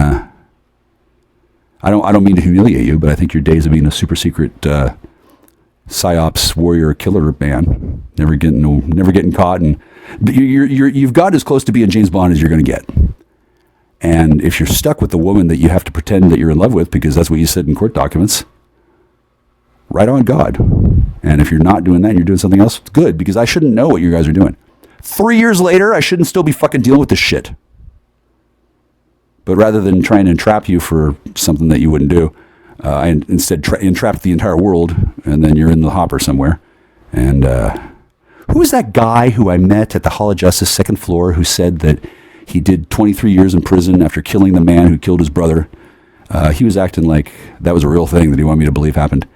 I don't mean to humiliate you, but I think your days of being a super secret psyops warrior killer man, never getting caught, and you've got as close to being James Bond as you're going to get. And if you're stuck with the woman that you have to pretend that you're in love with because that's what you said in court documents, right on God. And if you're not doing that and you're doing something else, it's good, because I shouldn't know what you guys are doing. 3 years later, I shouldn't still be fucking dealing with this shit. But rather than trying to entrap you for something that you wouldn't do, I instead entrapped the entire world, and then you're in the hopper somewhere. And who was that guy who I met at the Hall of Justice, second floor, who said that he did 23 years in prison after killing the man who killed his brother? He was acting like that was a real thing that he wanted me to believe happened.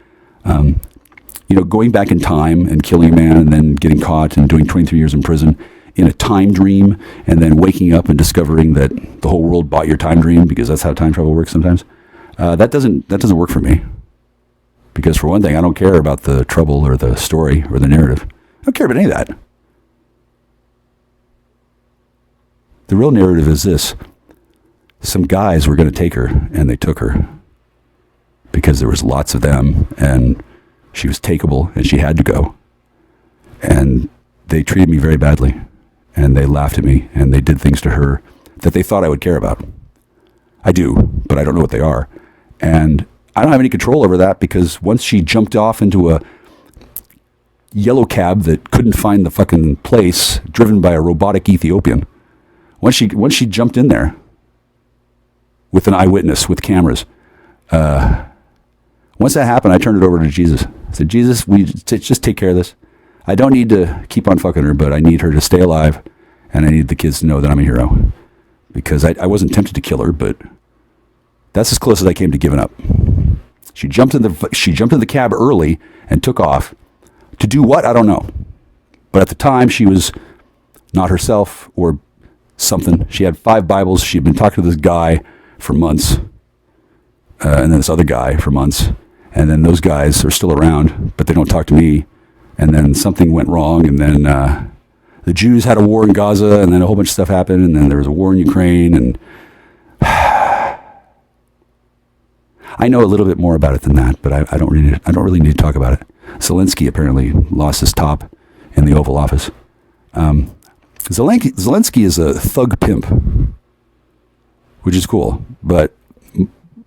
Going back in time and killing a man and then getting caught and doing 23 years in prison in a time dream, and then waking up and discovering that the whole world bought your time dream, because that's how time travel works sometimes. That doesn't work for me. Because for one thing, I don't care about the trouble or the story or the narrative. I don't care about any of that. The real narrative is this. Some guys were going to take her, and they took her. Because there was lots of them, and she was takeable, and she had to go. And they treated me very badly. And they laughed at me, and they did things to her that they thought I would care about. I do, but I don't know what they are. And I don't have any control over that, because once she jumped off into a yellow cab that couldn't find the fucking place, driven by a robotic Ethiopian, once she jumped in there with an eyewitness, with cameras, once that happened, I turned it over to Jesus. I said, Jesus, just take care of this. I don't need to keep on fucking her, but I need her to stay alive, and I need the kids to know that I'm a hero. Because I wasn't tempted to kill her, but that's as close as I came to giving up. She jumped in the cab early and took off. To do what? I don't know. But at the time, she was not herself or something. She had 5 Bibles. She had been talking to this guy for months, and then this other guy for months. And then those guys are still around, but they don't talk to me. And then something went wrong, and then the Jews had a war in Gaza, and then a whole bunch of stuff happened, and then there was a war in Ukraine, and I know a little bit more about it than that, but I don't really need to talk about it. Zelensky apparently lost his top in the Oval Office. Zelensky is a thug pimp, which is cool, but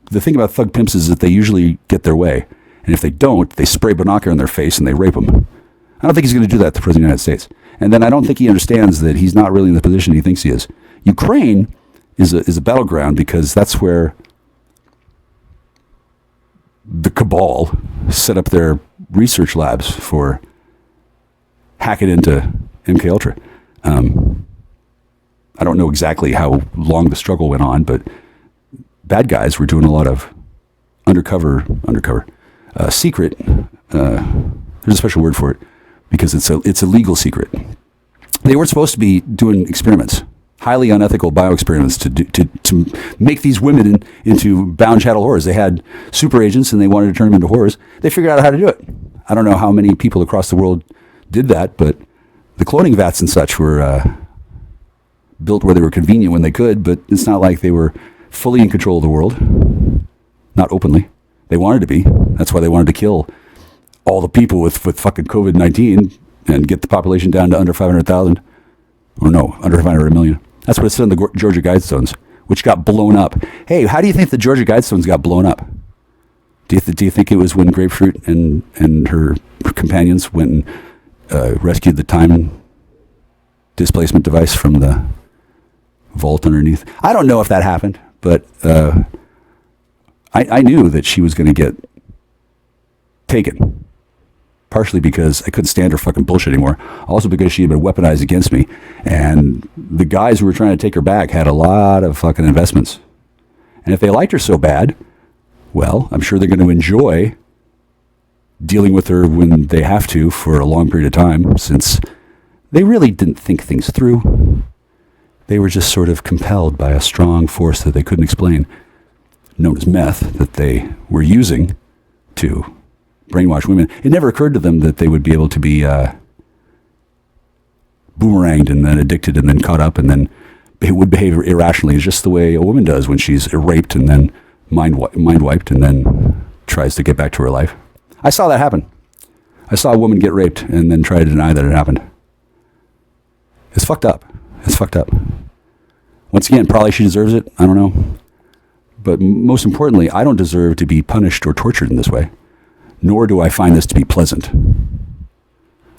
the thing about thug pimps is that they usually get their way. And if they don't, they spray binocular in their face and they rape them. I don't think he's going to do that to the President of the United States. And then I don't think he understands that he's not really in the position he thinks he is. Ukraine is a battleground because that's where the cabal set up their research labs for hacking into MKUltra. I don't know exactly how long the struggle went on, but bad guys were doing a lot of secret. There's a special word for it because it's a legal secret. They weren't supposed to be doing experiments, highly unethical bioexperiments to make these women into bound chattel whores. They had super agents and they wanted to turn them into whores. They figured out how to do it. I don't know how many people across the world did that, but the cloning vats and such were built where they were convenient when they could, but it's not like they were fully in control of the world. Not openly. They wanted to be. That's why they wanted to kill all the people with fucking COVID-19 and get the population down to under 500,000. Or no, under 500 million. That's what it said in the Georgia Guidestones, which got blown up. Hey, how do you think the Georgia Guidestones got blown up? Do you think it was when Grapefruit and her companions went and rescued the time displacement device from the vault underneath? I don't know if that happened, but I knew that she was going to get taken. Partially because I couldn't stand her fucking bullshit anymore. Also because she had been weaponized against me. And the guys who were trying to take her back had a lot of fucking investments. And if they liked her so bad, well, I'm sure they're going to enjoy dealing with her when they have to for a long period of time, since they really didn't think things through. They were just sort of compelled by a strong force that they couldn't explain, known as meth, that they were using to brainwash women. It never occurred to them that they would be able to be boomeranged and then addicted and then caught up and then would behave irrationally. It's just the way a woman does when she's raped and then mind wiped and then tries to get back to her life. I saw that happen. I saw a woman get raped and then try to deny that it happened. It's fucked up. It's fucked up. Once again, probably she deserves it. I don't know. But most importantly, I don't deserve to be punished or tortured in this way. Nor do I find this to be pleasant.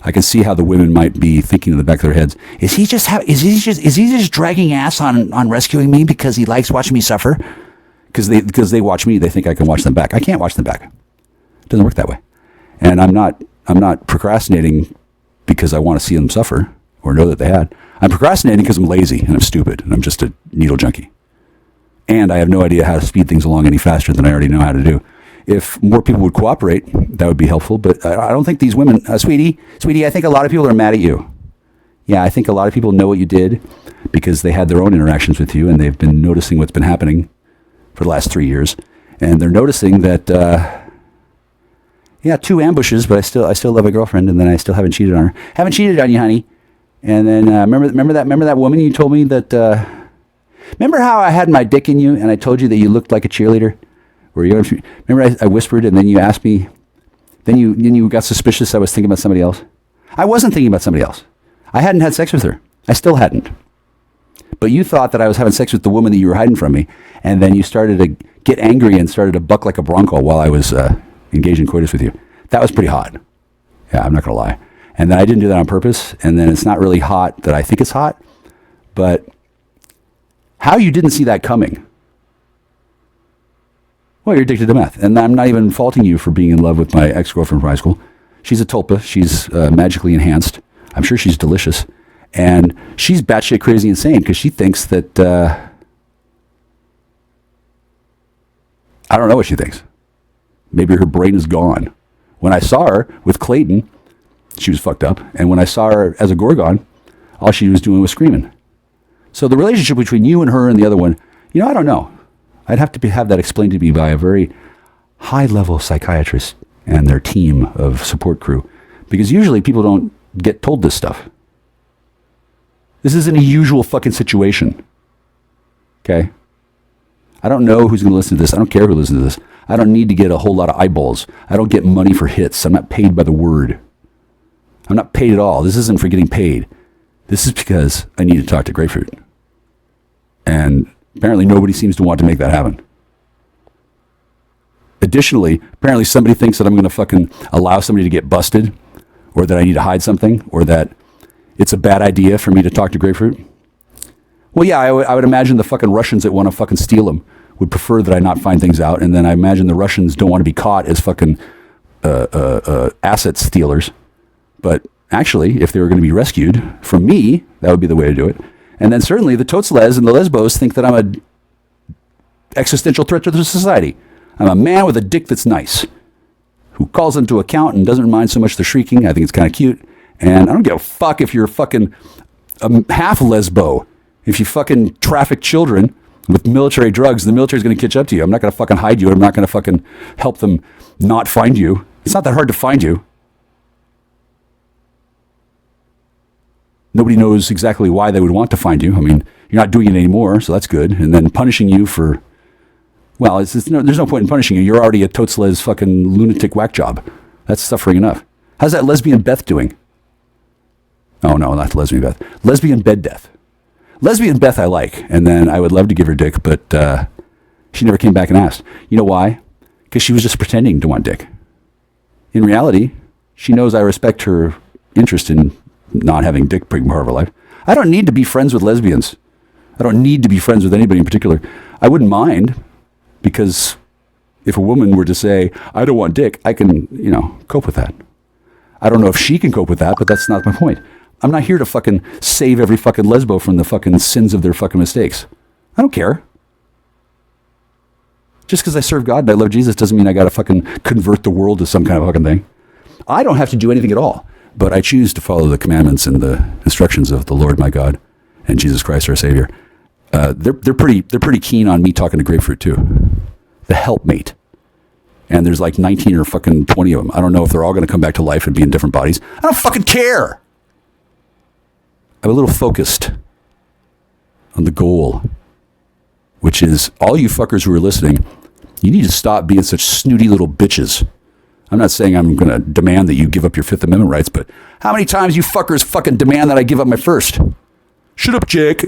I can see how the women might be thinking in the back of their heads, is he just dragging ass on rescuing me because he likes watching me suffer? Because they watch me, they think I can watch them back. I can't watch them back. It doesn't work that way. And I'm not procrastinating because I want to see them suffer or know that they had. I'm procrastinating because I'm lazy and I'm stupid and I'm just a needle junkie. And I have no idea how to speed things along any faster than I already know how to do. If more people would cooperate, that would be helpful. But I don't think these women, sweetie, I think a lot of people are mad at you. Yeah, I think a lot of people know what you did because they had their own interactions with you and they've been noticing what's been happening for the last 3 years. And they're noticing that, 2 ambushes, but I still love a girlfriend and then I still haven't cheated on her. Haven't cheated on you, honey. And then remember that woman you told me that, remember how I had my dick in you and I told you that you looked like a cheerleader? Remember I whispered and then you asked me, then you got suspicious I was thinking about somebody else? I wasn't thinking about somebody else. I hadn't had sex with her. I still hadn't. But you thought that I was having sex with the woman that you were hiding from me, and then you started to get angry and started to buck like a bronco while I was engaged in coitus with you. That was pretty hot. Yeah, I'm not going to lie. And then I didn't do that on purpose, and then it's not really hot that I think it's hot, but how you didn't see that coming? Well, you're addicted to meth. And I'm not even faulting you for being in love with my ex-girlfriend from high school. She's a tulpa. She's magically enhanced. I'm sure she's delicious. And she's batshit crazy insane because she thinks that... I don't know what she thinks. Maybe her brain is gone. When I saw her with Clayton, she was fucked up. And when I saw her as a Gorgon, all she was doing was screaming. So the relationship between you and her and the other one, I don't know. I'd have to have that explained to me by a very high-level psychiatrist and their team of support crew. Because usually people don't get told this stuff. This isn't a usual fucking situation. Okay? I don't know who's going to listen to this. I don't care who listens to this. I don't need to get a whole lot of eyeballs. I don't get money for hits. I'm not paid by the word. I'm not paid at all. This isn't for getting paid. This is because I need to talk to Grapefruit. And apparently nobody seems to want to make that happen. additionally, apparently somebody thinks that I'm going to fucking allow somebody to get busted, or that I need to hide something, or that it's a bad idea for me to talk to grapefruit. Well, yeah, I would imagine the fucking Russians that want to fucking steal them would prefer that I not find things out, and then I imagine the Russians don't want to be caught as fucking asset stealers. But actually, if they were going to be rescued from me, that would be the way to do it. And then certainly the Totsles and the Lesbos think that I'm a existential threat to the society. I'm a man with a dick that's nice, who calls them to account and doesn't mind so much the shrieking. I think it's kind of cute. And I don't give a fuck if you're fucking half Lesbo. If you fucking traffic children with military drugs, the military's going to catch up to you. I'm not going to fucking hide you. I'm not going to fucking help them not find you. It's not that hard to find you. Nobody knows exactly why they would want to find you. I mean, you're not doing it anymore, so that's good. And then punishing you for, well, there's no point in punishing you. You're already a Totsles fucking lunatic whack job. That's suffering enough. How's that lesbian Beth doing? Oh, no, not lesbian Beth. Lesbian bed death. Lesbian Beth I like, and then I would love to give her dick, but she never came back and asked. You know why? Because she was just pretending to want dick. In reality, she knows I respect her interest in not having dick being part of her life. I don't need to be friends with lesbians. I don't need to be friends with anybody in particular. I wouldn't mind, because if a woman were to say, I don't want dick, I can, cope with that. I don't know if she can cope with that, but that's not my point. I'm not here to fucking save every fucking lesbo from the fucking sins of their fucking mistakes. I don't care. Just because I serve God and I love Jesus doesn't mean I got to fucking convert the world to some kind of fucking thing. I don't have to do anything at all, but I choose to follow the commandments and the instructions of the Lord my God and Jesus Christ our Savior. They're pretty keen on me talking to grapefruit too. The helpmate. And there's like 19 or fucking 20 of them. I don't know if they're all going to come back to life and be in different bodies. I don't fucking care. I'm a little focused on the goal, which is all you fuckers who are listening, you need to stop being such snooty little bitches. I'm not saying I'm going to demand that you give up your Fifth Amendment rights, but how many times you fuckers fucking demand that I give up my first? Shut up, Jake.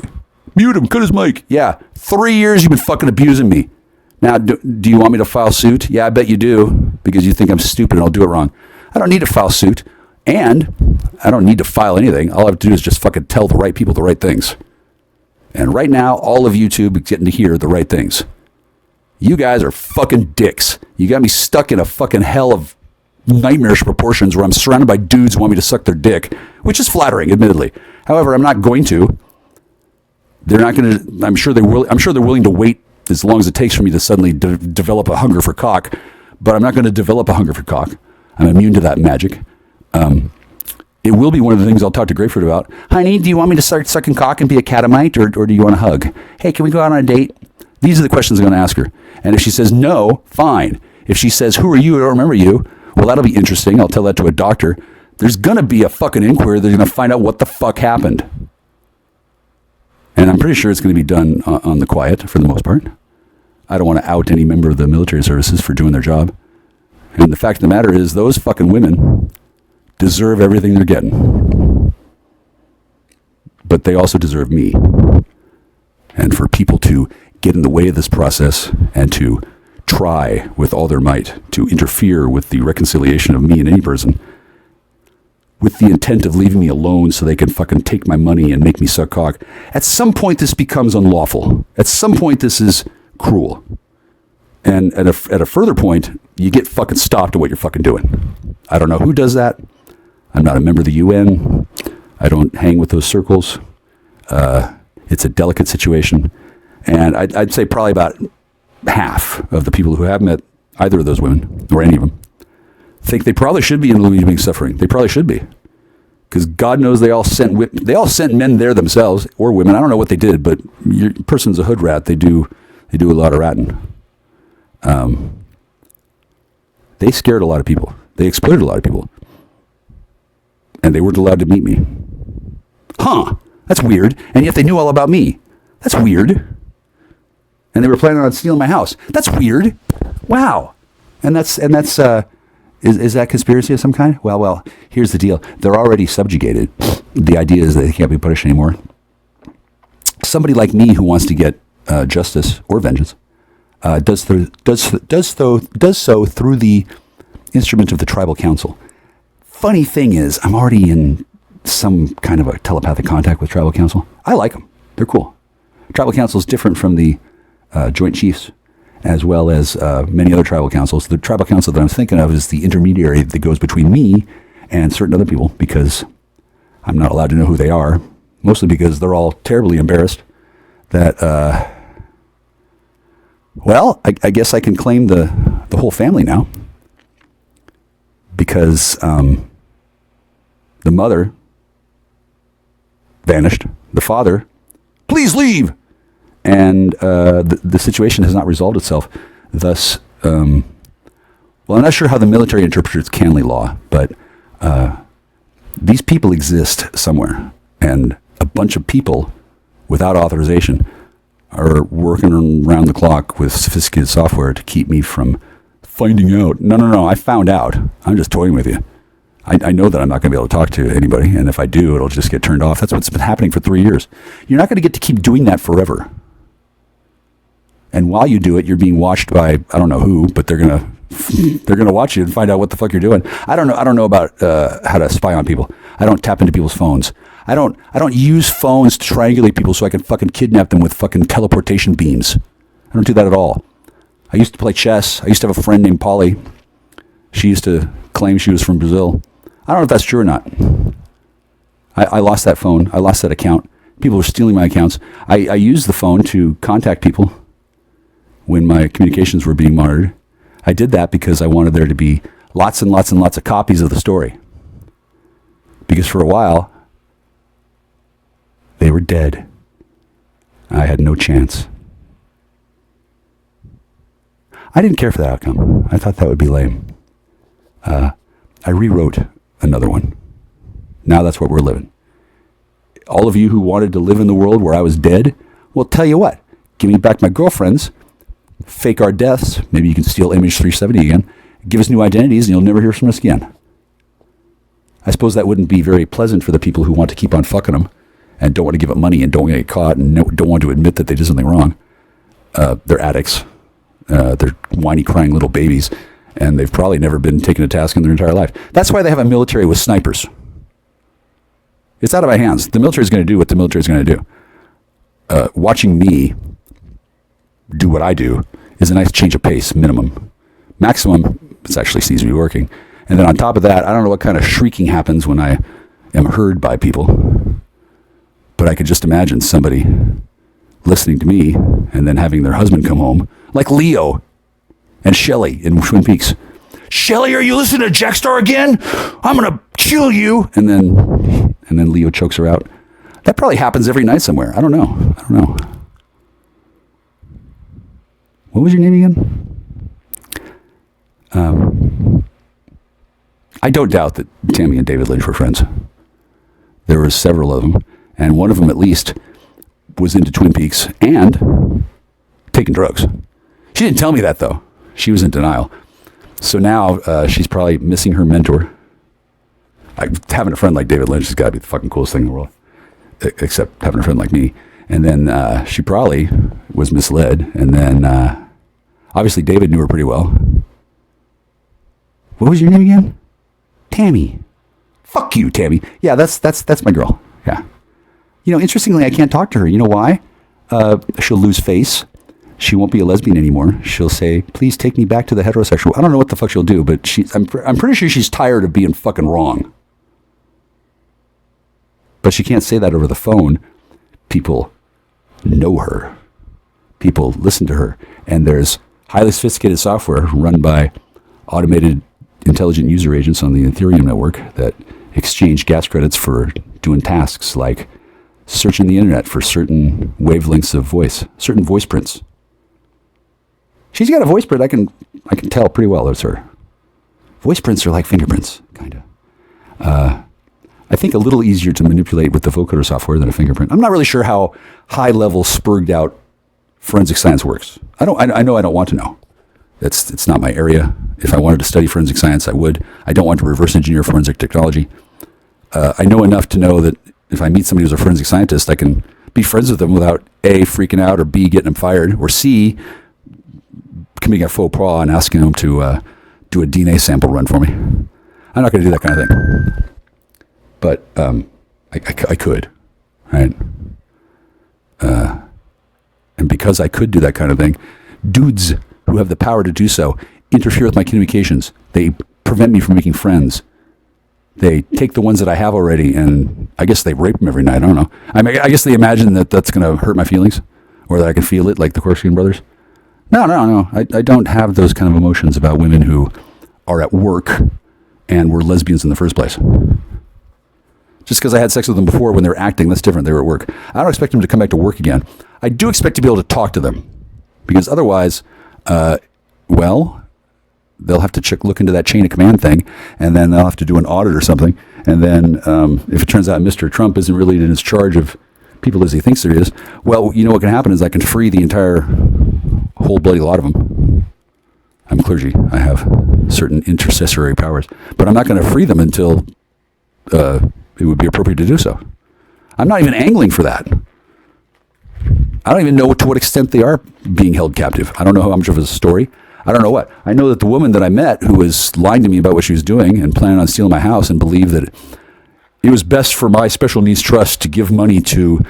Mute him. Cut his mic. Yeah. 3 years you've been fucking abusing me. Now, do you want me to file suit? Yeah, I bet you do, because you think I'm stupid and I'll do it wrong. I don't need to file suit, and I don't need to file anything. All I have to do is just fucking tell the right people the right things. And right now, all of YouTube is getting to hear the right things. You guys are fucking dicks. You got me stuck in a fucking hell of nightmarish proportions where I'm surrounded by dudes who want me to suck their dick, which is flattering, admittedly. However, I'm not going to. They're not going to. I'm sure they're willing to wait as long as it takes for me to suddenly develop a hunger for cock, but I'm not going to develop a hunger for cock. I'm immune to that magic. It will be one of the things I'll talk to Grapefruit about. Honey, do you want me to start sucking cock and be a catamite, or do you want a hug? Hey, can we go out on a date? These are the questions I'm going to ask her. And if she says no, fine. If she says, who are you? I don't remember you. Well, that'll be interesting. I'll tell that to a doctor. There's going to be a fucking inquiry. They're going to find out what the fuck happened. And I'm pretty sure it's going to be done on the quiet for the most part. I don't want to out any member of the military services for doing their job. And the fact of the matter is, those fucking women deserve everything they're getting. But they also deserve me. And for people to get in the way of this process and to try with all their might to interfere with the reconciliation of me and any person with the intent of leaving me alone so they can fucking take my money and make me suck cock. At some point, this becomes unlawful. At some point, this is cruel. And at a further point, you get fucking stopped at what you're fucking doing. I don't know who does that. I'm not a member of the UN. I don't hang with those circles. It's a delicate situation. And I'd say probably about half of the people who have met either of those women, or any of them, think they probably should be in alleviating suffering. They probably should be. Because God knows they all sent men there themselves, or women. I don't know what they did, but your person's a hood rat. They do a lot of ratting. They scared a lot of people. They exploited a lot of people. And they weren't allowed to meet me. Huh, that's weird. And yet they knew all about me. That's weird. And they were planning on stealing my house. That's weird. Wow. And that's is that conspiracy of some kind? Well, here's the deal. They're already subjugated. The idea is that they can't be punished anymore. Somebody like me who wants to get justice or vengeance, does so through the instrument of the tribal council. Funny thing is, I'm already in some kind of a telepathic contact with tribal council. I like them. They're cool. Tribal council is different from the Joint Chiefs, as well as many other tribal councils. The tribal council that I'm thinking of is the intermediary that goes between me and certain other people, because I'm not allowed to know who they are, mostly because they're all terribly embarrassed that, I guess I can claim the whole family now, because the mother vanished, the father, please leave, and the situation has not resolved itself. Thus, I'm not sure how the military interprets Canley law, but these people exist somewhere, and a bunch of people without authorization are working around the clock with sophisticated software to keep me from finding out. No, I found out. I'm just toying with you. I know that I'm not going to be able to talk to anybody, and if I do, it'll just get turned off. That's what's been happening for 3 years. You're not going to get to keep doing that forever. And while you do it, you're being watched by, I don't know who, but they're going to watch you and find out what the fuck you're doing. I don't know about how to spy on people. I don't tap into people's phones. I don't use phones to triangulate people so I can fucking kidnap them with fucking teleportation beams. I don't do that at all. I used to play chess. I used to have a friend named Polly. She used to claim she was from Brazil. I don't know if that's true or not. I lost that phone. I lost that account. People were stealing my accounts. I used the phone to contact people when my communications were being monitored. I did that because I wanted there to be lots and lots and lots of copies of the story. Because for a while, they were dead. I had no chance. I didn't care for that outcome. I thought that would be lame. I rewrote another one. Now that's what we're living. All of you who wanted to live in the world where I was dead, well, tell you what, give me back my girlfriends, fake our deaths, maybe you can steal Image 370 again, give us new identities, and you'll never hear from us again. I suppose that wouldn't be very pleasant for the people who want to keep on fucking them and don't want to give up money and don't want to get caught and don't want to admit that they did something wrong. They're addicts. They're whiny, crying little babies, and they've probably never been taken to task in their entire life. That's why they have a military with snipers. It's out of my hands. The military is going to do what the military is going to do. Watching me do what I do is a nice change of pace, minimum. Maximum, it actually sees me working. And then on top of that, I don't know what kind of shrieking happens when I am heard by people. But I could just imagine somebody listening to me and then having their husband come home, like Leo and Shelley in Twin Peaks. Shelley, are you listening to Jackstar again? I'm going to kill you. And then Leo chokes her out. That probably happens every night somewhere. I don't know. What was your name again? I don't doubt that Tammy and David Lynch were friends. There were several of them, and one of them at least was into Twin Peaks and taking drugs. She didn't tell me that, though. She was in denial. So now she's probably missing her mentor. Having a friend like David Lynch has got to be the fucking coolest thing in the world, except having a friend like me. And then she probably was misled. And then obviously David knew her pretty well. What was your name again? Tammy. Fuck you, Tammy. Yeah, that's my girl. Yeah. You know, interestingly, I can't talk to her. You know why? She'll lose face. She won't be a lesbian anymore. She'll say, please take me back to the heterosexual. I don't know what the fuck she'll do, but I'm pretty sure she's tired of being fucking wrong. But she can't say that over the phone. People know her. People listen to her. And there's highly sophisticated software run by automated intelligent user agents on the Ethereum network that exchange gas credits for doing tasks like searching the internet for certain wavelengths of voice, certain voice prints. She's got a voice print. I can tell pretty well it's her. Voice prints are like fingerprints, kind of. I think a little easier to manipulate with the vocoder software than a fingerprint. I'm not really sure how high-level, spurged-out forensic science works. I know I don't want to know. It's not my area. If I wanted to study forensic science, I would. I don't want to reverse engineer forensic technology. I know enough to know that if I meet somebody who's a forensic scientist, I can be friends with them without A, freaking out, or B, getting them fired, or C, committing a faux pas and asking him to do a DNA sample run for me. I'm not going to do that kind of thing. But I could, right? And because I could do that kind of thing, dudes who have the power to do so interfere with my communications. They prevent me from making friends. They take the ones that I have already, and I guess they rape them every night. I don't know. I mean, I guess they imagine that that's going to hurt my feelings, or that I can feel it, like the Corkscreen Brothers. No. I don't have those kind of emotions about women who are at work and were lesbians in the first place. Just because I had sex with them before when they were acting, that's different. They were at work. I don't expect them to come back to work again. I do expect to be able to talk to them, because otherwise, well, they'll have to look into that chain of command thing, and then they'll have to do an audit or something. And then if it turns out Mr. Trump isn't really in his charge of people as he thinks there is, well, you know what can happen is I can free the entire whole bloody lot of them. I'm clergy. I have certain intercessory powers, but I'm not going to free them until it would be appropriate to do so. I'm not even angling for that. I don't even know to what extent they are being held captive. I don't know how much of a story. I don't know what. I know that the woman that I met who was lying to me about what she was doing and planning on stealing my house and believed that it was best for my special needs trust to give money to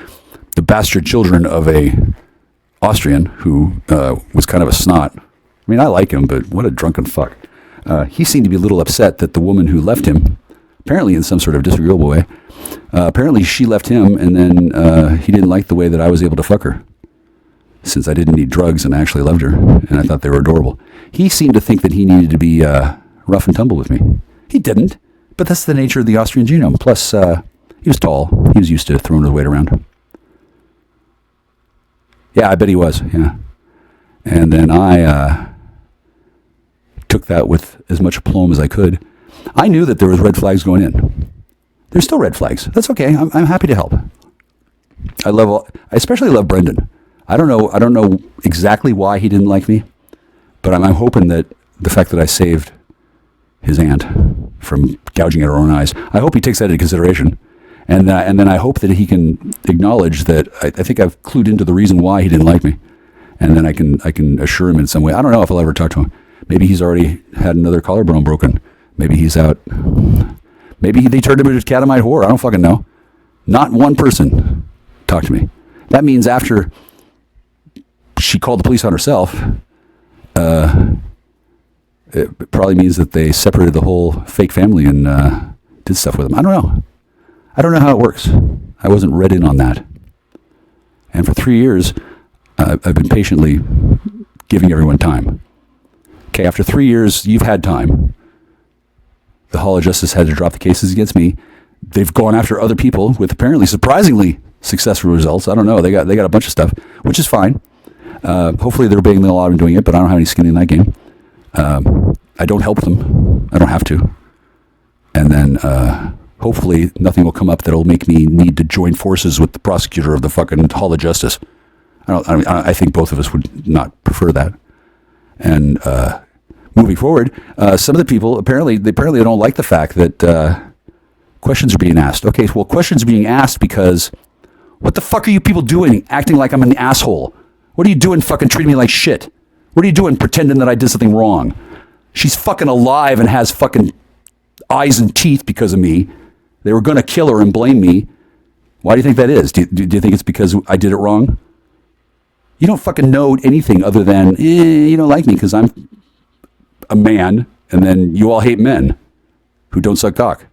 the bastard children of a Austrian who was kind of a snot. I mean, I like him, but what a drunken fuck. He seemed to be a little upset that the woman who left him, apparently in some sort of disagreeable way, apparently she left him, and then he didn't like the way that I was able to fuck her, since I didn't need drugs and I actually loved her, and I thought they were adorable. He seemed to think that he needed to be rough and tumble with me. He didn't, but that's the nature of the Austrian genome. Plus, he was tall. He was used to throwing his weight around. Yeah, I bet he was, yeah. And then I took that with as much aplomb as I could. I knew that there was red flags going in. There's still red flags. That's okay. I'm happy to help. I especially love Brendan. I don't know exactly why he didn't like me, but I'm hoping that the fact that I saved his aunt from gouging at her own eyes, I hope he takes that into consideration. And then I hope that he can acknowledge that I think I've clued into the reason why he didn't like me. And then I can assure him in some way. I don't know if I'll ever talk to him. Maybe he's already had another collarbone broken. Maybe he's out. Maybe they turned him into a catamite whore. I don't fucking know. Not one person talked to me. That means after she called the police on herself, it probably means that they separated the whole fake family and did stuff with them. I don't know. I don't know how it works. I wasn't read in on that. And for 3 years, I've been patiently giving everyone time. Okay, after 3 years, you've had time. The Hall of Justice had to drop the cases against me. They've gone after other people with apparently surprisingly successful results. I don't know. They got a bunch of stuff, which is fine. Hopefully they're being allowed in doing it, but I don't have any skin in that game. I don't help them. I don't have to. And then hopefully nothing will come up that'll make me need to join forces with the prosecutor of the fucking Hall of Justice. I think both of us would not prefer that. And moving forward, some of the people apparently don't like the fact that questions are being asked. Okay, well, questions are being asked because what the fuck are you people doing acting like I'm an asshole? What are you doing fucking treating me like shit? What are you doing pretending that I did something wrong? She's fucking alive and has fucking eyes and teeth because of me. They were going to kill her and blame me. Why do you think that is? Do you think it's because I did it wrong? You don't fucking know anything other than, you don't like me because I'm a man, and then you all hate men who don't suck cock.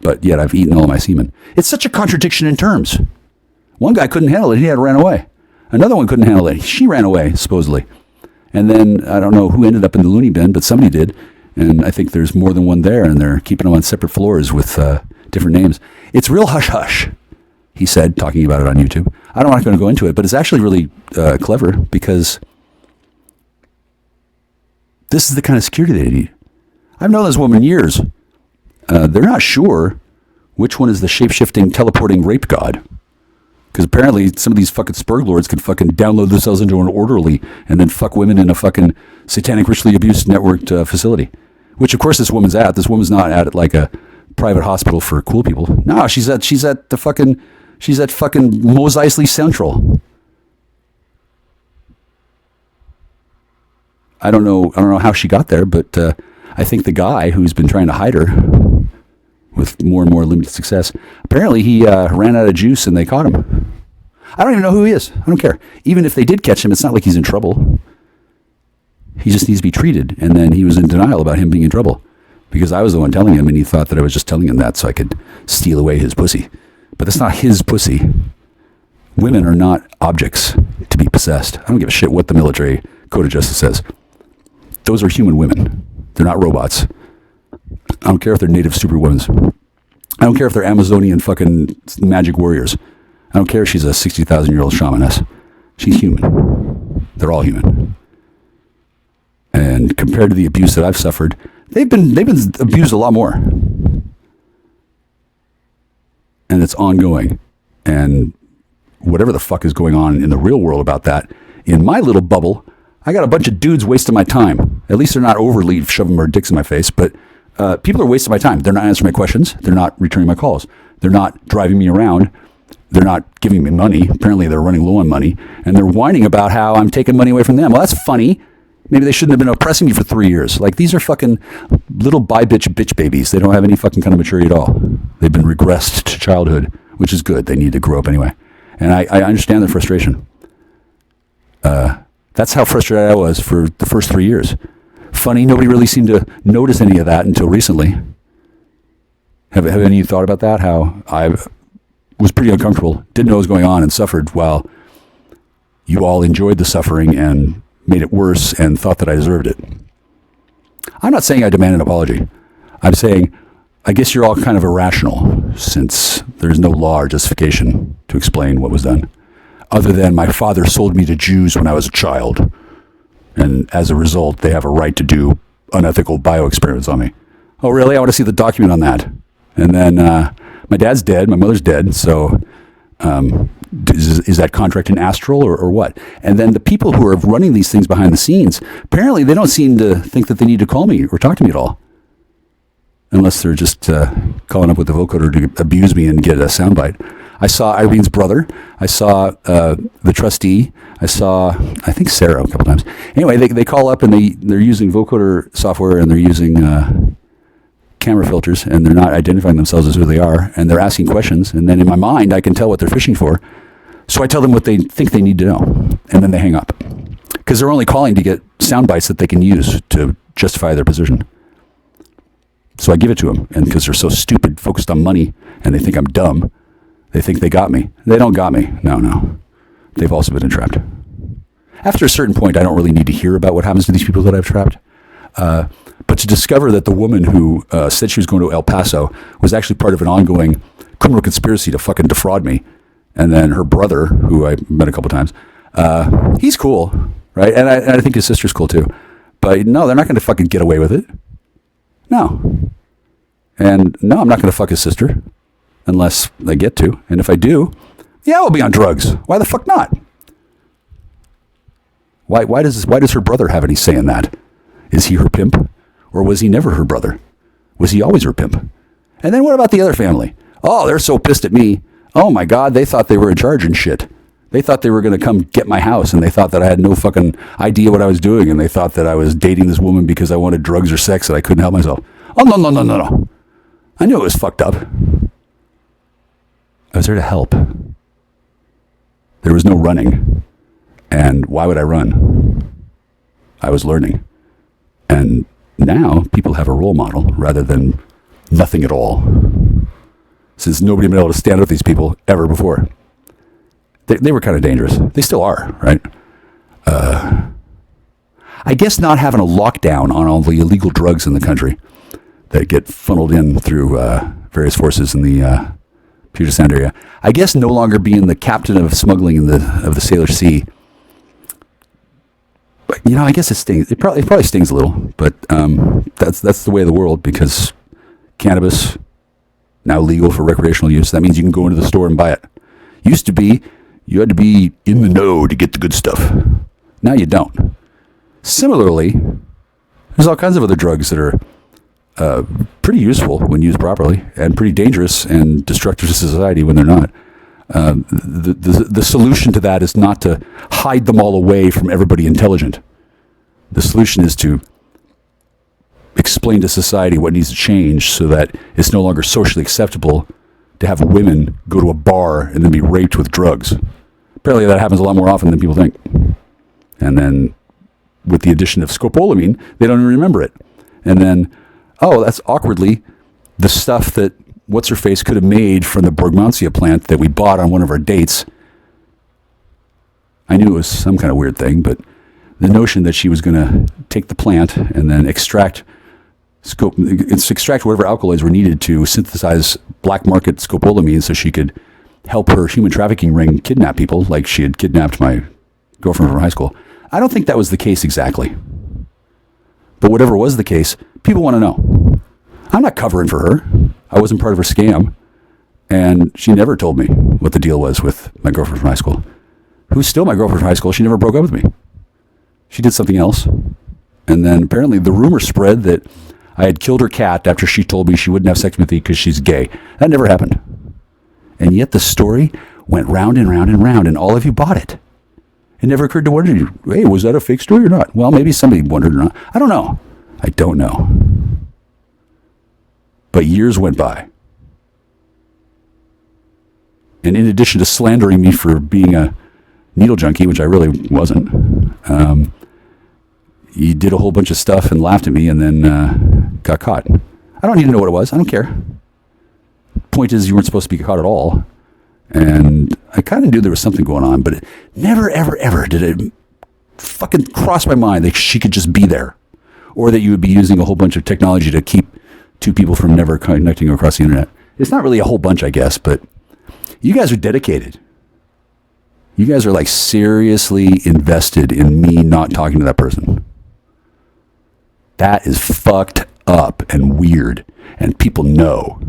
But yet I've eaten all my semen. It's such a contradiction in terms. One guy couldn't handle it. He had ran away. Another one couldn't handle it. She ran away, supposedly. And then, I don't know who ended up in the loony bin, but somebody did. And I think there's more than one there, and they're keeping them on separate floors with different names. It's real hush-hush, he said, talking about it on YouTube. I'm not going to go into it, but it's actually really clever because this is the kind of security they need. I've known this woman years. They're not sure which one is the shape-shifting, teleporting rape god. Because apparently some of these fucking spurg lords can fucking download themselves into an orderly and then fuck women in a fucking satanic ritually abused networked facility. Which of course this woman's at. This woman's not at like a private hospital for cool people. No, she's at fucking Mos Eisley Central. I don't know how she got there, but I think the guy who's been trying to hide her with more and more limited success, apparently he ran out of juice and they caught him. I don't even know who he is. I don't care. Even if they did catch him, it's not like he's in trouble. He just needs to be treated. And then he was in denial about him being in trouble because I was the one telling him, and he thought that I was just telling him that so I could steal away his pussy. But that's not his pussy. Women are not objects to be possessed. I don't give a shit what the military code of justice says. Those are human women. They're not robots. I don't care if they're native superwomen. I don't care if they're Amazonian fucking magic warriors. I don't care if she's a 60,000-year-old shamaness. She's human. They're all human. And compared to the abuse that I've suffered, they've been abused a lot more. And it's ongoing. And whatever the fuck is going on in the real world about that, in my little bubble, I got a bunch of dudes wasting my time. At least they're not overly shoving their dicks in my face, but people are wasting my time. They're not answering my questions. They're not returning my calls. They're not driving me around. They're not giving me money. Apparently they're running low on money. And they're whining about how I'm taking money away from them. Well, that's funny. Maybe they shouldn't have been oppressing me for 3 years. Like, these are fucking little bitch babies. They don't have any fucking kind of maturity at all. They've been regressed to childhood, which is good. They need to grow up anyway. And I understand their frustration. That's how frustrated I was for the first 3 years. Funny, nobody really seemed to notice any of that until recently. Have any of you thought about that? How I was pretty uncomfortable, didn't know what was going on, and suffered while you all enjoyed the suffering and made it worse and thought that I deserved it. I'm not saying I demand an apology. I'm saying I guess you're all kind of irrational since there's no law or justification to explain what was done, other than my father sold me to Jews when I was a child, and as a result, they have a right to do unethical bioexperiments on me. Oh, really? I want to see the document on that. And then my dad's dead, my mother's dead, so is that contract in astral or what? And then the people who are running these things behind the scenes, apparently they don't seem to think that they need to call me or talk to me at all. Unless they're just calling up with the vocoder to abuse me and get a soundbite. I saw Irene's brother. I saw the trustee. I saw, I think, Sarah a couple times. Anyway, they call up and they're using vocoder software and they're using camera filters and they're not identifying themselves as who they are and they're asking questions. And then in my mind, I can tell what they're fishing for. So I tell them what they think they need to know. And then they hang up. Because they're only calling to get sound bites that they can use to justify their position. So I give it to them. And because they're so stupid, focused on money, and they think I'm dumb, they think they got me. They don't got me. No. They've also been entrapped. After a certain point, I don't really need to hear about what happens to these people that I've trapped. But to discover that the woman who said she was going to El Paso was actually part of an ongoing criminal conspiracy to fucking defraud me. And then her brother, who I met a couple times, he's cool, right? And I think his sister's cool too. But no, they're not going to fucking get away with it. No. And no, I'm not going to fuck his sister unless I get to. And if I do, yeah, I'll be on drugs. Why the fuck not? Why does her brother have any say in that? Is he her pimp? Or was he never her brother? Was he always her pimp? And then what about the other family? Oh, they're so pissed at me. Oh my God, they thought they were in charge and shit. They thought they were going to come get my house, and they thought that I had no fucking idea what I was doing, and they thought that I was dating this woman because I wanted drugs or sex and I couldn't help myself. Oh, no. I knew it was fucked up. I was there to help. There was no running. And why would I run? I was learning. And now people have a role model rather than nothing at all. Since nobody had been able to stand with these people ever before. They were kind of dangerous. They still are, right? I guess not having a lockdown on all the illegal drugs in the country that get funneled in through various forces in the Puget Sound area. I guess no longer being the captain of smuggling of the Sailor Sea. But, I guess it stings. It probably stings a little, but that's the way of the world because cannabis now legal for recreational use. That means you can go into the store and buy it. Used to be you had to be in the know to get the good stuff. Now you don't. Similarly, there's all kinds of other drugs that are pretty useful when used properly and pretty dangerous and destructive to society when they're not. The solution to that is not to hide them all away from everybody intelligent. The solution is to explain to society what needs to change so that it's no longer socially acceptable to have women go to a bar and then be raped with drugs. Apparently that happens a lot more often than people think. And then with the addition of scopolamine, they don't even remember it. And then, oh, that's awkwardly the stuff that What's-Her-Face could have made from the Borgmansia plant that we bought on one of our dates. I knew it was some kind of weird thing, but the notion that she was going to take the plant and then extract whatever alkaloids were needed to synthesize black market scopolamine so she could help her human trafficking ring kidnap people like she had kidnapped my girlfriend from high school. I don't think that was the case exactly. But whatever was the case, people want to know. I'm not covering for her. I wasn't part of her scam. And she never told me what the deal was with my girlfriend from high school. Who's still my girlfriend from high school? She never broke up with me. She did something else. And then apparently the rumor spread that I had killed her cat after she told me she wouldn't have sex with me because she's gay. That never happened. And yet the story went round and round and round, and all of you bought it. It never occurred to wonder, hey, was that a fake story or not? Well, maybe somebody wondered or not. I don't know. I don't know. But years went by. And in addition to slandering me for being a needle junkie, which I really wasn't, he did a whole bunch of stuff and laughed at me and then got caught. I don't need to know what it was. I don't care. Point is, you weren't supposed to be caught at all. And I kind of knew there was something going on, but it never, ever, ever did it fucking cross my mind that she could just be there. Or that you would be using a whole bunch of technology to keep two people from never connecting across the internet. It's not really a whole bunch, I guess, but you guys are dedicated. You guys are like seriously invested in me not talking to that person. That is fucked up and weird, and people know.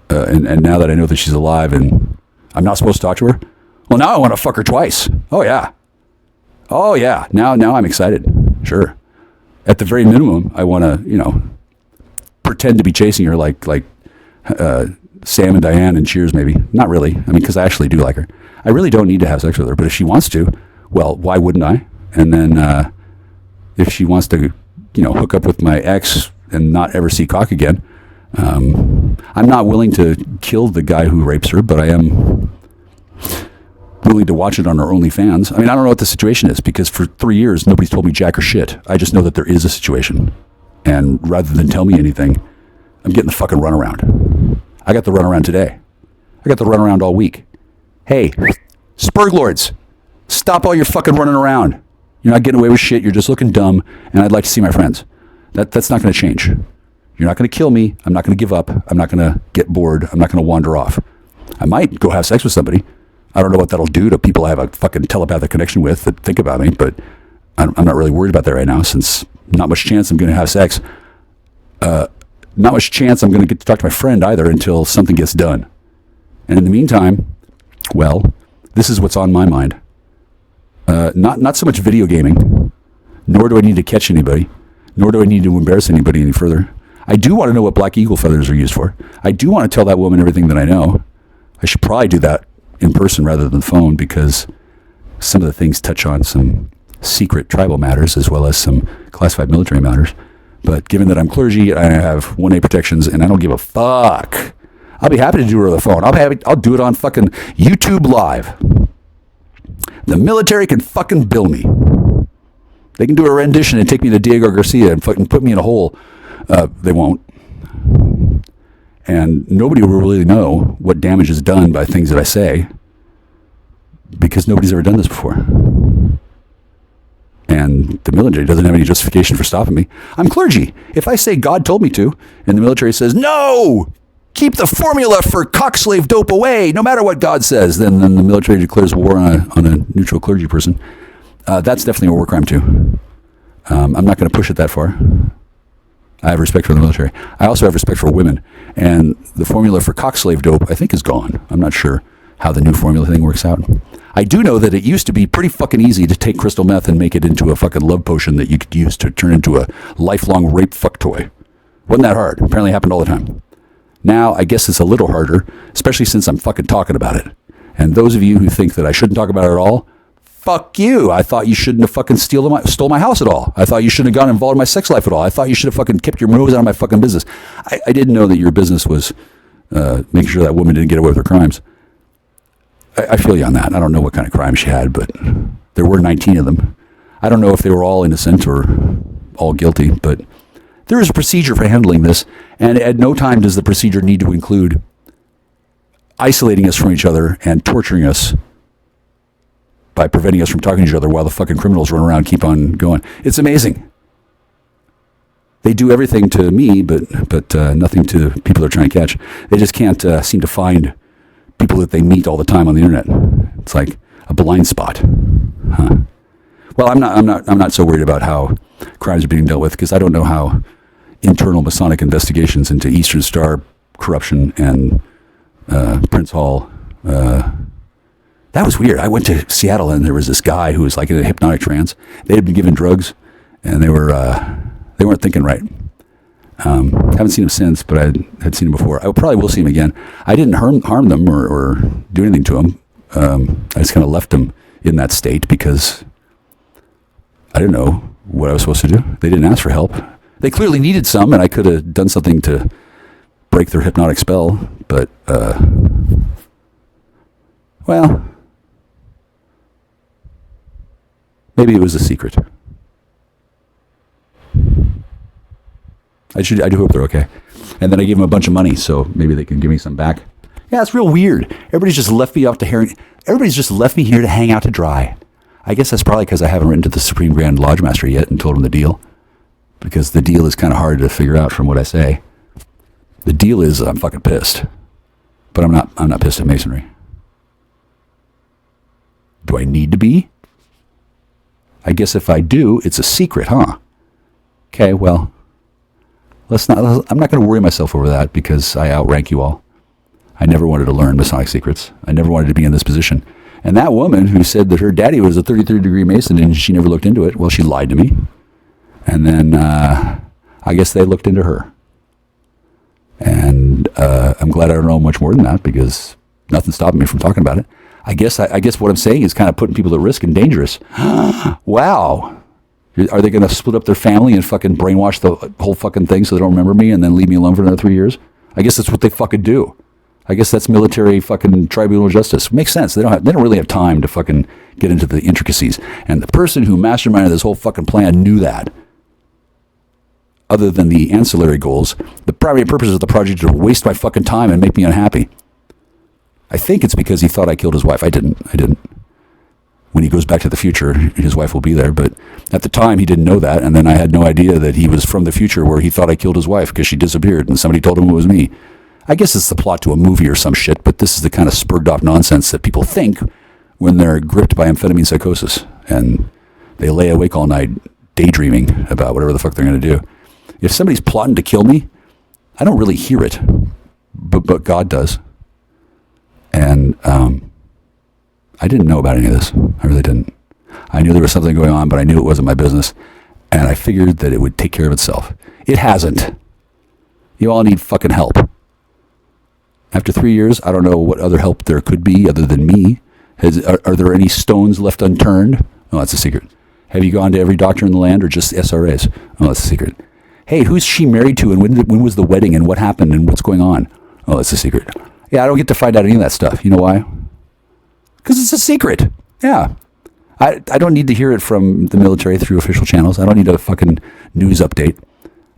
And now that I know that she's alive and I'm not supposed to talk to her, well, now I want to fuck her twice. Oh yeah. Now I'm excited. Sure. At the very minimum, I want to, pretend to be chasing her like Sam and Diane and Cheers, maybe. Not really. I mean, because I actually do like her. I really don't need to have sex with her, but if she wants to, well, why wouldn't I? And then if she wants to, hook up with my ex and not ever see cock again, I'm not willing to kill the guy who rapes her, but I am willing to watch it on her OnlyFans. I mean, I don't know what the situation is because for 3 years, nobody's told me jack or shit. I just know that there is a situation. And rather than tell me anything, I'm getting the fucking runaround. I got the runaround today. I got the runaround all week. Hey, Spurglords, stop all your fucking running around. You're not getting away with shit. You're just looking dumb. And I'd like to see my friends. That's not going to change. You're not going to kill me. I'm not going to give up. I'm not going to get bored. I'm not going to wander off. I might go have sex with somebody. I don't know what that'll do to people I have a fucking telepathic connection with that think about me, but I'm not really worried about that right now since not much chance I'm going to have sex. Not much chance I'm going to get to talk to my friend either until something gets done. And in the meantime, well, this is what's on my mind. Not so much video gaming, nor do I need to catch anybody, nor do I need to embarrass anybody any further. I do want to know what black eagle feathers are used for. I do want to tell that woman everything that I know. I should probably do that in person rather than phone because some of the things touch on some secret tribal matters as well as some classified military matters. But given that I'm clergy, I have 1A protections and I don't give a fuck. I'll be happy to do it on the phone. I'll do it on fucking YouTube Live. The military can fucking bill me. They can do a rendition and take me to Diego Garcia and fucking put me in a hole. They won't. And nobody will really know what damage is done by things that I say because nobody's ever done this before. And the military doesn't have any justification for stopping me. I'm clergy. If I say God told me to, and the military says, no, keep the formula for cockslave dope away, no matter what God says, then the military declares war on a neutral clergy person. That's definitely a war crime too. I'm not going to push it that far. I have respect for the military. I also have respect for women. And the formula for cockslave dope, I think, is gone. I'm not sure how the new formula thing works out. I do know that it used to be pretty fucking easy to take crystal meth and make it into a fucking love potion that you could use to turn into a lifelong rape fuck toy. Wasn't that hard. Apparently happened all the time. Now, I guess it's a little harder, especially since I'm fucking talking about it. And those of you who think that I shouldn't talk about it at all, fuck you. I thought you shouldn't have fucking stole my house at all. I thought you shouldn't have gotten involved in my sex life at all. I thought you should have fucking kept your nose out of my fucking business. I didn't know that your business was making sure that woman didn't get away with her crimes. I feel you on that. I don't know what kind of crime she had, but there were 19 of them. I don't know if they were all innocent or all guilty, but there is a procedure for handling this, and at no time does the procedure need to include isolating us from each other and torturing us by preventing us from talking to each other while the fucking criminals run around and keep on going. It's amazing. They do everything to me, but nothing to people they're trying to catch. They just can't seem to find people that they meet all the time on the internet. It's like a blind spot. Huh. Well, I'm not so worried about how crimes are being dealt with, because I don't know how internal Masonic investigations into Eastern Star corruption and Prince Hall. That was weird. I went to Seattle and there was this guy who was like in a hypnotic trance. They had been given drugs and they weren't thinking right. Haven't seen him since, but I had seen him before. I probably will see him again. I didn't harm them or do anything to them. I just kind of left them in that state because I didn't know what I was supposed to do. They didn't ask for help. They clearly needed some, and I could have done something to break their hypnotic spell, but, well, maybe it was a secret. I do hope they're okay. And then I gave them a bunch of money, so maybe they can give me some back. Yeah, it's real weird. Everybody's just left me here to hang out to dry. I guess that's probably because I haven't written to the Supreme Grand Lodge Master yet and told him the deal. Because the deal is kind of hard to figure out from what I say. The deal is I'm fucking pissed. But I'm not pissed at Masonry. Do I need to be? I guess if I do, it's a secret, huh? Okay, well, I'm not going to worry myself over that because I outrank you all. I never wanted to learn Masonic secrets. I never wanted to be in this position. And that woman who said that her daddy was a 33rd-degree Mason and she never looked into it, well, she lied to me. And then I guess they looked into her. And I'm glad I don't know much more than that because nothing's stopping me from talking about it. I guess what I'm saying is kind of putting people at risk and dangerous. Wow. Are they going to split up their family and fucking brainwash the whole fucking thing so they don't remember me and then leave me alone for another 3 years? I guess that's what they fucking do. I guess that's military fucking tribunal justice. Makes sense. They don't really have time to fucking get into the intricacies. And the person who masterminded this whole fucking plan knew that. Other than the ancillary goals, the primary purpose of the project is to waste my fucking time and make me unhappy. I think it's because he thought I killed his wife. I didn't. When he goes back to the future, his wife will be there. But at the time, he didn't know that. And then I had no idea that he was from the future where he thought I killed his wife because she disappeared and somebody told him it was me. I guess it's the plot to a movie or some shit, but this is the kind of spurred off nonsense that people think when they're gripped by amphetamine psychosis. And they lay awake all night daydreaming about whatever the fuck they're going to do. If somebody's plotting to kill me, I don't really hear it, but God does. And I didn't know about any of this. I really didn't. I knew there was something going on, but I knew it wasn't my business. And I figured that it would take care of itself. It hasn't. You all need fucking help. After 3 years, I don't know what other help there could be other than me. Are there any stones left unturned? Oh, that's a secret. Have you gone to every doctor in the land or just SRAs? Oh, that's a secret. Hey, who's she married to and when was the wedding and what happened and what's going on? Oh, that's a secret. Yeah, I don't get to find out any of that stuff. You know why? Because it's a secret. Yeah. I don't need to hear it from the military through official channels. I don't need a fucking news update.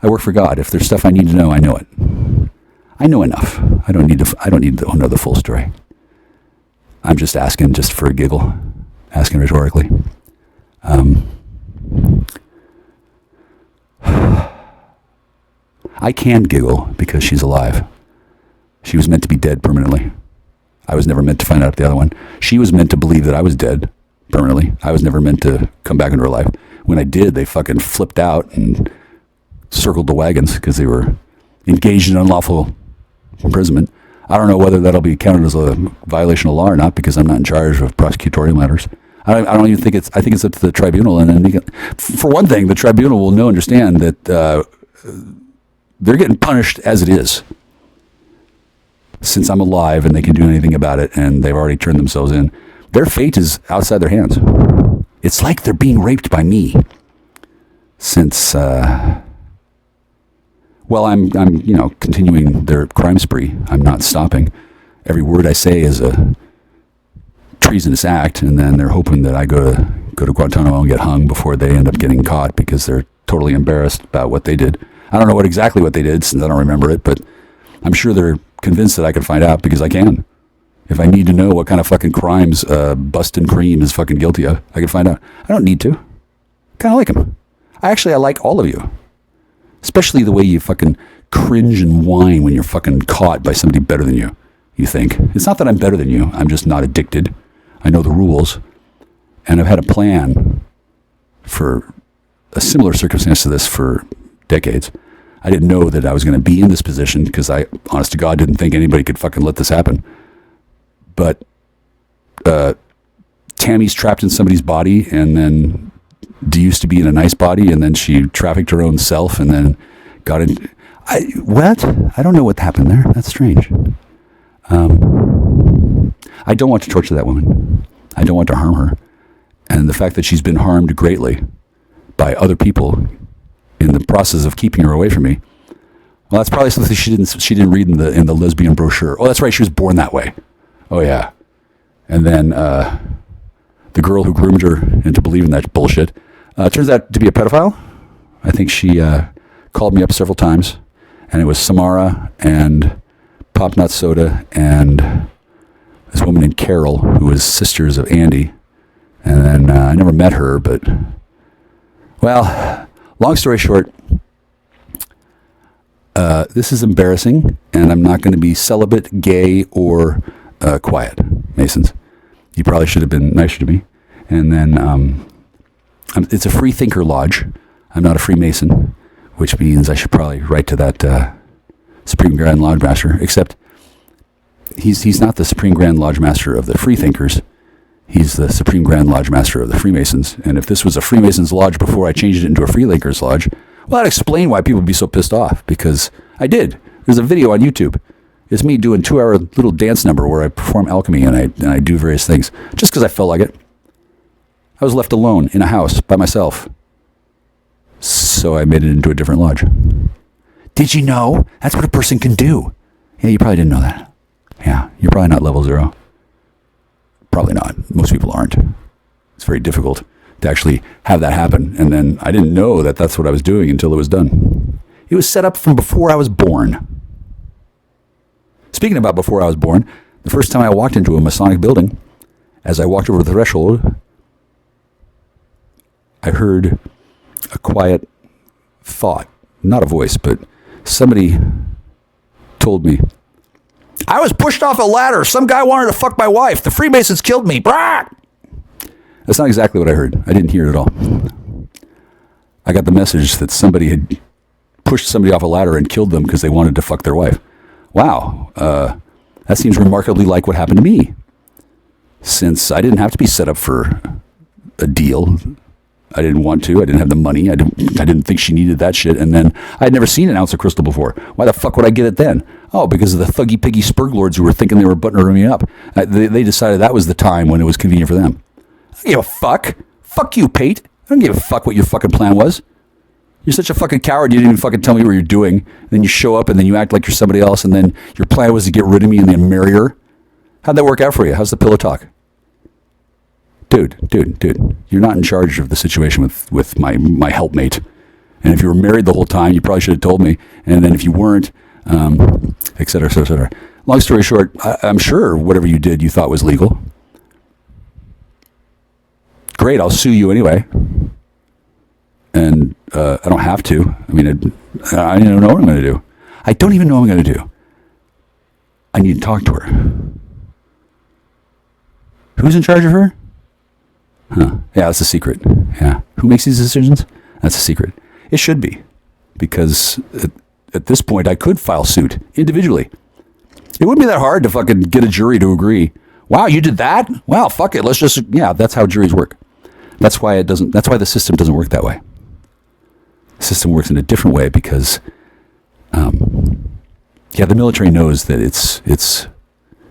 I work for God. If there's stuff I need to know, I know it. I know enough. I don't need to know the full story. I'm just asking just for a giggle. Asking rhetorically. I can giggle because she's alive. She was meant to be dead permanently. I was never meant to find out the other one. She was meant to believe that I was dead permanently. I was never meant to come back into her life. When I did, they fucking flipped out and circled the wagons because they were engaged in unlawful imprisonment. I don't know whether that'll be counted as a violation of law or not because I'm not in charge of prosecutorial matters. I don't even think I think it's up to the tribunal. And then for one thing, the tribunal will understand that they're getting punished as it is. Since I'm alive and they can do anything about it and they've already turned themselves in. Their fate is outside their hands. It's like they're being raped by me. Since, I'm continuing their crime spree. I'm not stopping. Every word I say is a treasonous act, and then they're hoping that I go to Guantanamo and get hung before they end up getting caught because they're totally embarrassed about what they did. I don't know exactly what they did since I don't remember it, but I'm sure they're convinced that I can find out because I can. If I need to know what kind of fucking crimes Bustin' Cream is fucking guilty of, I can find out. I don't need to. Kind of like him. I like all of you. Especially the way you fucking cringe and whine when you're fucking caught by somebody better than you. You think. It's not that I'm better than you. I'm just not addicted. I know the rules. And I've had a plan for a similar circumstance to this for decades. I didn't know that I was going to be in this position because I, honest to God, didn't think anybody could fucking let this happen. But Tammy's trapped in somebody's body, and then used to be in a nice body, and then she trafficked her own self, and then got in. What? I don't know what happened there. That's strange. I don't want to torture that woman. I don't want to harm her. And the fact that she's been harmed greatly by other people in the process of keeping her away from me, well, that's probably something she didn't read in the lesbian brochure. Oh, that's right. She was born that way. Oh, yeah. And then the girl who groomed her into believing that bullshit turns out to be a pedophile. I think she called me up several times, and it was Samara and Pop Nut Soda and this woman named Carol, who was sisters of Andy. And then I never met her, but, well, long story short, this is embarrassing, and I'm not going to be celibate, gay, or quiet, Masons. You probably should have been nicer to me. And then it's a free thinker lodge. I'm not a Freemason, which means I should probably write to that Supreme Grand Lodge Master, except he's not the Supreme Grand Lodge Master of the Freethinkers. He's the Supreme Grand Lodge Master of the Freemasons. And if this was a Freemasons Lodge before I changed it into a Freethinkers Lodge, well, that'd explain why people would be so pissed off, because I did. There's a video on YouTube. It's me doing a 2-hour little dance number where I perform alchemy and I do various things, just because I felt like it. I was left alone in a house by myself. So I made it into a different lodge. Did you know? That's what a person can do. Yeah, you probably didn't know that. Yeah, you're probably not level 0. Probably not. Most people aren't. It's very difficult to actually have that happen. And then I didn't know that that's what I was doing until it was done. It was set up from before I was born. Speaking about before I was born, the first time I walked into a Masonic building, as I walked over the threshold, I heard a quiet thought, not a voice, but somebody told me, I was pushed off a ladder. Some guy wanted to fuck my wife. The Freemasons killed me. Brah! That's not exactly what I heard. I didn't hear it at all. I got the message that somebody had pushed somebody off a ladder and killed them because they wanted to fuck their wife. Wow. That seems remarkably like what happened to me. Since I didn't have to be set up for a deal. I didn't want to. I didn't have the money. I didn't think she needed that shit. And then I had never seen an ounce of crystal before. Why the fuck would I get it then? Oh, because of the thuggy piggy spurglords who were thinking they were buttering me up. They decided that was the time when it was convenient for them. I don't give a fuck. Fuck you, Pate. I don't give a fuck what your fucking plan was. You're such a fucking coward. You didn't even fucking tell me what you're doing. And then you show up and then you act like you're somebody else. And then your plan was to get rid of me and then marry her. How'd that work out for you? How's the pillow talk? Dude, you're not in charge of the situation with my helpmate. And if you were married the whole time, you probably should have told me. And then if you weren't, et cetera, et cetera, et cetera. Long story short, I'm sure whatever you did, you thought was legal. Great, I'll sue you anyway. And I don't have to. I mean, I don't know what I'm going to do. I don't even know what I'm going to do. I need to talk to her. Who's in charge of her? Huh. Yeah, that's a secret. Yeah. Who makes these decisions? That's a secret. It should be. Because at this point, I could file suit individually. It wouldn't be that hard to fucking get a jury to agree. Wow, you did that? Wow, fuck it. Let's just, yeah, that's how juries work. That's why the system doesn't work that way. The system works in a different way because, the military knows that its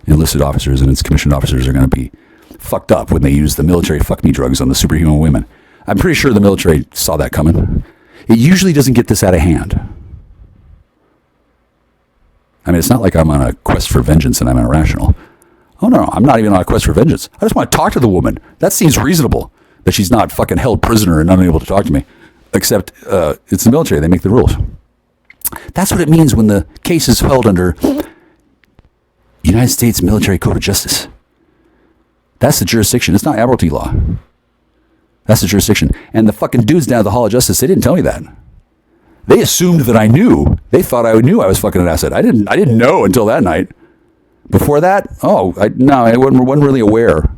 enlisted officers and its commissioned officers are going to be fucked up when they used the military fuck me drugs on the superhuman women. I'm pretty sure the military saw that coming. It usually doesn't get this out of hand. I mean, it's not like I'm on a quest for vengeance and I'm irrational. Oh, no, I'm not even on a quest for vengeance. I just want to talk to the woman. That seems reasonable, that she's not fucking held prisoner and unable to talk to me. Except it's the military. They make the rules. That's what it means when the case is held under United States Military Code of Justice. That's the jurisdiction. It's not admiralty law. That's the jurisdiction. And the fucking dudes down at the Hall of Justice, they didn't tell me that. They assumed that I knew. They thought I knew I was fucking an asset. I didn't know until that night. Before that, I wasn't really aware.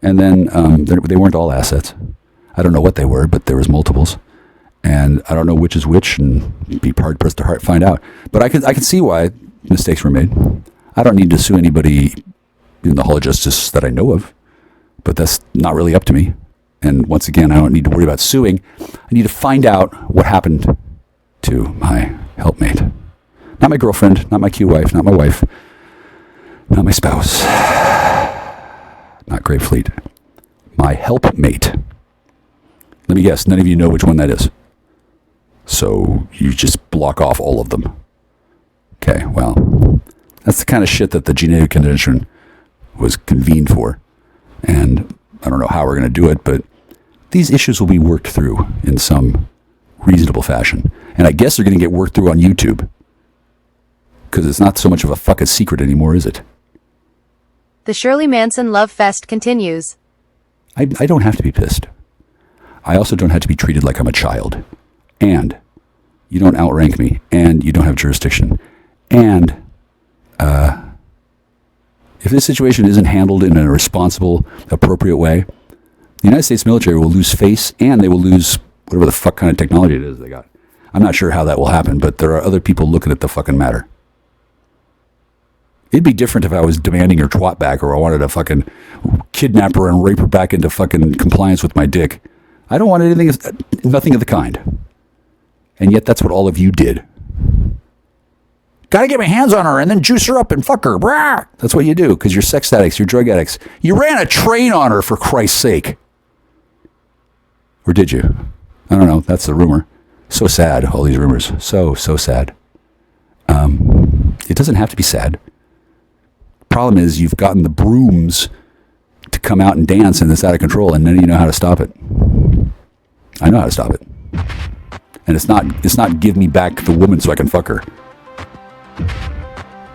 And then they weren't all assets. I don't know what they were, but there was multiples. And I don't know which is which, and be hard pressed to find out. But I can see why mistakes were made. I don't need to sue anybody in the Hall of Justice that I know of, but that's not really up to me. And once again, I don't need to worry about suing. I need to find out what happened to my helpmate. Not my girlfriend, not my cute wife, not my wife, not my spouse, not Grave Fleet. My helpmate. Let me guess, none of you know which one that is. So you just block off all of them. Okay, well, that's the kind of shit that the Geneva Convention was convened for. And I don't know how we're going to do it, but these issues will be worked through in some reasonable fashion. And I guess they're going to get worked through on YouTube. Because it's not so much of a fucking secret anymore, is it? The Shirley Manson Love Fest continues. I don't have to be pissed. I also don't have to be treated like I'm a child. And you don't outrank me. And you don't have jurisdiction. And if this situation isn't handled in a responsible, appropriate way, the United States military will lose face and they will lose whatever the fuck kind of technology it is they got. I'm not sure how that will happen, but there are other people looking at the fucking matter. It'd be different if I was demanding her twat back or I wanted to fucking kidnap her and rape her back into fucking compliance with my dick. I don't want nothing of the kind. And yet that's what all of you did. Gotta get my hands on her and then juice her up and fuck her. Brah! That's what you do because you're sex addicts, you're drug addicts. You ran a train on her, for Christ's sake. Or did you? I don't know. That's the rumor. So sad, all these rumors. So sad. It doesn't have to be sad. Problem is you've gotten the brooms to come out and dance and it's out of control and then you know how to stop it. I know how to stop it. And it's not give me back the woman so I can fuck her.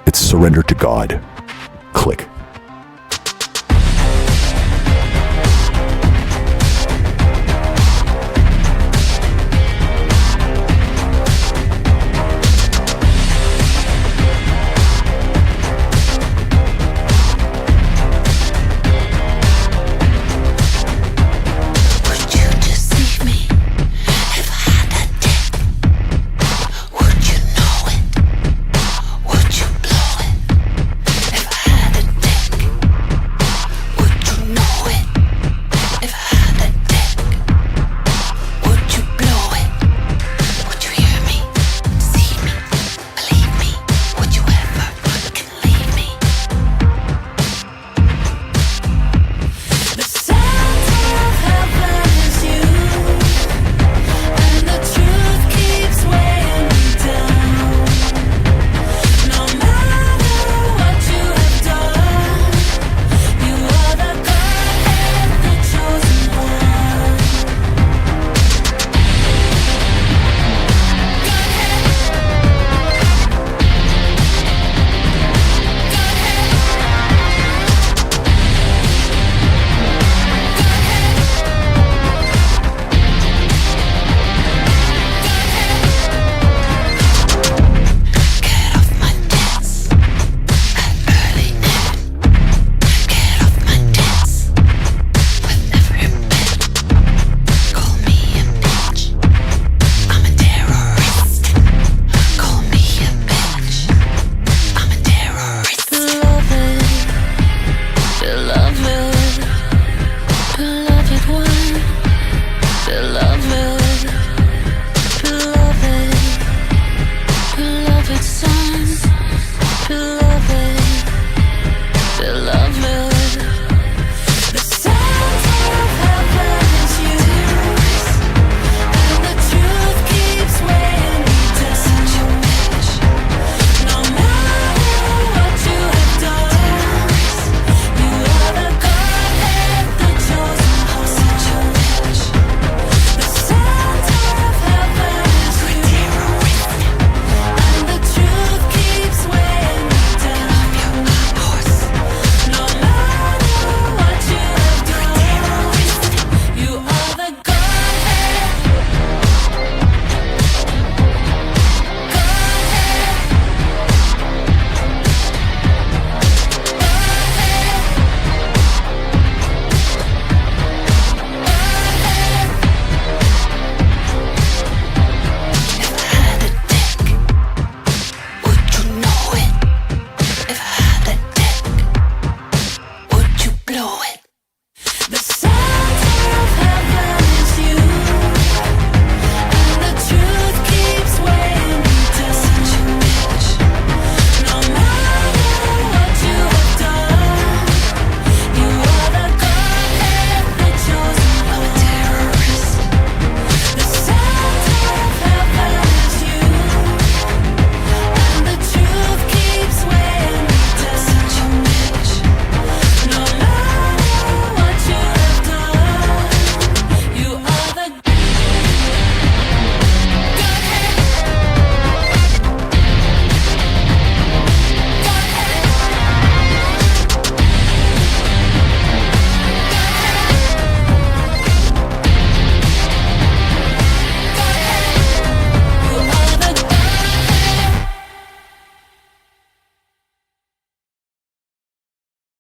It's surrender to God. Click.